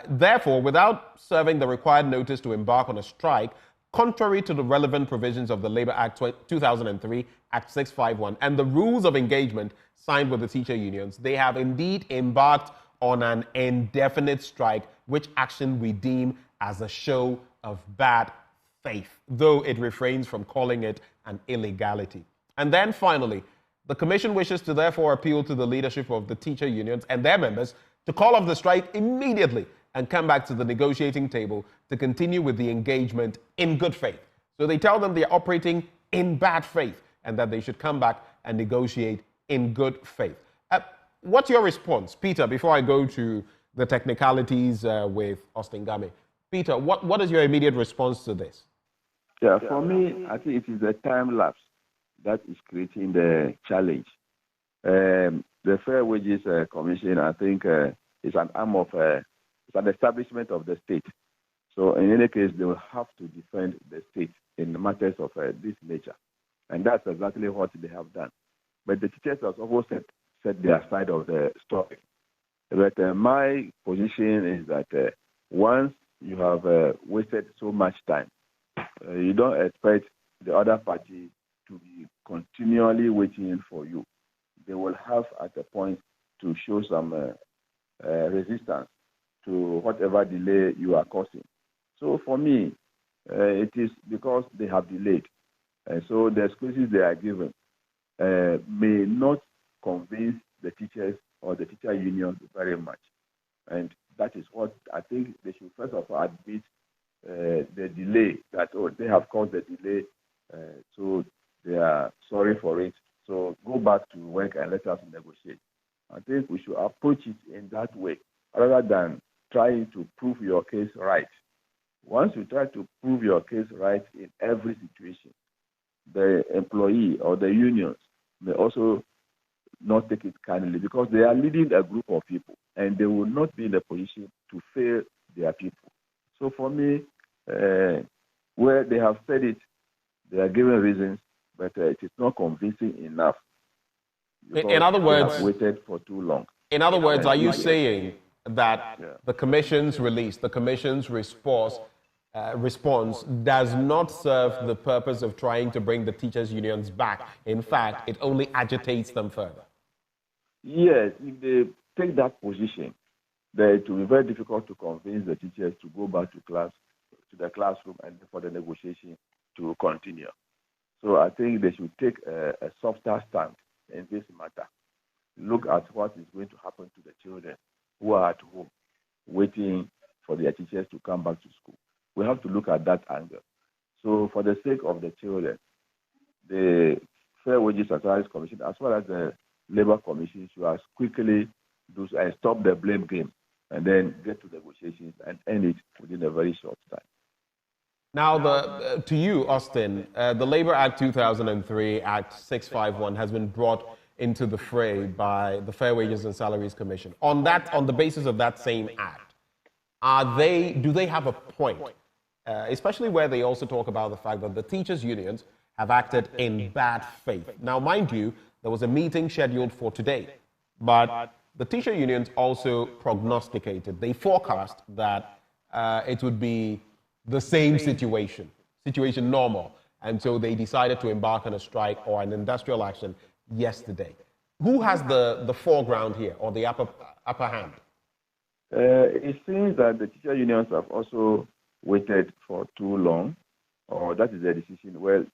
Therefore, without serving the required notice to embark on a strike, contrary to the relevant provisions of the Labour Act 2003, Act 651, and the rules of engagement signed with the teacher unions, they have indeed embarked on an indefinite strike, which action we deem as a show of bad faith, though it refrains from calling it an illegality. And then finally, the Commission wishes to therefore appeal to the leadership of the teacher unions and their members to call off the strike immediately and come back to the negotiating table to continue with the engagement in good faith. So they tell them they're operating in bad faith and that they should come back and negotiate in good faith. What's your response, Peter, before I go to the technicalities with Austin Game? Peter, what is your immediate response to this? Yeah, for me, I think it is a time lapse that is creating the challenge. The Fair Wages Commission, I think, is an arm of, it's an establishment of the state. So in any case, they will have to defend the state in matters of this nature. And that's exactly what they have done. But the teachers have also set their side of the story. But my position is that once you have wasted so much time, you don't expect the other party to be continually waiting for you. They will have at a point to show some resistance to whatever delay you are causing. So for me, it is because they have delayed. And so the excuses they are given may not convince the teachers or the teacher unions very much. And that is what I think they should first of all admit the delay, that they have caused the delay, so they are sorry for it. So go back to work and let us negotiate. I think we should approach it in that way, rather than trying to prove your case right. Once you try to prove your case right in every situation, the employee or the unions may also not take it kindly, because they are leading a group of people and they will not be in a position to fail their people. So for me, where they have said it, they are giving reasons, but it is not convincing enough. In other words, they have waited for too long. In other words, are you saying that the Commission's release, the Commission's response does not serve the purpose of trying to bring the teachers' unions back? In fact, it only agitates them further. Yes, if they take that position, then it will be very difficult to convince the teachers to go back to class, to the classroom, and for the negotiation to continue. So I think they should take a softer stand in this matter. Look at what is going to happen to the children who are at home waiting for their teachers to come back to school. We have to look at that angle. So for the sake of the children, the Fair Wages and Salaries Commission, as well as the Labour Commission, should as quickly do and stop the blame game and then get to negotiations and end it within a very short time. Now, to you, Austin, the Labour Act 2003, Act 651, has been brought into the fray by the Fair Wages and Salaries Commission. On the basis of that same act, do they have a point? Especially where they also talk about the fact that the teachers' unions have acted in bad faith. Now, mind you, there was a meeting scheduled for today, but the teacher unions also prognosticated, they forecast that it would be the same situation normal. And so they decided to embark on a strike or an industrial action yesterday. Who has the foreground here, or the upper hand? It seems that the teacher unions have also waited for too long, or that is their decision. Well,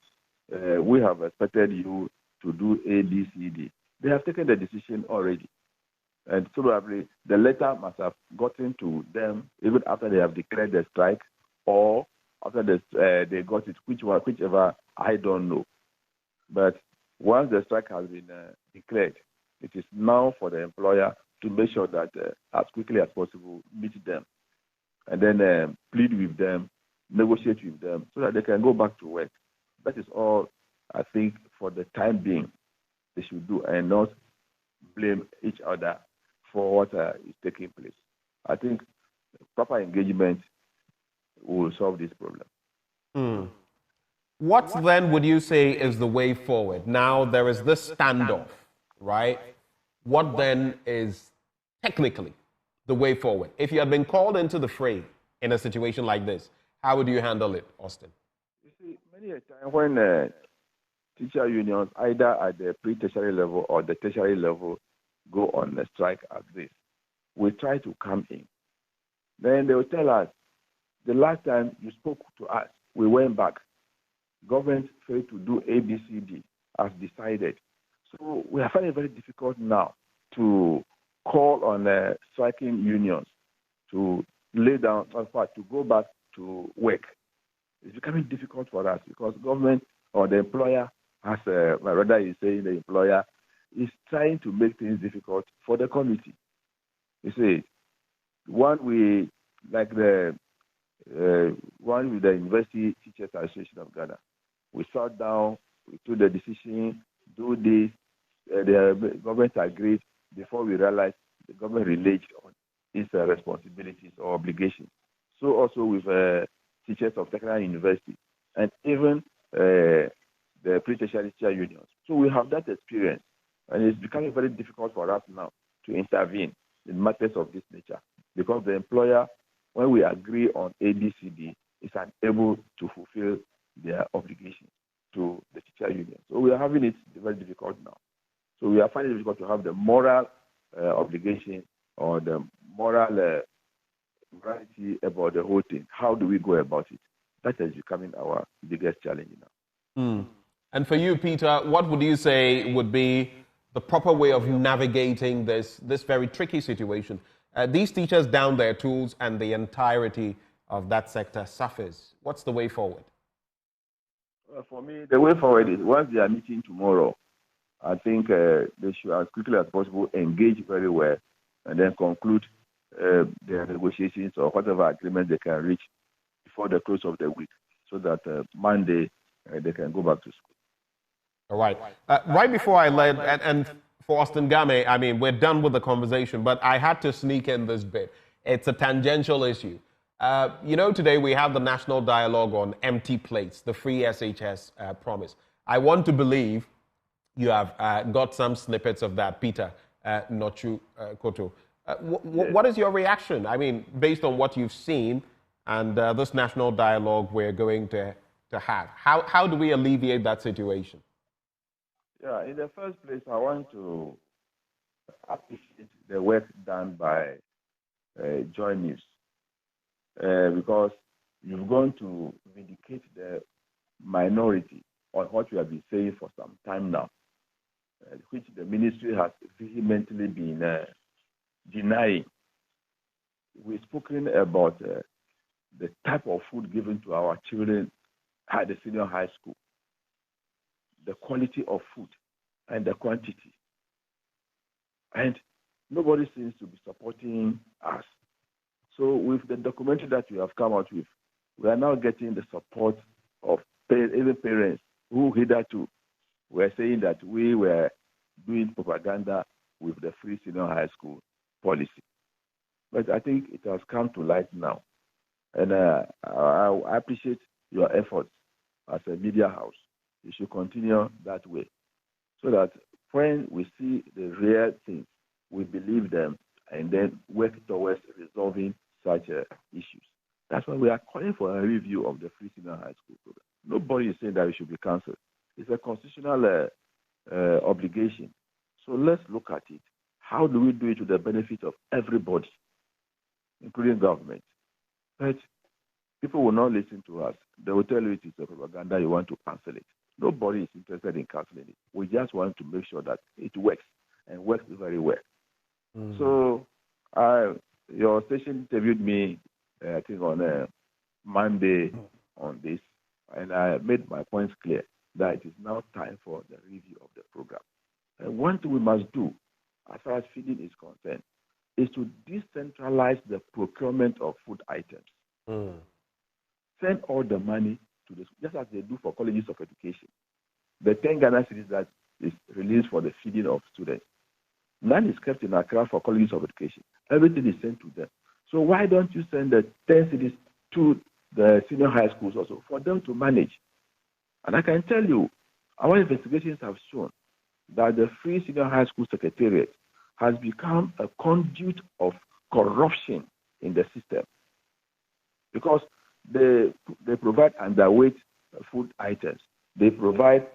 we have expected you to do A, B, C, D. They have taken the decision already. And probably the letter must have gotten to them even after they have declared the strike, or after they got it, whichever, I don't know. But once the strike has been declared, it is now for the employer to make sure that as quickly as possible, meet them, and then plead with them, negotiate with them, so that they can go back to work. That is all I think for the time being they should do, and not blame each other for what is taking place. I think proper engagement will solve this problem. What then would you say is the way forward? Now there is this standoff, right? What then is technically the way forward? If you had been called into the fray in a situation like this, how would you handle it, Austin? You see, many a time when teacher unions, either at the pre-tertiary level or the tertiary level, go on a strike as this, we try to come in. Then they will tell us, the last time you spoke to us, we went back. Government failed to do A, B, C, D as decided. So we are finding it very difficult now to call on striking unions to lay down, to go back to work. It's becoming difficult for us because government or the employer has, rather is saying the employer is trying to make things difficult for the committee. You see, one with the University Teachers Association of Ghana, we sat down, we took the decision, do this, the government agreed before we realized the government related on its responsibilities or obligations. So also with teachers of technical university, and even the pre-tertiary teacher unions. So we have that experience, and it's becoming very difficult for us now to intervene in matters of this nature, because the employer, when we agree on ABCD, is unable to fulfill their obligation to the teacher union. So we are having it very difficult now. So we are finding it difficult to have the moral obligation or the moral morality about the whole thing. How do we go about it? That is becoming our biggest challenge now. And for you, Peter, what would you say would be the proper way of navigating this very tricky situation? These teachers down their tools and the entirety of that sector suffers. What's the way forward? Well, for me, the way forward is once they are meeting tomorrow, I think they should, as quickly as possible, engage very well and then conclude their negotiations or whatever agreement they can reach before the close of the week, so that Monday they can go back to school. All right. Right before I led, and for Austin Game, I mean, we're done with the conversation, but I had to sneak in this bit. It's a tangential issue. Today we have the national dialogue on empty plates, the free SHS promise. I want to believe you have got some snippets of that, Peter Nochu Koto. What is your reaction? I mean, based on what you've seen and this national dialogue we're going to have, how do we alleviate that situation? Yeah, in the first place, I want to appreciate the work done by Joy News, because you've gone to vindicate the minority on what we have been saying for some time now, which the ministry has vehemently been denying. We've spoken about the type of food given to our children at the senior high school, the quality of food and the quantity. And nobody seems to be supporting us. So with the documentary that we have come out with, we are now getting the support of even parents who hitherto were saying that we were doing propaganda with the free senior high school policy. But I think it has come to light now. And I appreciate your efforts as a media house. You should continue that way, so that when we see the real things, we believe them and then work towards resolving such issues. That's why we are calling for a review of the free senior high school program. Nobody is saying that it should be cancelled. It's a constitutional obligation. So let's look at it. How do we do it to the benefit of everybody, including government? But people will not listen to us. They will tell you it is a propaganda, you want to cancel it. Nobody is interested in cancelling it. We just want to make sure that it works and works very well. So your station interviewed me, I think, on Monday on this, and I made my points clear that it is now time for the review of the program. And one thing we must do, as far as feeding is concerned, is to decentralize the procurement of food items. Send all the money to the, just as they do for colleges of education. The 10 Ghana cedis that is released for the feeding of students, none is kept in Accra for colleges of education. Everything is sent to them. So why don't you send the 10 cedis to the senior high schools also for them to manage? And I can tell you, our investigations have shown that the Free Senior High School Secretariat has become a conduit of corruption in the system, because they provide underweight food items. They provide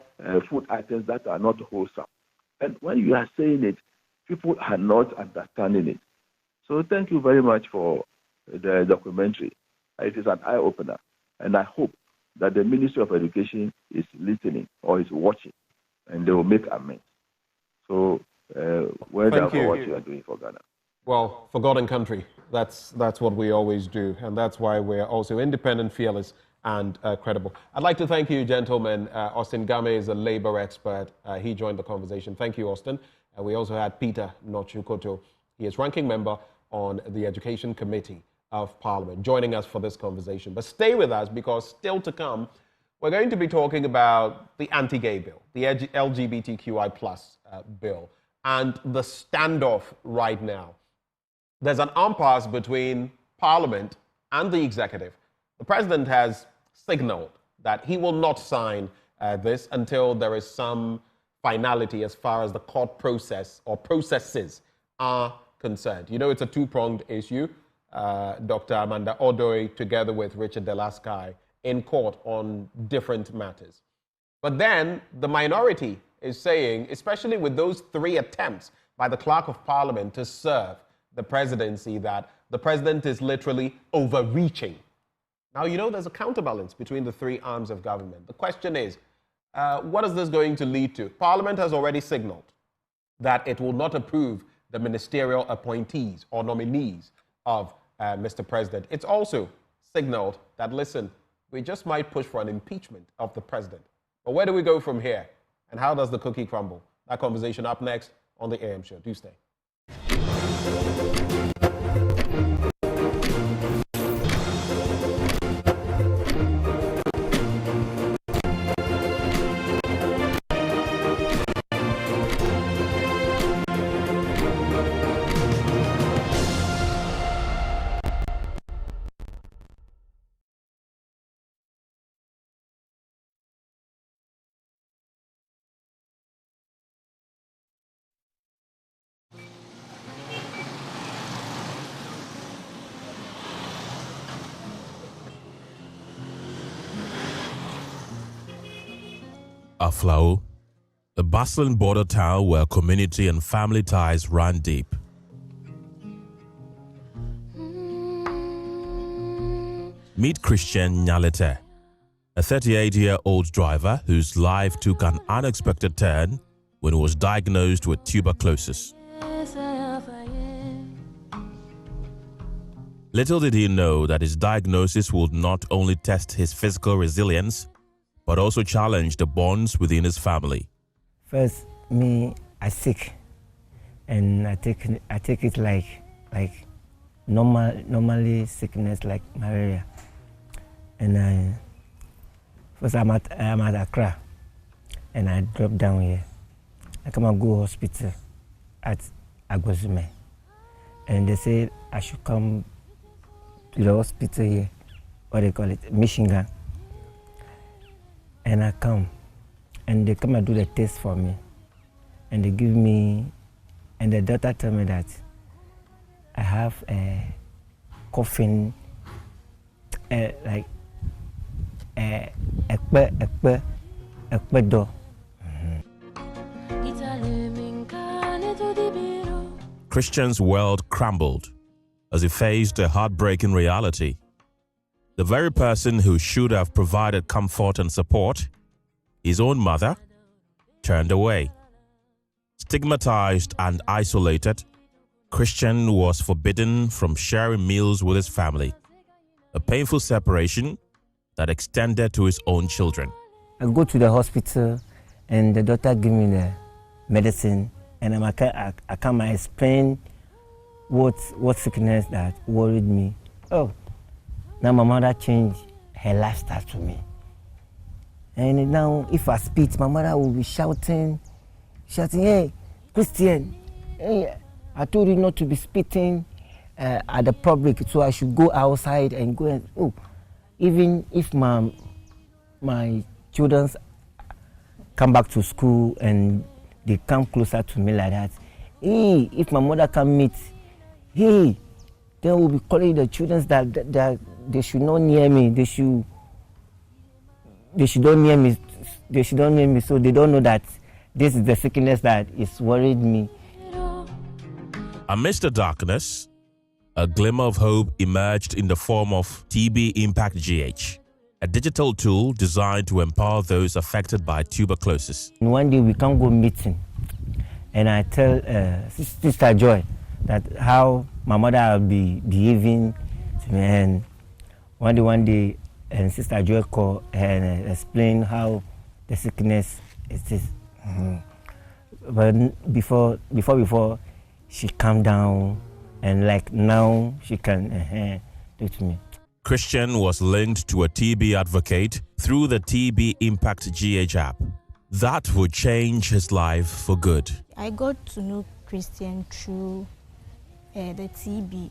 food items that are not wholesome. And when you are saying it, people are not understanding it. So thank you very much for the documentary. It is an eye-opener. And I hope that the Ministry of Education is listening or is watching, and they will make amends. So well done for what you are doing for Ghana. Well, for God and country, that's what we always do, and that's why we're also independent, fearless, and credible. I'd like to thank you, gentlemen. Austin Game is a labor expert. He joined the conversation. Thank you, Austin. We also had Peter Nochu Koto. He is ranking member on the Education Committee of Parliament, joining us for this conversation. But stay with us, because still to come, we're going to be talking about the anti-gay bill, the LGBTQI plus bill, and the standoff right now. There's an impasse between Parliament and the executive. The president has signaled that he will not sign this until there is some finality as far as the court process or processes are concerned. You know, it's a two-pronged issue. Dr. Amanda Odoi together with Richard Delaskai in court on different matters. But then the minority is saying, especially with those 3 attempts by the Clerk of Parliament to serve the presidency, that the president is literally overreaching. Now, you know, there's a counterbalance between the 3 arms of government. The question is, what is this going to lead to? Parliament has already signaled that it will not approve the ministerial appointees or nominees of Mr. President. It's also signaled that, listen, we just might push for an impeachment of the president. But where do we go from here? And how does the cookie crumble? That conversation up next on the AM show. Do stay. Aflao, a bustling border town where community and family ties run deep. Meet Christian Nyalete, a 38-year-old driver whose life took an unexpected turn when he was diagnosed with tuberculosis. Little did he know that his diagnosis would not only test his physical resilience, but also challenge the bonds within his family. First, I sick, and I take it like normally sickness like malaria. And first I'm at Accra, and I drop down here. I come and go hospital at Agbozume, and they say I should come to the hospital here, what they call it, Michigan. And I come, and they come and do the test for me, and they give me, and the doctor tell me that I have a coughing, like a door. Christian's world crumbled as he faced a heartbreaking reality. The very person who should have provided comfort and support, his own mother, turned away. Stigmatized and isolated, Christian was forbidden from sharing meals with his family, a painful separation that extended to his own children. I go to the hospital, and the doctor give me the medicine, and I come and explain what sickness that worried me. Oh, now my mother changed her lifestyle to me. And now if I speak, my mother will be shouting, hey, Christian, hey, I told you not to be spitting at the public, so I should go outside and go and, oh, even if my children come back to school and they come closer to me like that, hey, if my mother can meet, hey, then we'll be calling the children that they should not near me. They should not near me. They should not near me, so they don't know that this is the sickness that is worried me. Amidst the darkness, a glimmer of hope emerged in the form of TB Impact GH, a digital tool designed to empower those affected by tuberculosis. One day we can go meeting, and I tell Sister Joy that how my mother will be behaving to me, and one day, and Sister Joy called and explained how the sickness is this. But before she calmed down, and like now she can do to me. Christian was linked to a TB advocate through the TB Impact GH app. That would change his life for good. I got to know Christian through the TB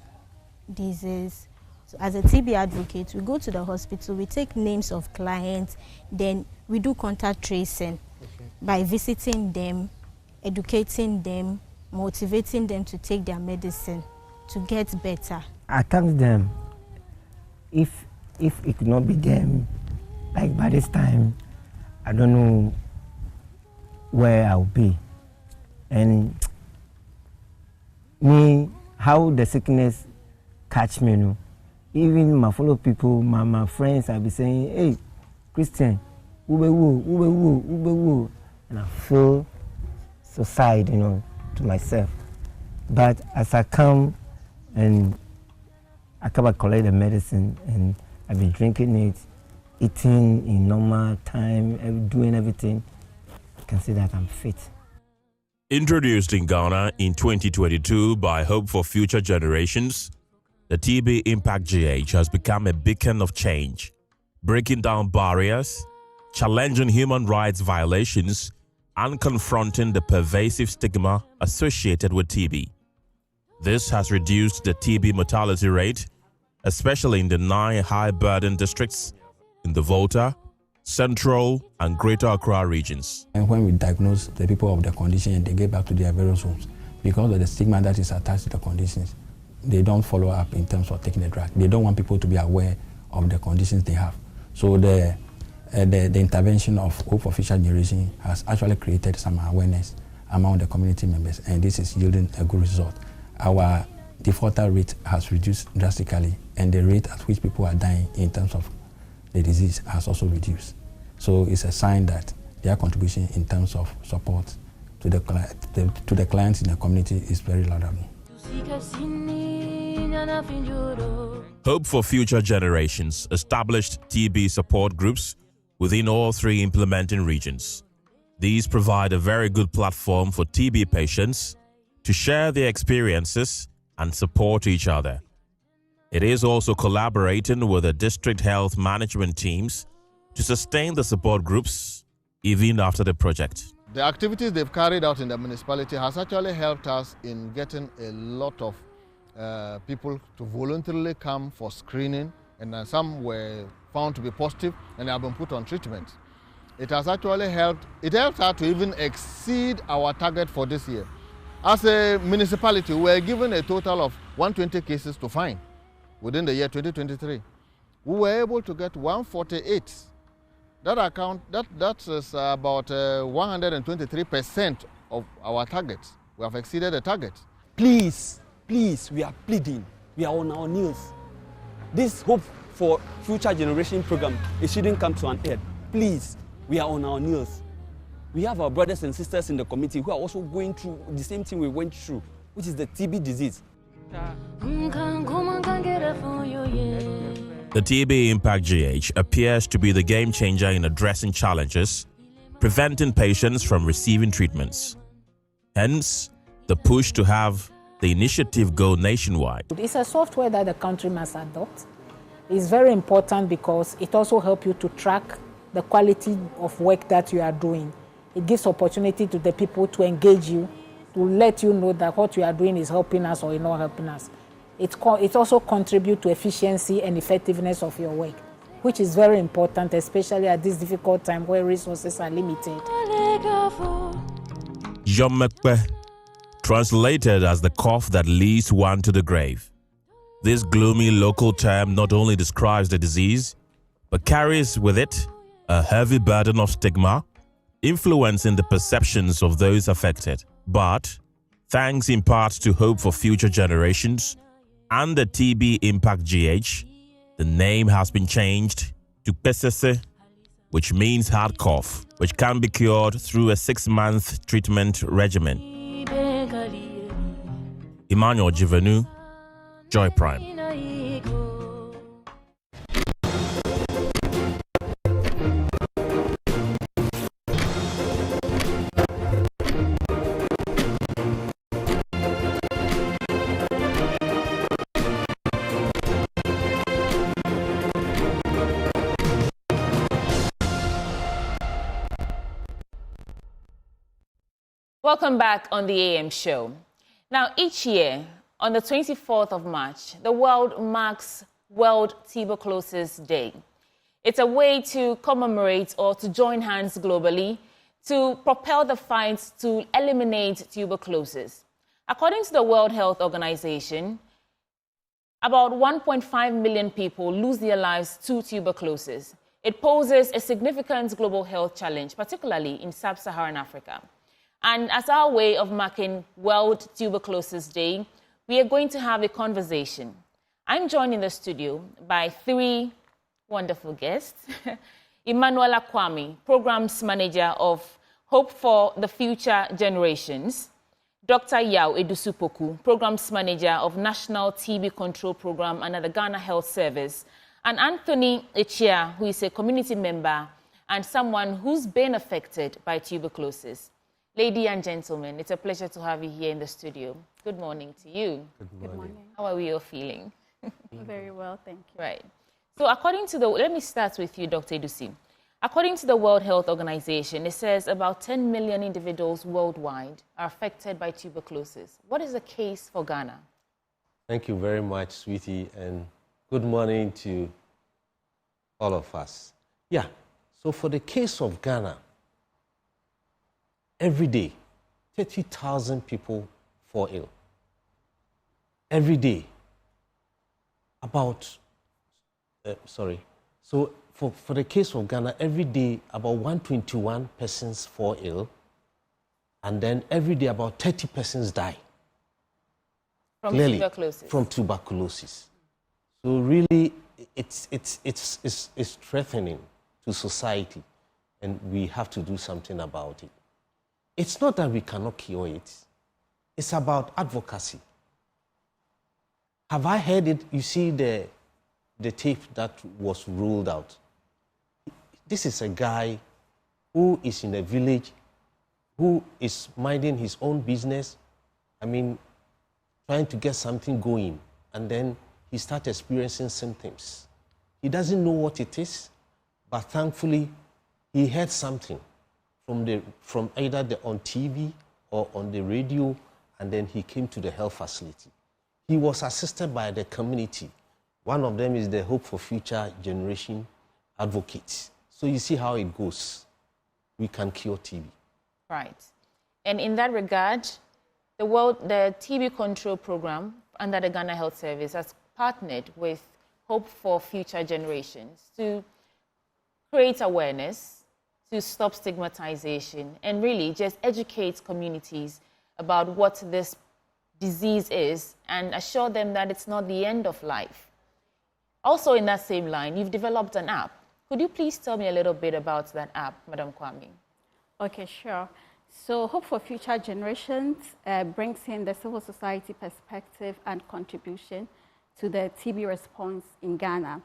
disease So as a TB advocate, we go to the hospital, we take names of clients, then we do contact tracing by visiting them, educating them, motivating them to take their medicine to get better. I thank them. If it could not be them, like by this time, I don't know where I'll be. And me, how the sickness catch me, you know. Even my fellow people, my friends, I'll be saying, hey, Christian, ube. And I feel so sad, you know, to myself. But as I come and I come and collect the medicine and I've been drinking it, eating in normal time, doing everything, I can see that I'm fit. Introduced in Ghana in 2022 by Hope for Future Generations, the TB Impact GH has become a beacon of change, breaking down barriers, challenging human rights violations, and confronting the pervasive stigma associated with TB. This has reduced the TB mortality rate, especially in the 9 high-burden districts in the Volta, Central, and Greater Accra regions. And when we diagnose the people of the condition and they get back to their various homes, because of the stigma that is attached to the conditions, they don't follow up in terms of taking the drug. They don't want people to be aware of the conditions they have. So the intervention of Hope for Future Generation has actually created some awareness among the community members, and this is yielding a good result. Our defaulter rate has reduced drastically, and the rate at which people are dying in terms of the disease has also reduced. So it's a sign that their contribution in terms of support to the clients in the community is very laudable. Hope for Future Generations established TB support groups within all 3 implementing regions. These provide a very good platform for TB patients to share their experiences and support each other. It is also collaborating with the district health management teams to sustain the support groups even after the project. The activities they've carried out in the municipality has actually helped us in getting a lot of people to voluntarily come for screening, and some were found to be positive and have been put on treatment. It has actually helped us to even exceed our target for this year. As a municipality, we were given a total of 120 cases to find within the year 2023. We were able to get 148. That is about 123% of our target. We have exceeded the target. Please, we are pleading. We are on our knees. This Hope for Future Generation program, it shouldn't come to an end. Please, we are on our knees. We have our brothers and sisters in the community who are also going through the same thing we went through, which is the TB disease. The TB Impact GH appears to be the game changer in addressing challenges, preventing patients from receiving treatments. Hence, the push to have the initiative go nationwide. It's a software that the country must adopt. It's very important because it also helps you to track the quality of work that you are doing. It gives opportunity to the people to engage you, to let you know that what you are doing is helping us or not helping us. It also contributes to efficiency and effectiveness of your work, which is very important, especially at this difficult time where resources are limited. Yomekpe, translated as the cough that leads one to the grave. This gloomy local term not only describes the disease, but carries with it a heavy burden of stigma, influencing the perceptions of those affected. But, thanks in part to Hope for Future Generations and the TB Impact GH, the name has been changed to PSS, which means hard cough, which can be cured through a 6-month treatment regimen. Emmanuel Jivenu, Joy Prime. Welcome back on the AM show. Now, each year, on the 24th of March, the world marks World Tuberculosis Day. It's a way to commemorate or to join hands globally to propel the fight to eliminate tuberculosis. According to the World Health Organization, about 1.5 million people lose their lives to tuberculosis. It poses a significant global health challenge, particularly in sub-Saharan Africa. And as our way of marking World Tuberculosis Day, we are going to have a conversation. I'm joined in the studio by three wonderful guests. Emmanuel Kwame, Programs Manager of Hope for the Future Generations. Dr. Yao Edusupoku, Programs Manager of National TB Control Program under the Ghana Health Service. And Anthony Echia, who is a community member and someone who's been affected by tuberculosis. Ladies and gentlemen, it's a pleasure to have you here in the studio. Good morning to you. Good morning. How are we all feeling? Very well, thank you. Right. So let me start with you, Dr. Edusi. According to the World Health Organization, it says about 10 million individuals worldwide are affected by tuberculosis. What is the case for Ghana? Thank you very much, sweetie, and good morning to all of us. Yeah, so for the case of Ghana, every day, 30,000 people fall ill. Every day, for the case of Ghana, every day about 121 persons fall ill, and then every day about 30 persons die. From tuberculosis? From tuberculosis. So really, it's threatening to society, and we have to do something about it. It's not that we cannot cure it. It's about advocacy. Have I heard it? You see the tape that was ruled out. This is a guy who is in a village, who is minding his own business, trying to get something going, and then he starts experiencing symptoms. He doesn't know what it is, but thankfully, he heard something from either on TV or on the radio, and then he came to the health facility. He was assisted by the community. One of them is the Hope for Future Generation Advocates. So you see how it goes. We can cure TB. Right. And in that regard, the TB Control Program under the Ghana Health Service has partnered with Hope for Future Generations to create awareness, to stop stigmatization, and really just educate communities about what this disease is and assure them that it's not the end of life. Also in that same line, you've developed an app. Could you please tell me a little bit about that app, Madam Kwame? Okay, sure. So Hope for Future Generations brings in the civil society perspective and contribution to the TB response in Ghana.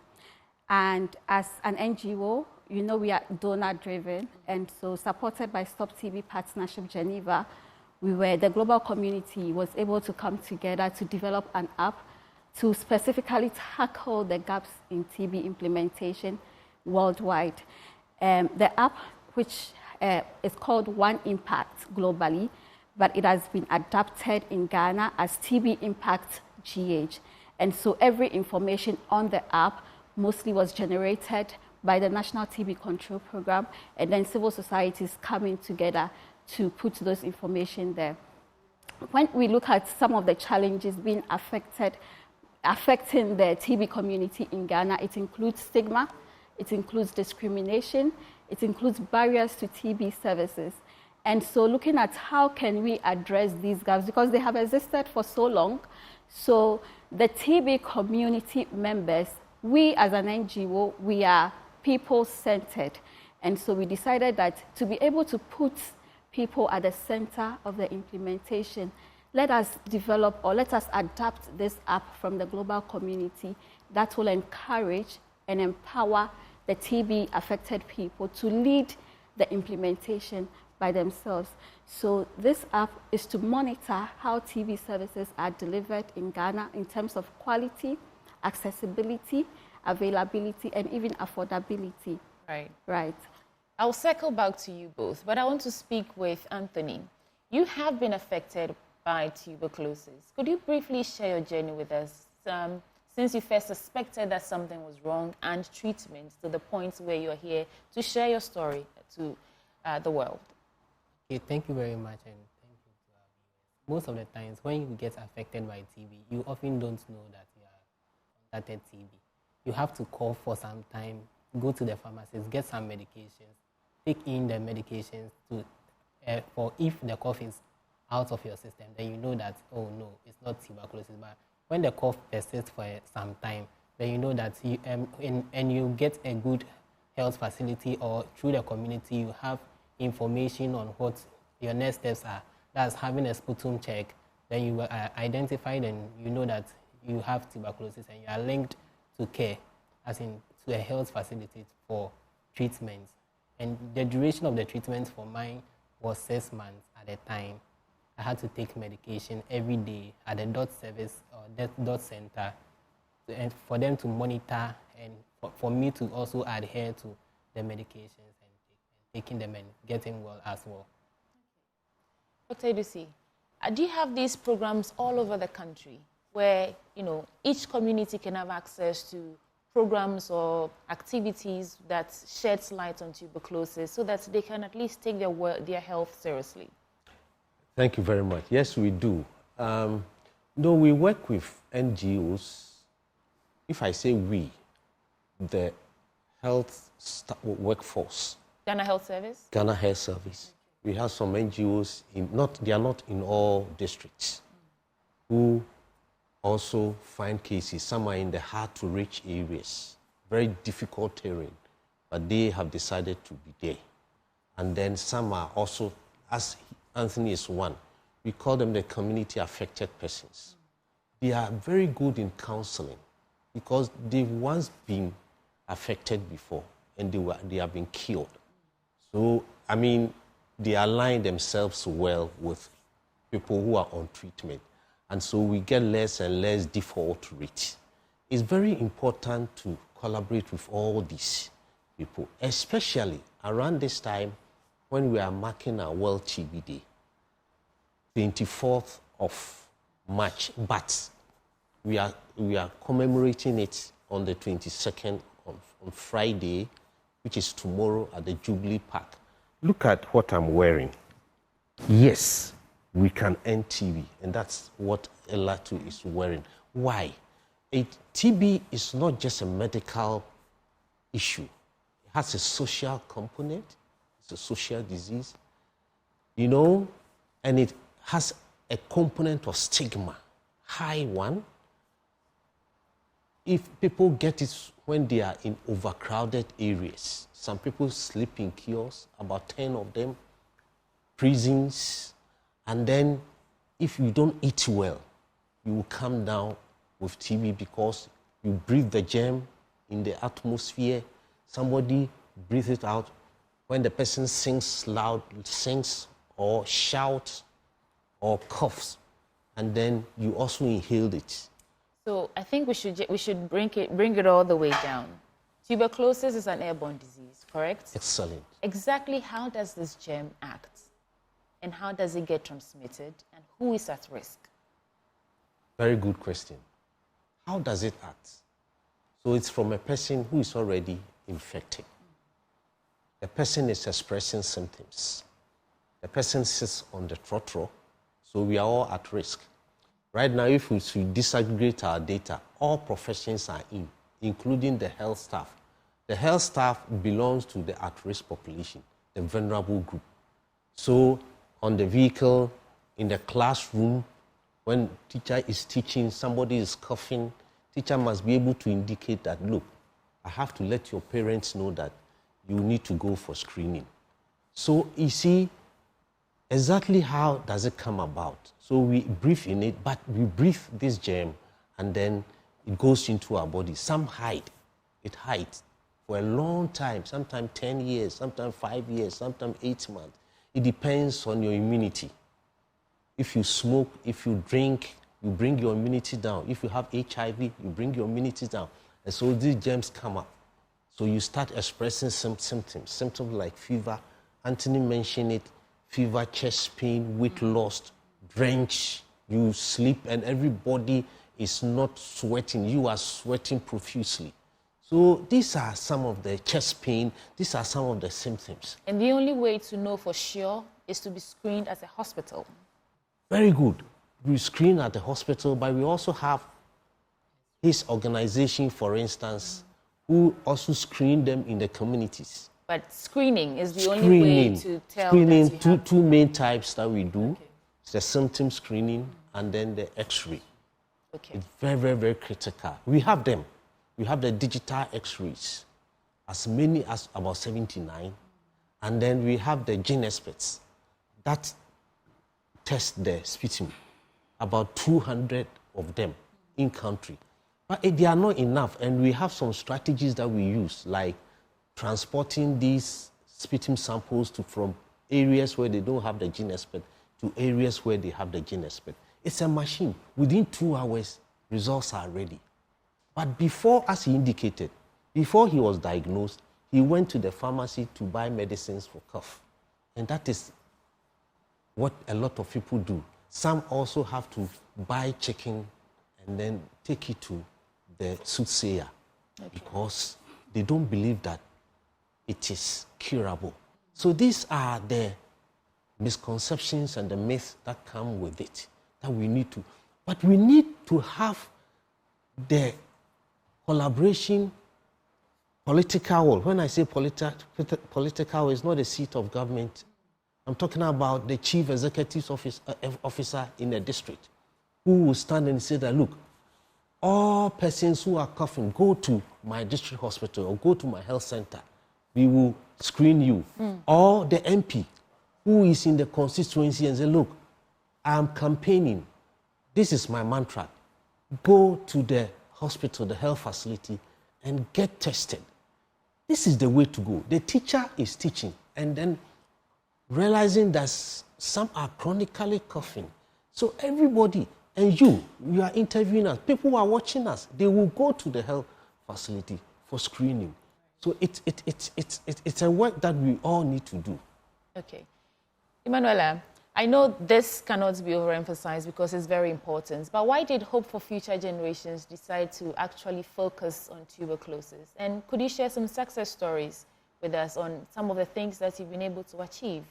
And as an NGO, you know we are donor-driven, and so supported by Stop TB Partnership Geneva, the global community was able to come together to develop an app to specifically tackle the gaps in TB implementation worldwide. The app, which is called One Impact globally, but it has been adapted in Ghana as TB Impact GH. And so every information on the app mostly was generated by the National TB Control Program, and then civil societies coming together to put those information there. When we look at some of the challenges being affecting the TB community in Ghana, it includes stigma, it includes discrimination, it includes barriers to TB services. And so looking at how can we address these gaps, because they have existed for so long. So the TB community members, we as an NGO, we are people-centered. And so we decided that to be able to put people at the center of the implementation, let us develop or let us adapt this app from the global community that will encourage and empower the TB-affected people to lead the implementation by themselves. So this app is to monitor how TB services are delivered in Ghana in terms of quality, accessibility, availability, and even affordability. Right. Right. I'll circle back to you both, but I want to speak with Anthony. You have been affected by tuberculosis. Could you briefly share your journey with us? since you first suspected that something was wrong, and treatment to the point where you're here to share your story to the world. Okay, thank you very much, and thank you to our viewers. Most of the times when you get affected by TB, you often don't know that you are contacted TB. You have to call for some time, go to the pharmacist, get some medications, take in the medications to, for if the cough is out of your system, then you know that, oh no, it's not tuberculosis. But when the cough persists for some time, then you know that you, and you get a good health facility or through the community, you have information on what your next steps are. That's having a sputum check. Then you are identified and you know that you have tuberculosis and you are linked to care, as in to a health facility for treatments. And the duration of the treatment for mine was 6 months at a time. I had to take medication every day at the dot service or the dot center, and for them to monitor and for me to also adhere to the medications and taking them and getting well as well. Dr. Idusi, do you have these programs all over the country where, you know, each community can have access to programs or activities that sheds light on tuberculosis so that they can at least take their health seriously? Thank you very much. Yes, we do. No, we work with NGOs. If I say we, the health workforce. Ghana Health Service? Ghana Health Service. We have some NGOs, they are not in all districts, who also find cases. Some are in the hard-to-reach areas, very difficult terrain, but they have decided to be there. And then some are also, as Anthony is one, we call them the community-affected persons. They are very good in counseling because they've once been affected before and they have been cured. So, I mean, they align themselves well with people who are on treatment. And so we get less and less default rate. It's very important to collaborate with all these people, especially around this time when we are marking our World TB Day, 24th of March, but we are commemorating it on the 22nd on Friday, which is tomorrow at the Jubilee Park. Look at what I'm wearing. Yes, we can end TB, and that's what Elatu is wearing. Why? TB is not just a medical issue. It has a social component. It's a social disease, you know, and it has a component of stigma, high one. If people get it when they are in overcrowded areas, some people sleep in kiosks, about 10 of them, prisons, and then if you don't eat well, you will come down with TB because you breathe the germ in the atmosphere. Somebody breathes it out. When the person sings loud, sings or shouts or coughs, and then you also inhaled it. So I think we should bring it all the way down. Tuberculosis is an airborne disease, correct? Excellent. Exactly how does this germ act? And how does it get transmitted? And who is at risk? Very good question. How does it act? So it's from a person who is already infected. The person is expressing symptoms. The person sits on the trotro, so we are all at risk. Right now, if we disaggregate our data, all professions are in, including the health staff. The health staff belongs to the at-risk population, the vulnerable group. So on the vehicle, in the classroom, when teacher is teaching, somebody is coughing, teacher must be able to indicate that, look, I have to let your parents know that you need to go for screening. So you see, exactly how does it come about? So we breathe in it, but we breathe this germ and then it goes into our body. Some hide. It hides for a long time, sometimes 10 years, sometimes 5 years, sometimes 8 months. It depends on your immunity. If you smoke, if you drink, you bring your immunity down. If you have HIV, you bring your immunity down. And so these germs come up. So you start expressing some symptoms like fever. Anthony mentioned it, fever, chest pain, weight loss, drench, you sleep, and everybody is not sweating. You are sweating profusely. So these are some of the chest pain. These are some of the symptoms. And the only way to know for sure is to be screened at a hospital. Very good. We screen at the hospital, but we also have his organization, for instance, who also screen them in the communities. But screening is the only way to tell. Screening, two main types that we do. Okay. It's the symptom screening and then the X-ray. Okay. It's very, very, very critical. We have them. We have the digital X-rays, as many as about 79. And then we have the gene experts that test the sputum, about 200 of them in country. But they are not enough, and we have some strategies that we use, like transporting these sputum samples from areas where they don't have the gene expert to areas where they have the gene expert. It's a machine. Within 2 hours, results are ready. But before, as he indicated, before he was diagnosed, he went to the pharmacy to buy medicines for cough. And that is what a lot of people do. Some also have to buy chicken and then take it to the soothsayer because they don't believe that it is curable. So these are the misconceptions and the myths that come with it that we need to. But we need to have the collaboration, political. When I say political, it's not a seat of government. I'm talking about the chief executive officer in a district who will stand and say that, look, all persons who are coughing, go to my district hospital or go to my health center. We will screen you. Or the MP who is in the constituency and say, look, I'm campaigning. This is my mantra. Go to the hospital, the health facility, and get tested. This is the way to go. The teacher is teaching, and then realizing that some are chronically coughing. So everybody, and you are interviewing us, people who are watching us, they will go to the health facility for screening. So it's a work that we all need to do. Okay. Emanuela, I know this cannot be overemphasized because it's very important, but why did Hope for Future Generations decide to actually focus on tuberculosis? And could you share some success stories with us on some of the things that you've been able to achieve,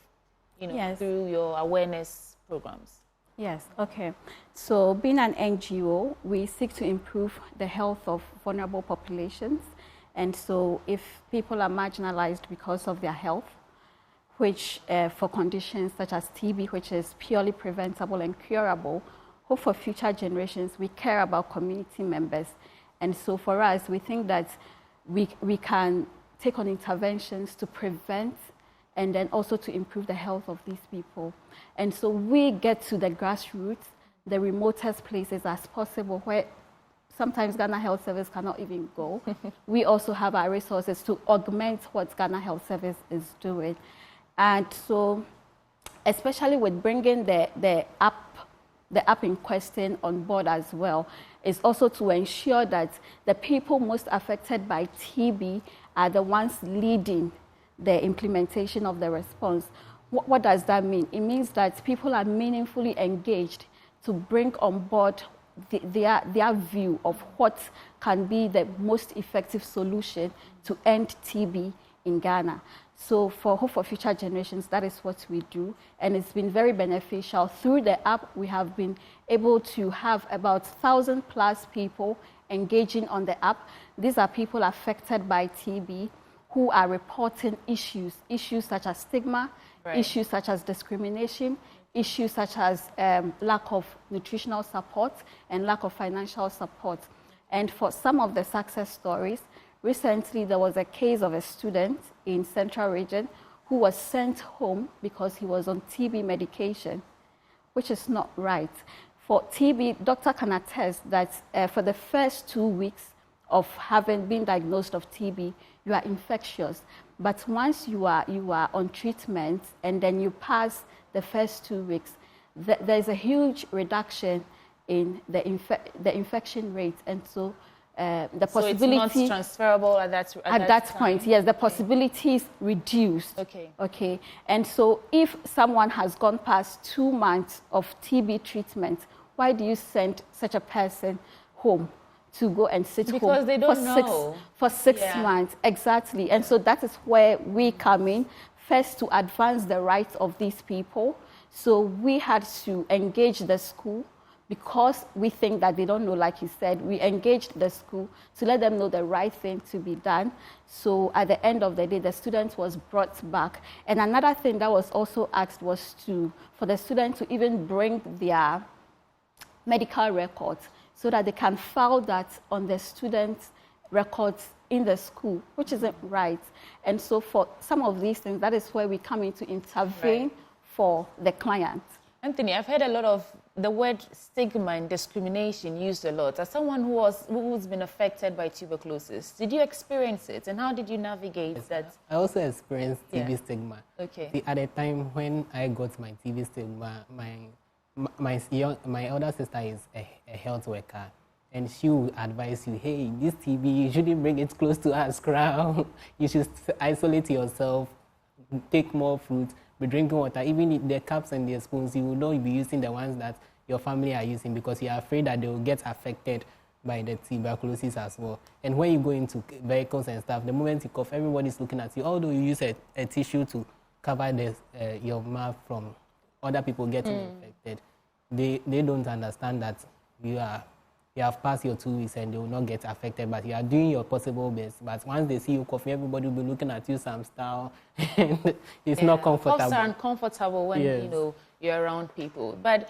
through your awareness programs? Yes, okay. So being an NGO, we seek to improve the health of vulnerable populations. And so if people are marginalized because of their health, which for conditions such as TB, which is purely preventable and curable, Hope for Future Generations, we care about community members. And so for us, we think that we can take on interventions to prevent and then also to improve the health of these people. And so we get to the grassroots, the remotest places as possible, where sometimes Ghana Health Service cannot even go. We also have our resources to augment what Ghana Health Service is doing. And so, especially with bringing the app in question on board as well, is also to ensure that the people most affected by TB are the ones leading the implementation of the response. What does that mean? It means that people are meaningfully engaged to bring on board their view of what can be the most effective solution to end TB in Ghana. So for Hope for Future Generations, that is what we do, and it's been very beneficial. Through the app, we have been able to have about 1,000+ people engaging on the app. These are people affected by TB who are reporting issues such as stigma, issues such as discrimination, issues such as lack of nutritional support and lack of financial support. And for some of the success stories, recently there was a case of a student in Central Region who was sent home because he was on TB medication, which is not right. For TB, doctor can attest that for the first 2 weeks of having been diagnosed of TB, you are infectious. But once you are on treatment and then you pass the first 2 weeks, there's a huge reduction in the infection rate. And so the possibility... So it's not transferable at that point, yes, the possibilities reduced. Okay. And so if someone has gone past 2 months of TB treatment, why do you send such a person home to go and sit home because they don't know for 6 months? Exactly. And so that is where we come in, first to advance the rights of these people. So we had to engage the school because we think that they don't know, like you said. We engaged the school to let them know the right thing to be done. So at the end of the day, the student was brought back. And another thing that was also asked was for the student to even bring their medical records so that they can file that on the student's records in the school, which isn't right. And so for some of these things, that is where we come in to intervene for the client. Anthony, I've heard a lot of the word stigma and discrimination used a lot. As someone who's been affected by tuberculosis, did you experience it, and how did you navigate that? I also experienced TB stigma. Okay. See, at the time when I got my TB stigma, my elder sister is a health worker, and she will advise you, hey, this TB, you shouldn't bring it close to us, crowd. You should isolate yourself, take more fruit, be drinking water. Even the cups and the spoons, you will not be using the ones that your family are using because you are afraid that they will get affected by the tuberculosis as well. And when you go into vehicles and stuff, the moment you cough, everybody's looking at you. Although you use a tissue to cover your mouth from other people getting infected, they don't understand that you have passed your 2 weeks and they will not get affected, but you are doing your possible best. But once they see you coughing, everybody will be looking at you some style, and it's not comfortable. Coughs are uncomfortable when you're around people. But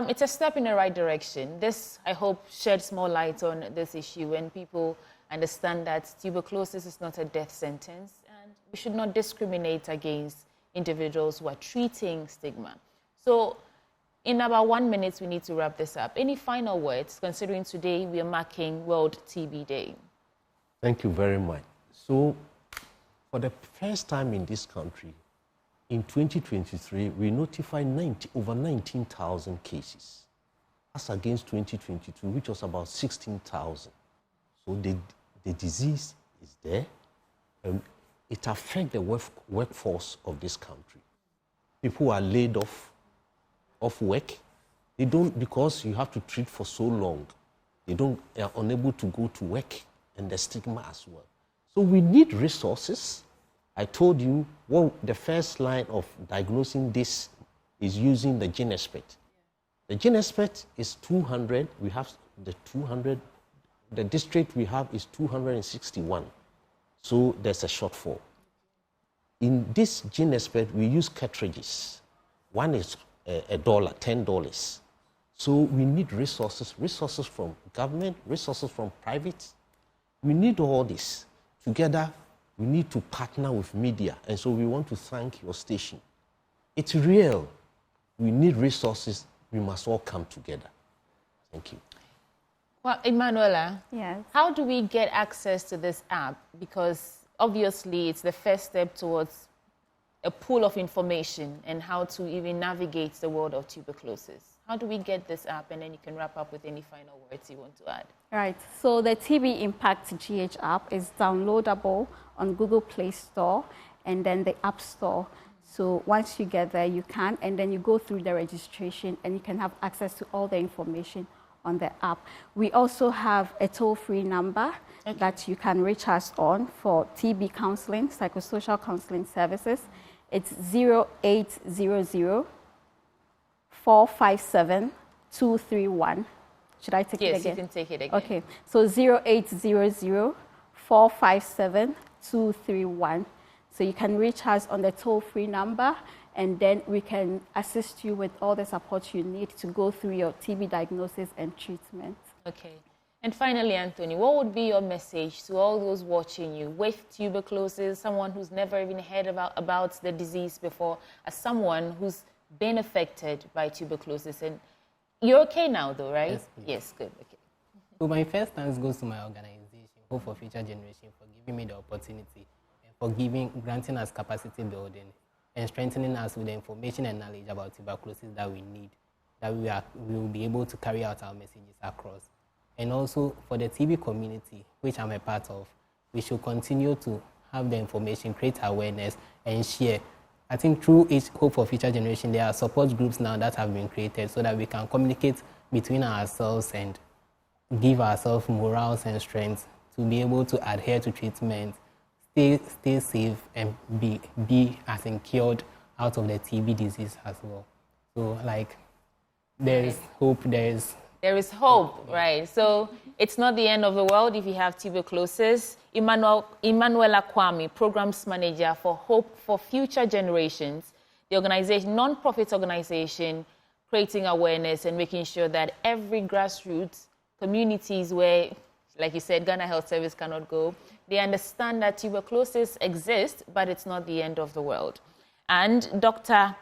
it's a step in the right direction. This, I hope, sheds more light on this issue when people understand that tuberculosis is not a death sentence, and we should not discriminate against individuals who are treating stigma. So, in about 1 minute, we need to wrap this up. Any final words, considering today we are marking World TB Day? Thank you very much. So, for the first time in this country, in 2023, we notified over 19,000 cases, as against 2022, which was about 16,000. So the disease is there, and it affects the workforce of this country. People are laid off work. They don't, because you have to treat for so long, they are unable to go to work, and the stigma as well. So we need resources. I told you, the first line of diagnosing this is using the gene expert. The gene expert is 200. We have the 200. The district we have is 261. So there's a shortfall. In this gene expert, we use cartridges. One is $10. So we need resources from government, resources from private. We need all this. Together, we need to partner with media. And so we want to thank your station. It's real. We need resources. We must all come together. Thank you. Well, Emanuela, yes. How do we get access to this app? Because obviously it's the first step towards a pool of information and how to even navigate the world of tuberculosis. How do we get this app? And then you can wrap up with any final words you want to add. Right. So the TB Impact GH app is downloadable on Google Play Store and then the App Store. So once you get there, you can, and then you go through the registration and you can have access to all the information on the app. We also have a toll-free number that you can reach us on for TB counseling, psychosocial counseling services. It's 0800 457 231. Should I take it again? Yes, you can take it again. Okay, so 0800 457 231. So you can reach us on the toll-free number, and then we can assist you with all the support you need to go through your TB diagnosis and treatment. Okay. And finally, Anthony, what would be your message to all those watching you with tuberculosis, someone who's never even heard about the disease before, as someone who's been affected by tuberculosis? And you're okay now, though, right? Yes, please. Yes, good. Okay. So my first thanks goes to my organization, Hope for Future Generation, for giving me the opportunity and for granting us capacity building and strengthening us with the information and knowledge about tuberculosis that we need, that we will be able to carry out our messages across. And also for the TB community, which I'm a part of, we should continue to have the information, create awareness, and share. I think through each Hope for Future Generation, there are support groups now that have been created so that we can communicate between ourselves and give ourselves morals and strength to be able to adhere to treatment, stay safe, and be as in cured out of the TB disease as well. So like there is hope, there is hope, right? So it's not the end of the world if you have tuberculosis. Emanuela Kwame, Programs Manager for Hope for Future Generations, the organization, non-profit organization, creating awareness and making sure that every grassroots communities where, like you said, Ghana Health Service cannot go, they understand that tuberculosis exists, but it's not the end of the world. And Dr.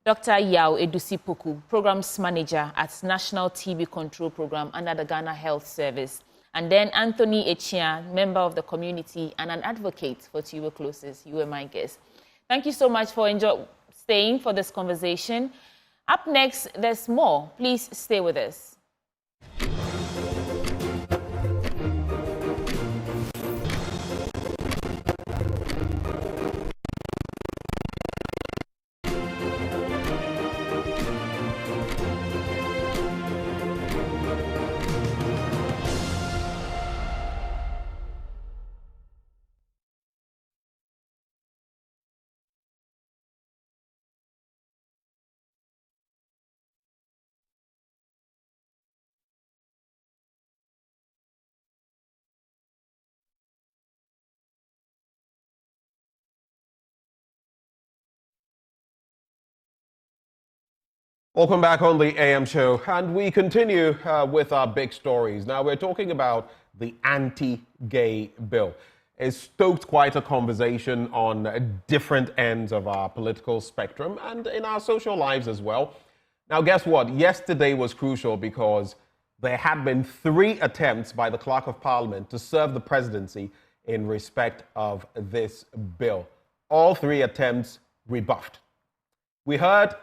Yao Edusipoku, Programs Manager at National TB Control Program under the Ghana Health Service. And then Anthony Echia, member of the community and an advocate for tuberculosis. You were my guest. Thank you so much for staying for this conversation. Up next, there's more. Please stay with us. Welcome back on the AM show, and we continue with our big stories. Now we're talking about the anti-gay bill. It stoked quite a conversation on different ends of our political spectrum and in our social lives as well. Now guess what? Yesterday was crucial because there had been 3 attempts by the Clerk of Parliament to serve the presidency in respect of this bill. All 3 attempts rebuffed. We heard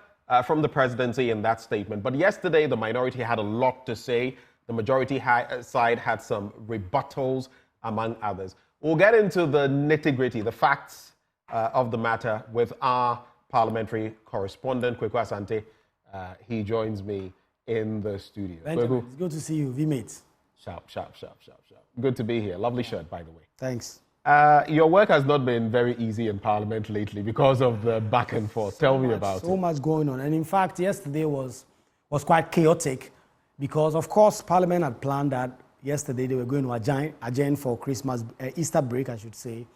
from the presidency in that statement. But yesterday, the minority had a lot to say. The majority side had some rebuttals, among others. We'll get into the nitty-gritty, the facts of the matter with our parliamentary correspondent, Kweku Asante. He joins me in the studio. Benjamin, it's good to see you, V-Mate. Sharp. Good to be here. Lovely shirt, by the way. Thanks. Your work has not been very easy in Parliament lately because of the back and forth. Tell me about it. So much going on. And in fact, yesterday was quite chaotic because, of course, Parliament had planned that yesterday they were going to adjourn for Christmas, Easter break, I should say.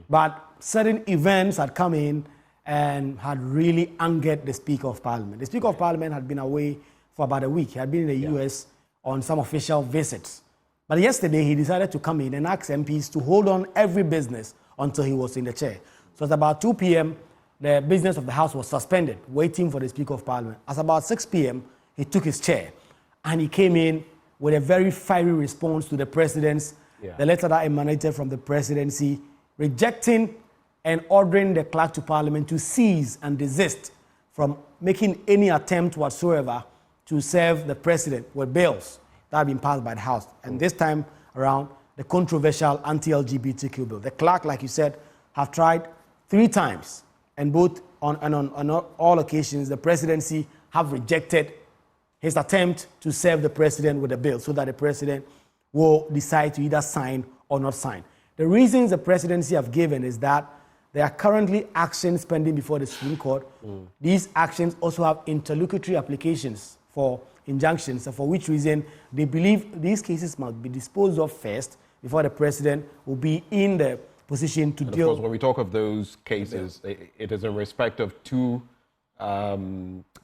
But certain events had come in and had really angered the Speaker of Parliament. The Speaker of Parliament had been away for about a week. He had been in the US on some official visits. But yesterday, he decided to come in and ask MPs to hold on every business until he was in the chair. So at about 2 p.m., the business of the House was suspended, waiting for the Speaker of Parliament. At about 6 p.m., he took his chair, and he came in with a very fiery response to the President's, the letter that emanated from the Presidency, rejecting and ordering the Clerk to Parliament to cease and desist from making any attempt whatsoever to serve the President with bills that have been passed by the House. And this time around, the controversial anti-LGBTQ bill. The clerk, like you said, have tried 3 times, and both on all occasions, the presidency have rejected his attempt to serve the president with a bill so that the president will decide to either sign or not sign. The reasons the presidency have given is that there are currently actions pending before the Supreme Court. These actions also have interlocutory applications for injunctions, for which reason they believe these cases must be disposed of first before the president will be in the position to deal. Of course, when we talk of those cases, it is in respect of 2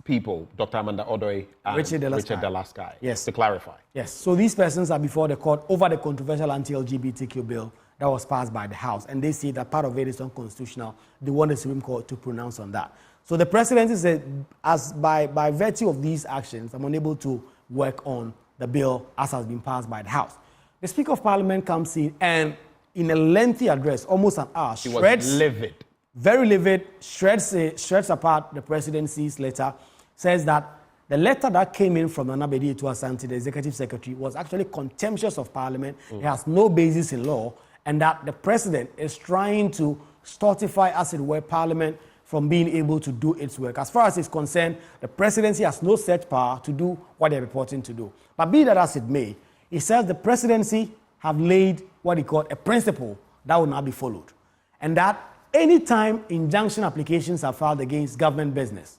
people, Dr. Amanda Odoi and Richard Delaskai. Yes. To clarify. Yes. So these persons are before the court over the controversial anti-LGBTQ bill that was passed by the House, and they say that part of it is unconstitutional. They want the Supreme Court to pronounce on that. So the presidency said, as by virtue of these actions, I'm unable to work on the bill as has been passed by the House. The Speaker of Parliament comes in and, in a lengthy address, almost an hour, he was livid. Very livid, shreds apart the presidency's letter, says that the letter that came in from Nana Bedi-Etu Asante, the Executive Secretary, was actually contemptuous of Parliament. It has no basis in law, and that the president is trying to stultify, as it were, Parliament from being able to do its work. As far as it's concerned, the presidency has no such power to do what they're reporting to do. But be that as it may, it says the presidency have laid what he called a principle that will not be followed. And that anytime injunction applications are filed against government business,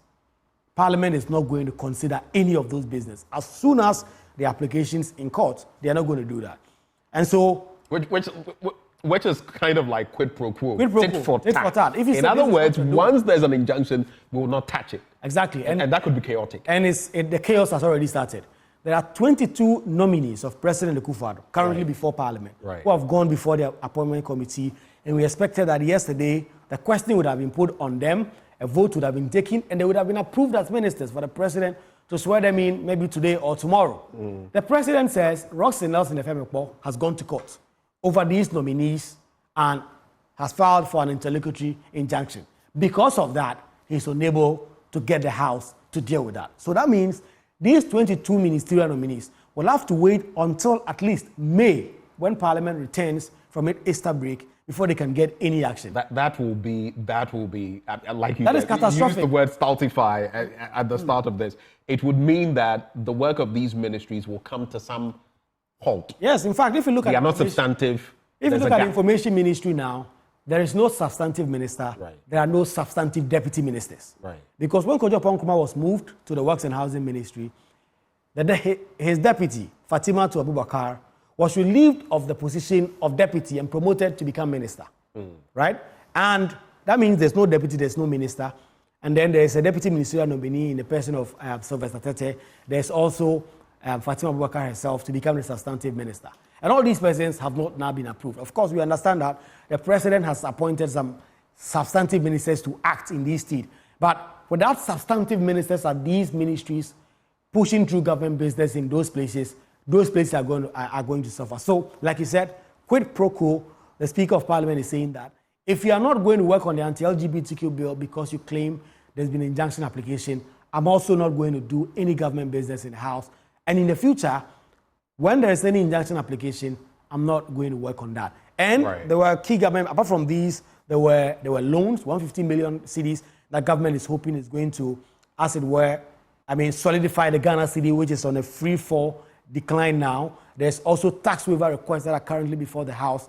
Parliament is not going to consider any of those business. As soon as the applications in court, they are not going to do that. And so... Which is kind of like quid pro quo. Quid pro tit quo. for tat. In other words, once there's an injunction, we will not touch it. Exactly. And that could be chaotic. And the chaos has already started. There are 22 nominees of President Akufo-Addo currently before Parliament who have gone before the appointment committee. And we expected that yesterday, the question would have been put on them, a vote would have been taken, and they would have been approved as ministers for the president to swear them in maybe today or tomorrow. The president says Roxy Nelson Efemekpo has gone to court over these nominees and has filed for an interlocutory injunction. Because of that, he's unable to get the House to deal with that. So that means these 22 ministerial nominees will have to wait until at least May, when Parliament returns from its Easter break, before they can get any action. That will be like you that is said, catastrophic. You used the word stultify at the start of this. It would mean that the work of these ministries will come to some halt. Yes, in fact, if you look at they are not substantive. If you look at the information ministry now, there is no substantive minister. There are no substantive deputy ministers. Because when Kojo Pankuma was moved to the Works and Housing Ministry, his deputy, Fatima to Abubakar, was relieved of the position of deputy and promoted to become minister. Right? And that means there's no deputy, there's no minister. And then there's a deputy ministerial nominee in the person of Sylvester Tete. There's also Fatima Abubakar herself to become the substantive minister. And all these persons have not now been approved. Of course, we understand that the president has appointed some substantive ministers to act in this stead. But without substantive ministers at these ministries pushing through government business in those places are going to suffer. So, like you said, quid pro quo, the Speaker of Parliament is saying that if you are not going to work on the anti-LGBTQ bill because you claim there's been an injunction application, I'm also not going to do any government business in the House. And in the future, when there is any injunction application, I'm not going to work on that. And there were key government, apart from these, there were loans, 150 million cedis that government is hoping is going to, as it were, solidify the Ghana cedi, which is on a free fall decline now. There's also tax waiver requests that are currently before the House.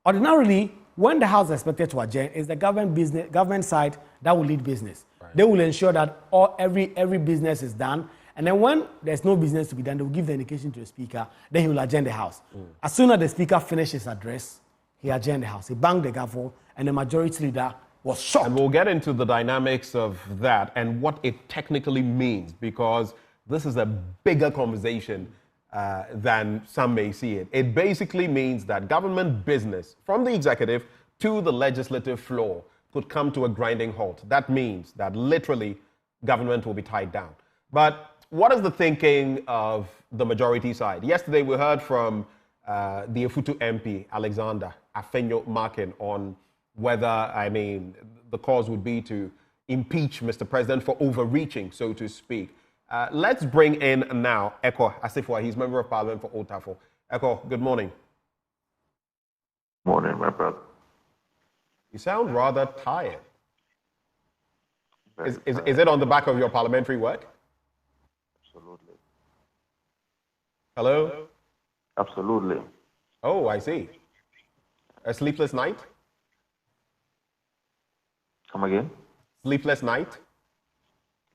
Ordinarily, when the House is expected to adjourn, it's the government side that will lead business. They will ensure that every business is done. And then when there's no business to be done, they will give the indication to the Speaker, then he will adjourn the House. As soon as the Speaker finished his address, he adjourned the House. He banged the gavel, and the majority leader was shocked. And we'll get into the dynamics of that and what it technically means, because this is a bigger conversation than some may see it. It basically means that government business, from the executive to the legislative floor, could come to a grinding halt. That means that literally government will be tied down. But what is the thinking of the majority side? Yesterday, we heard from the Efutu MP, Alexander Afenyo Markin, on whether, the cause would be to impeach Mr. President for overreaching, so to speak. Let's bring in now Eko Asifwa. He's Member of Parliament for Otafo. Eko, good morning. Morning, my brother. You sound rather tired. Is it on the back of your parliamentary work? Absolutely. Hello? Absolutely. Oh, I see. A sleepless night? Come again? Sleepless night?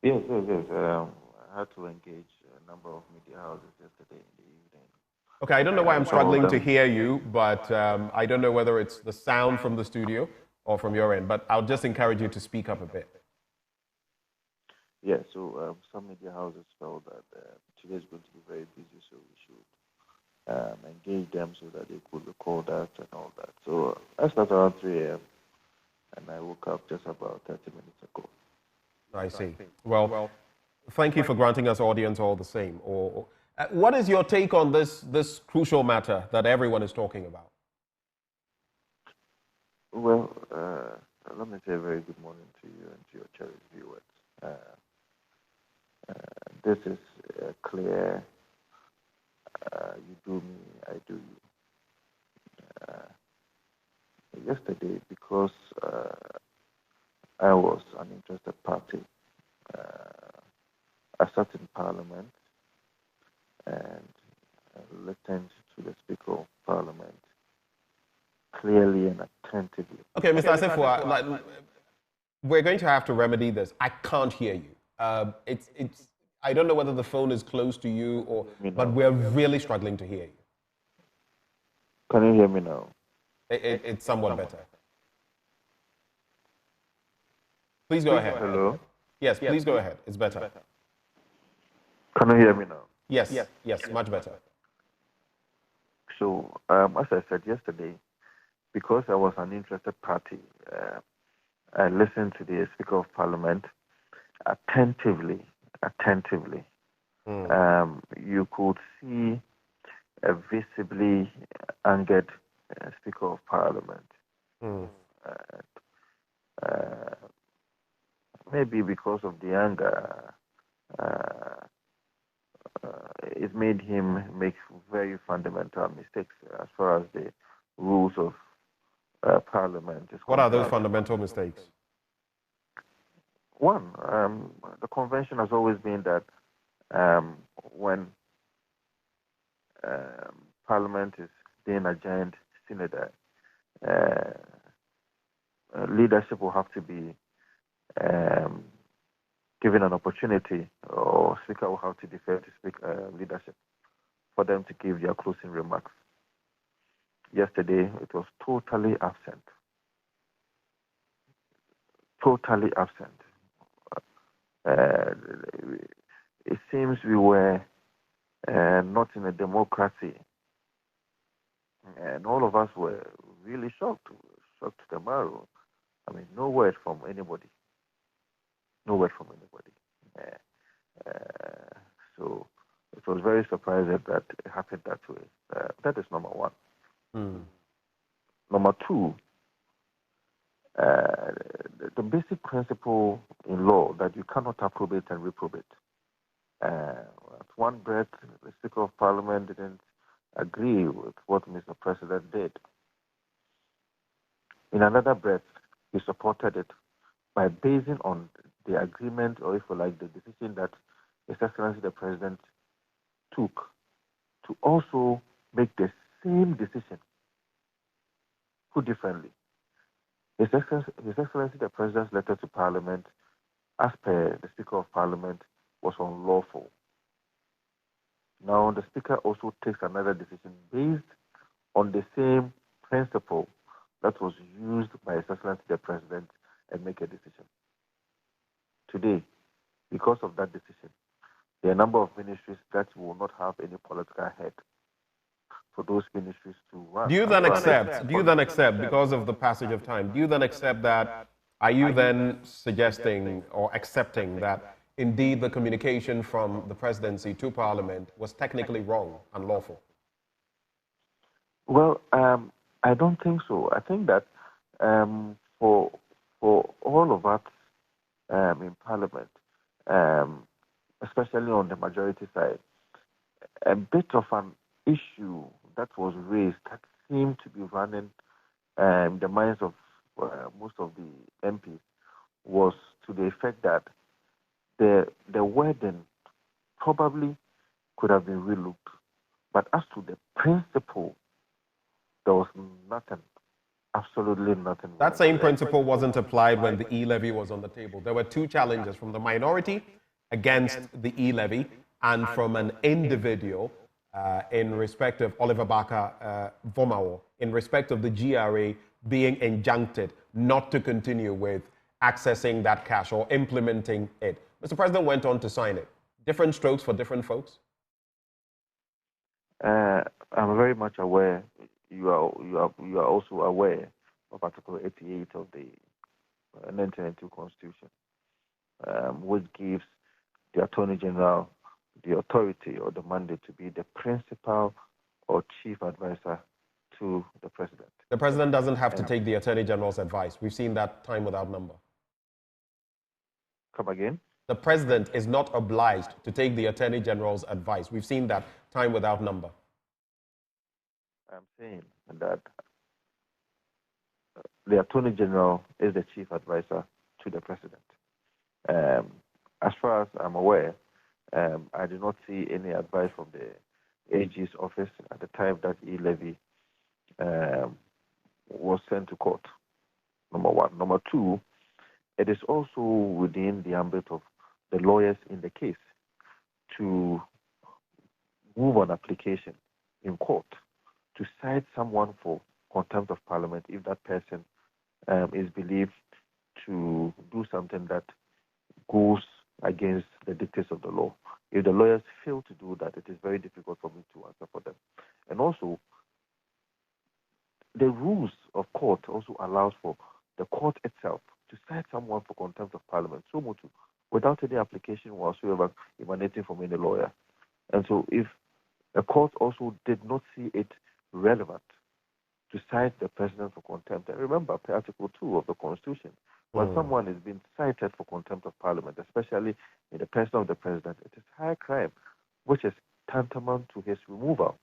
Yes. I had to engage a number of media houses yesterday in the evening. Okay, I don't know why I'm struggling to hear you, but I don't know whether it's the sound from the studio or from your end, but I'll just encourage you to speak up a bit. Yeah, so some media houses felt that today is going to be very busy, so we should engage them so that they could record that and all that. So I started around 3 a.m. and I woke up just about 30 minutes ago. I see. Well, thank you for granting us audience all the same. What is your take on this crucial matter that everyone is talking about? Well, let me say a very good morning to you and to your cherished viewers. This is clear. You do me, I do you. Yesterday, because I was an interested party. I sat in Parliament and listened to the Speaker of Parliament clearly and attentively. Okay, Mr. Asefua, we're going to have to remedy this. I can't hear you. I don't know whether the phone is close to you but we're really struggling to hear you. Can you hear me now? It's somewhat better. Please go ahead. Hello? Yes, please go ahead. It's better. Can you hear me now? Yes, much better. So, as I said yesterday, because I was an interested party, I listened to the Speaker of Parliament attentively. You could see a visibly angered Speaker of Parliament. Maybe because of the anger, it made him make very fundamental mistakes as far as the rules of Parliament is concerned. What are those fundamental mistakes? One, the convention has always been that when Parliament is being adjourned synod, leadership will have to be given an opportunity, or Speaker will have to defer to leadership for them to give their closing remarks. Yesterday, it was totally absent. Totally absent. It seems we were not in a democracy. And all of us were really shocked to the marrow. I mean, no word from anybody. No word from anybody. So it was very surprising that it happened that way. That is number one. Number two, the basic principle in law that you cannot approbate and reprobate. At one breath, the Speaker of Parliament didn't agree with what Mr. President did. In another breath, he supported it by basing on the agreement, or if you like, the decision that His Excellency the President took to also make the same decision, put differently. His Excellency the President's letter to Parliament, as per the Speaker of Parliament, was unlawful. Now the Speaker also takes another decision based on the same principle that was used by His Excellency the President and make a decision. Today, because of that decision, there are a number of ministries that will not have any political head for those ministries to run. Do you then accept, because of the passage of time, do you then accept that, are you then suggesting or accepting that indeed the communication from the presidency to Parliament was technically wrong, unlawful? Well, I don't think so. I think that for all of us in Parliament, especially on the majority side, a bit of an issue that was raised that seemed to be running the minds of most of the MPs was to the effect that the wording probably could have been relooked. But as to the principle, there was nothing, absolutely nothing. That same principle wasn't applied when the e-levy was on the table. There were two challenges from the minority against the e-levy and from an individual in respect of Oliver Barker Vomawo, in respect of the GRA being injuncted not to continue with accessing that cash or implementing it. Mr. President went on to sign it. Different strokes for different folks? I'm very much aware. You are also aware of Article 88 of the 1992 Constitution, which gives the Attorney General the authority or the mandate to be the principal or chief advisor to the President. The President doesn't have to take the Attorney General's advice. We've seen that time without number. Come again? The President is not obliged to take the Attorney General's advice. We've seen that time without number. I'm saying that the Attorney General is the chief advisor to the president. As far as I'm aware, I did not see any advice from the AG's office at the time that e-levy was sent to court, number one. Number two, it is also within the ambit of the lawyers in the case to move an application in court to cite someone for contempt of parliament if that person is believed to do something that goes against the dictates of the law. If the lawyers fail to do that, it is very difficult for me to answer for them. And also, the rules of court also allows for the court itself to cite someone for contempt of parliament, so much without any application whatsoever emanating from any lawyer. And so if a court also did not see it relevant to cite the president for contempt, and remember Article 2 of the Constitution, when someone is being cited for contempt of parliament, especially in the person of the president, it is high crime, which is tantamount to his removal.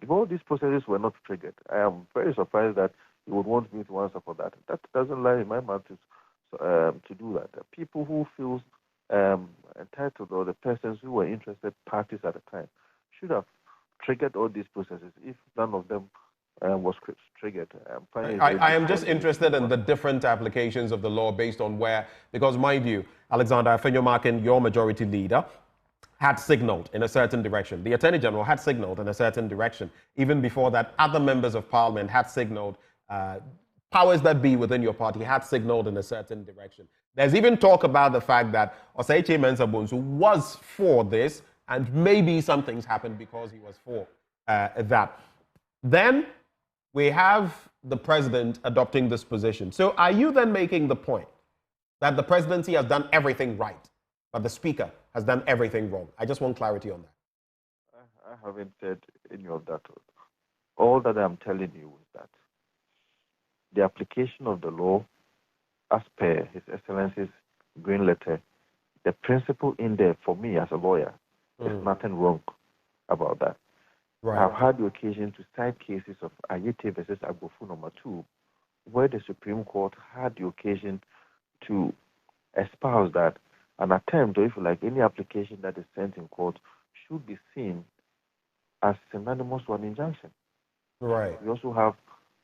If all these processes were not triggered, I am very surprised that you would want me to answer for that. That doesn't lie in my mouth to do that. People who feel entitled, or the persons who were interested parties at the time, should have triggered all these processes if none of them was triggered. I am just interested in the different applications of the law based on where, because mind you, Alexander Afenyo-Markin, your majority leader, had signaled in a certain direction. The Attorney General had signaled in a certain direction. Even before that, other members of Parliament had signaled, powers that be within your party had signaled in a certain direction. There's even talk about the fact that Oseiche Mensah Bonsu was for this, and maybe some things happened because he was for that. Then we have the president adopting this position. So are you then making the point that the presidency has done everything right, but the speaker has done everything wrong? I just want clarity on that. I haven't said any of that. All that I'm telling you is that the application of the law, as per His Excellency's Green Letter, the principle in there for me as a lawyer, there's nothing wrong about that. Right. I've had the occasion to cite cases of Ayete versus Agbofu number 2, where the Supreme Court had the occasion to espouse that an attempt, or if you like, any application that is sent in court should be seen as synonymous to an injunction. Right. We also have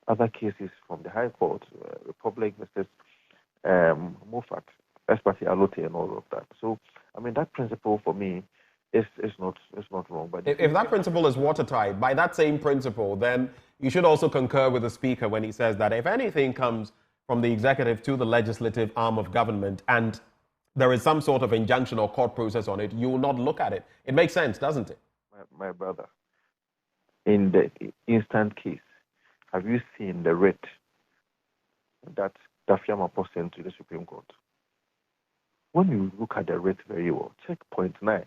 other cases from the High Court, Republic versus Mofat, Espati Alote, and all of that. So, I mean, that principle for me is not wrong. But if that principle is watertight, by that same principle, then you should also concur with the Speaker when he says that if anything comes from the executive to the legislative arm of government and there is some sort of injunction or court process on it, you will not look at it. It makes sense, doesn't it? My brother, in the instant case, have you seen the writ that Dafiama sent to the Supreme Court? When you look at the writ very well, check point 9.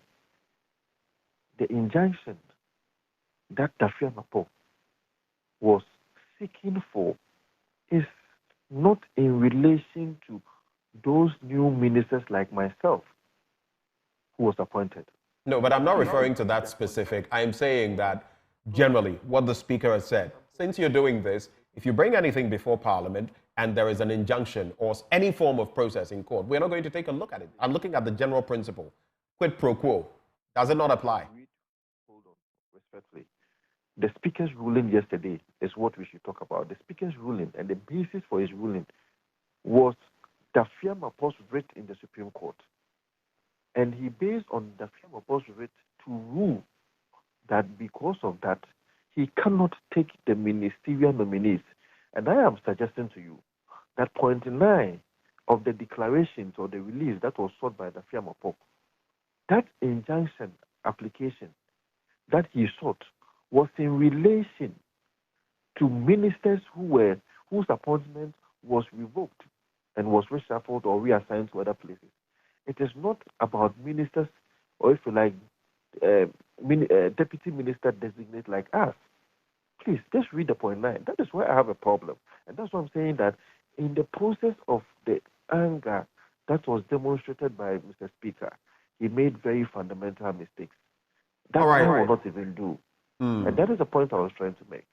The injunction that Dafiama was seeking for is not in relation to those new ministers like myself who was appointed. No, but I'm not referring to that specific. I'm saying that generally what the Speaker has said, since you're doing this, if you bring anything before Parliament and there is an injunction or any form of process in court, we're not going to take a look at it. I'm looking at the general principle. Quid pro quo. Does it not apply? Hold on, respectfully. The Speaker's ruling yesterday is what we should talk about. The Speaker's ruling and the basis for his ruling was Dafiama Post writ in the Supreme Court. And he based on Dafiama Post writ to rule that because of that, he cannot take the ministerial nominees. And I am suggesting to you that point 9 of the declarations or the release that was sought by Dafiama Post, that injunction application that he sought was in relation to ministers whose appointment was revoked and was reshuffled or reassigned to other places. It is not about ministers, or if you like, deputy minister designate like us. Please, just read the point 9. That is where I have a problem. And that's why I'm saying that in the process of the anger that was demonstrated by Mr. Speaker, he made very fundamental mistakes. That I will not even do. And that is the point I was trying to make.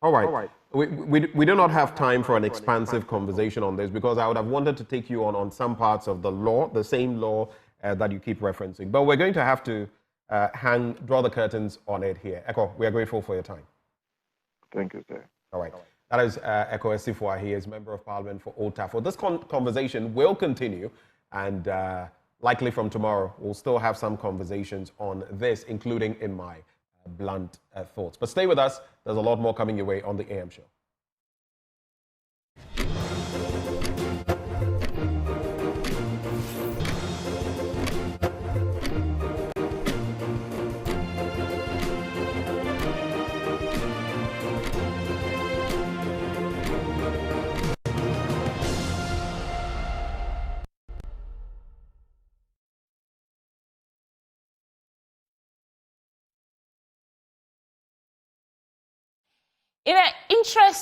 All right. We do not have time for an expansive conversation on this because I would have wanted to take you on some parts of the law, the same law that you keep referencing. But we're going to have to draw the curtains on it here. Eko, we are grateful for your time. Thank you, sir. All right. That is Eko Esifua. He is Member of Parliament for Old Trafford. This conversation will continue, and likely from tomorrow, we'll still have some conversations on this, including in my blunt thoughts. But stay with us. There's a lot more coming your way on the AM show.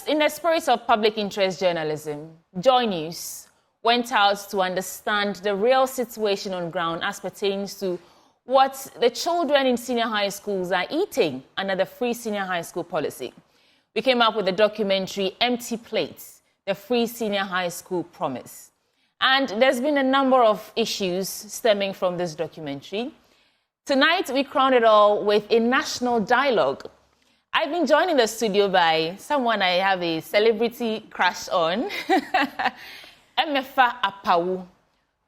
In the spirit of public interest journalism, Joy News went out to understand the real situation on ground as pertains to what the children in senior high schools are eating under the free senior high school policy. We came up with the documentary Empty Plates, the free senior high school promise. And there's been a number of issues stemming from this documentary. Tonight, we crown it all with a national dialogue. I've been joined in the studio by someone I have a celebrity crush on, Emefa Apawu,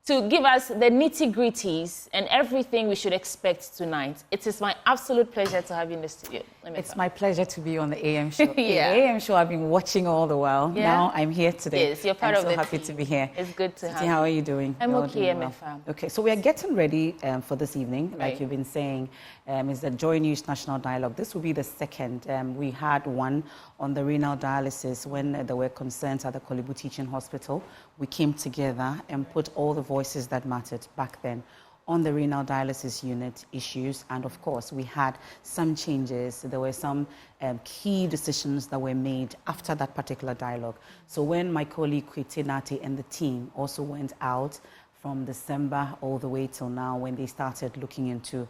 to give us the nitty-gritties and everything we should expect tonight. It is my absolute pleasure to have you in the studio, Emefa. It's my pleasure to be on the AM show. Yeah. The AM show I've been watching all the while. Yeah. Now I'm here today. Yes, you're part I'm of so the happy team. to be here. It's good to have you. How are you doing? I'm You're okay, doing well. Emefa. Okay, so we are getting ready for this evening, Right. like you've been saying, is the Joy News National Dialogue. This will be the second. We had one on the renal dialysis when there were concerns at the Kolibu Teaching Hospital. We came together and put all the voices that mattered back then on the renal dialysis unit issues. And of course, we had some changes. There were some key decisions that were made after that particular dialogue. So when my colleague Kwete Nate and the team also went out from December all the way till now, when they started looking into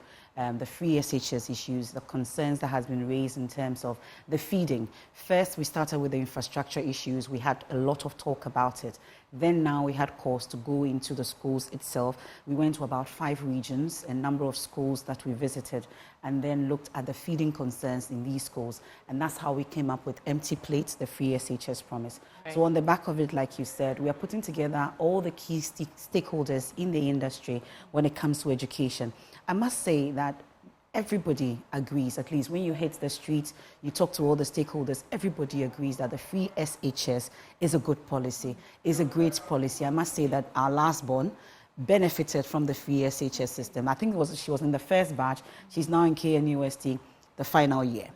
the free SHS issues, the concerns that has been raised in terms of the feeding. First, we started with the infrastructure issues. We had a lot of talk about it. Then now we had cause to go into the schools itself. We went to about 5 regions, a number of schools that we visited, and then looked at the feeding concerns in these schools. And that's how we came up with Empty Plates, the free SHS promise. Right. So on the back of it, like you said, we are putting together all the key stakeholders in the industry when it comes to education. I must say that everybody agrees, at least when you hit the streets, you talk to all the stakeholders, everybody agrees that the free SHS is a good policy, is a great policy. I must say that our last born benefited from the free SHS system. I think she was in the first batch. She's now in KNUST, the final year.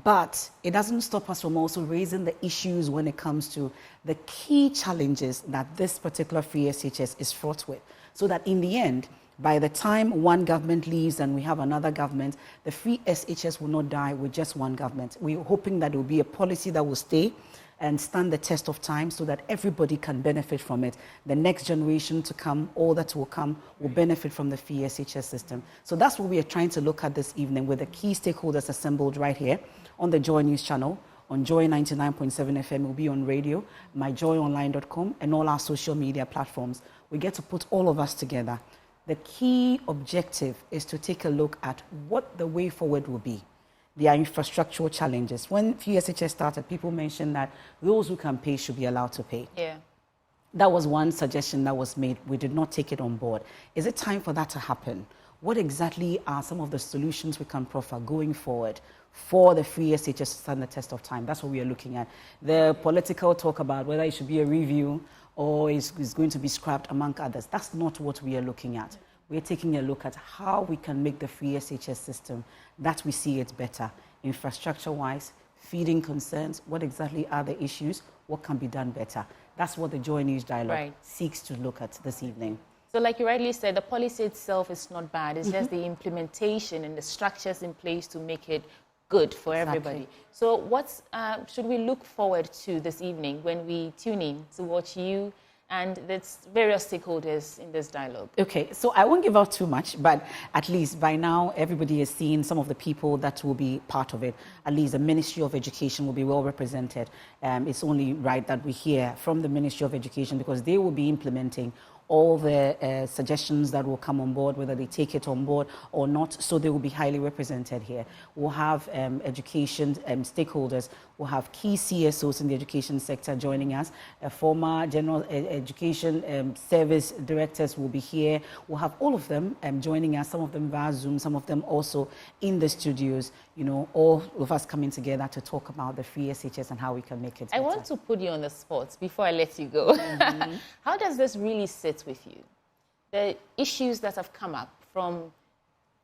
But it doesn't stop us from also raising the issues when it comes to the key challenges that this particular free SHS is fraught with. So that in the end, by the time one government leaves and we have another government, the free SHS will not die with just one government. We're hoping that it will be a policy that will stay and stand the test of time so that everybody can benefit from it. The next generation to come, all that will come, will benefit from the free SHS system. So that's what we are trying to look at this evening with the key stakeholders assembled right here on the Joy News channel, on Joy 99.7 FM, will be on radio, myjoyonline.com, and all our social media platforms. We get to put all of us together. The key objective is to take a look at what the way forward will be. There are infrastructural challenges. When FSHS started, people mentioned that those who can pay should be allowed to pay. Yeah. That was one suggestion that was made. We did not take it on board. Is it time for that to happen? What exactly are some of the solutions we can proffer going forward for the free SHS to stand the test of time? That's what we are looking at. The political talk about whether it should be a review or is going to be scrapped, among others. That's not what we are looking at. We're taking a look at how we can make the free SHS system that we see it better, infrastructure-wise, feeding concerns, what exactly are the issues, what can be done better. That's what the Joy News Dialogue seeks to look at this evening. So like you rightly said, the policy itself is not bad. It's just the implementation and the structures in place to make it good for everybody. So what should we look forward to this evening when we tune in to watch you and its various stakeholders in this dialogue? Okay, so I won't give out too much, but at least by now everybody has seen some of the people that will be part of it. At least the Ministry of Education will be well represented. It's only right that we hear from the Ministry of Education because they will be implementing all the suggestions that will come on board, whether they take it on board or not, so they will be highly represented here. We'll have education stakeholders, we'll have key CSOs in the education sector joining us, former general education service directors will be here. We'll have all of them joining us, some of them via Zoom, some of them also in the studios, you know, all of us coming together to talk about the free SHS and how we can make it better. I want to put you on the spot before I let you go. How does this really sit with you? The issues that have come up from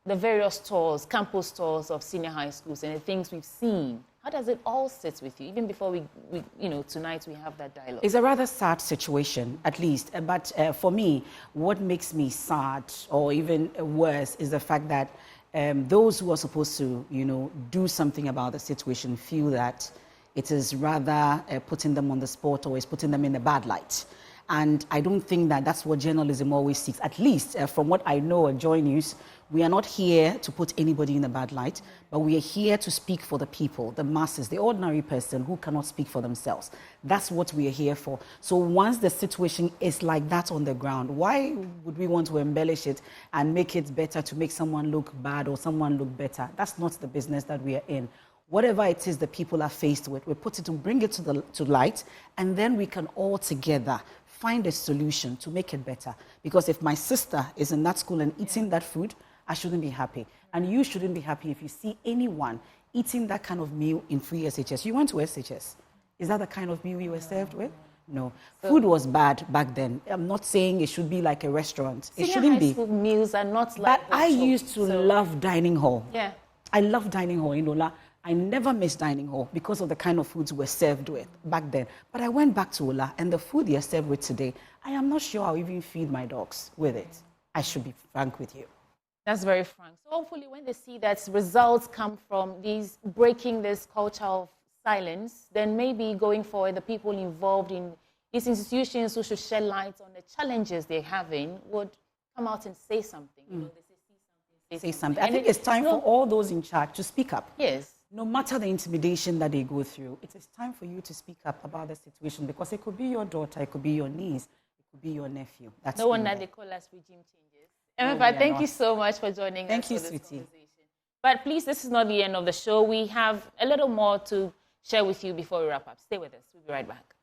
the various stores, campus stores of senior high schools and the things we've seen, how does it all sit with you? Even before we you know, tonight we have that dialogue. It's a rather sad situation, at least. But for me, what makes me sad or even worse is the fact that those who are supposed to, you know, do something about the situation feel that it is rather putting them on the spot or is putting them in a bad light. And I don't think that that's what journalism always seeks. At least from what I know at Joy News, we are not here to put anybody in a bad light, but we are here to speak for the people, the masses, the ordinary person who cannot speak for themselves. That's what we are here for. So once the situation is like that on the ground, why would we want to embellish it and make it better to make someone look bad or someone look better? That's not the business that we are in. Whatever it is the people are faced with, we put it to bring it to light, and then we can all together find a solution to make it better. Because if my sister is in that school and eating that food, I shouldn't be happy. And you shouldn't be happy if you see anyone eating that kind of meal in free SHS. You went to SHS. Is that the kind of meal you were served with? No. Food was bad back then. I'm not saying it should be like a restaurant. It shouldn't be. Senior high school meals are not like But I used to love dining hall. Yeah. I love dining hall in Ola. I never missed dining hall because of the kind of foods we're served with back then. But I went back to Ola, and the food they're served with today, I am not sure I'll even feed my dogs with it. I should be frank with you. That's very frank. So hopefully when they see that results come from these breaking this culture of silence, then maybe going forward, the people involved in these institutions who should shed light on the challenges they're having would come out and say something. You know, they say something. I think it's time for all those in charge to speak up. Yes. No matter the intimidation that they go through, it is time for you to speak up about the situation because it could be your daughter, it could be your niece, it could be your nephew. That's no wonder they call us regime changes. Emma, thank you so much for joining us. Thank you, for this sweetie. Conversation. But please, this is not the end of the show. We have a little more to share with you before we wrap up. Stay with us. We'll be right back.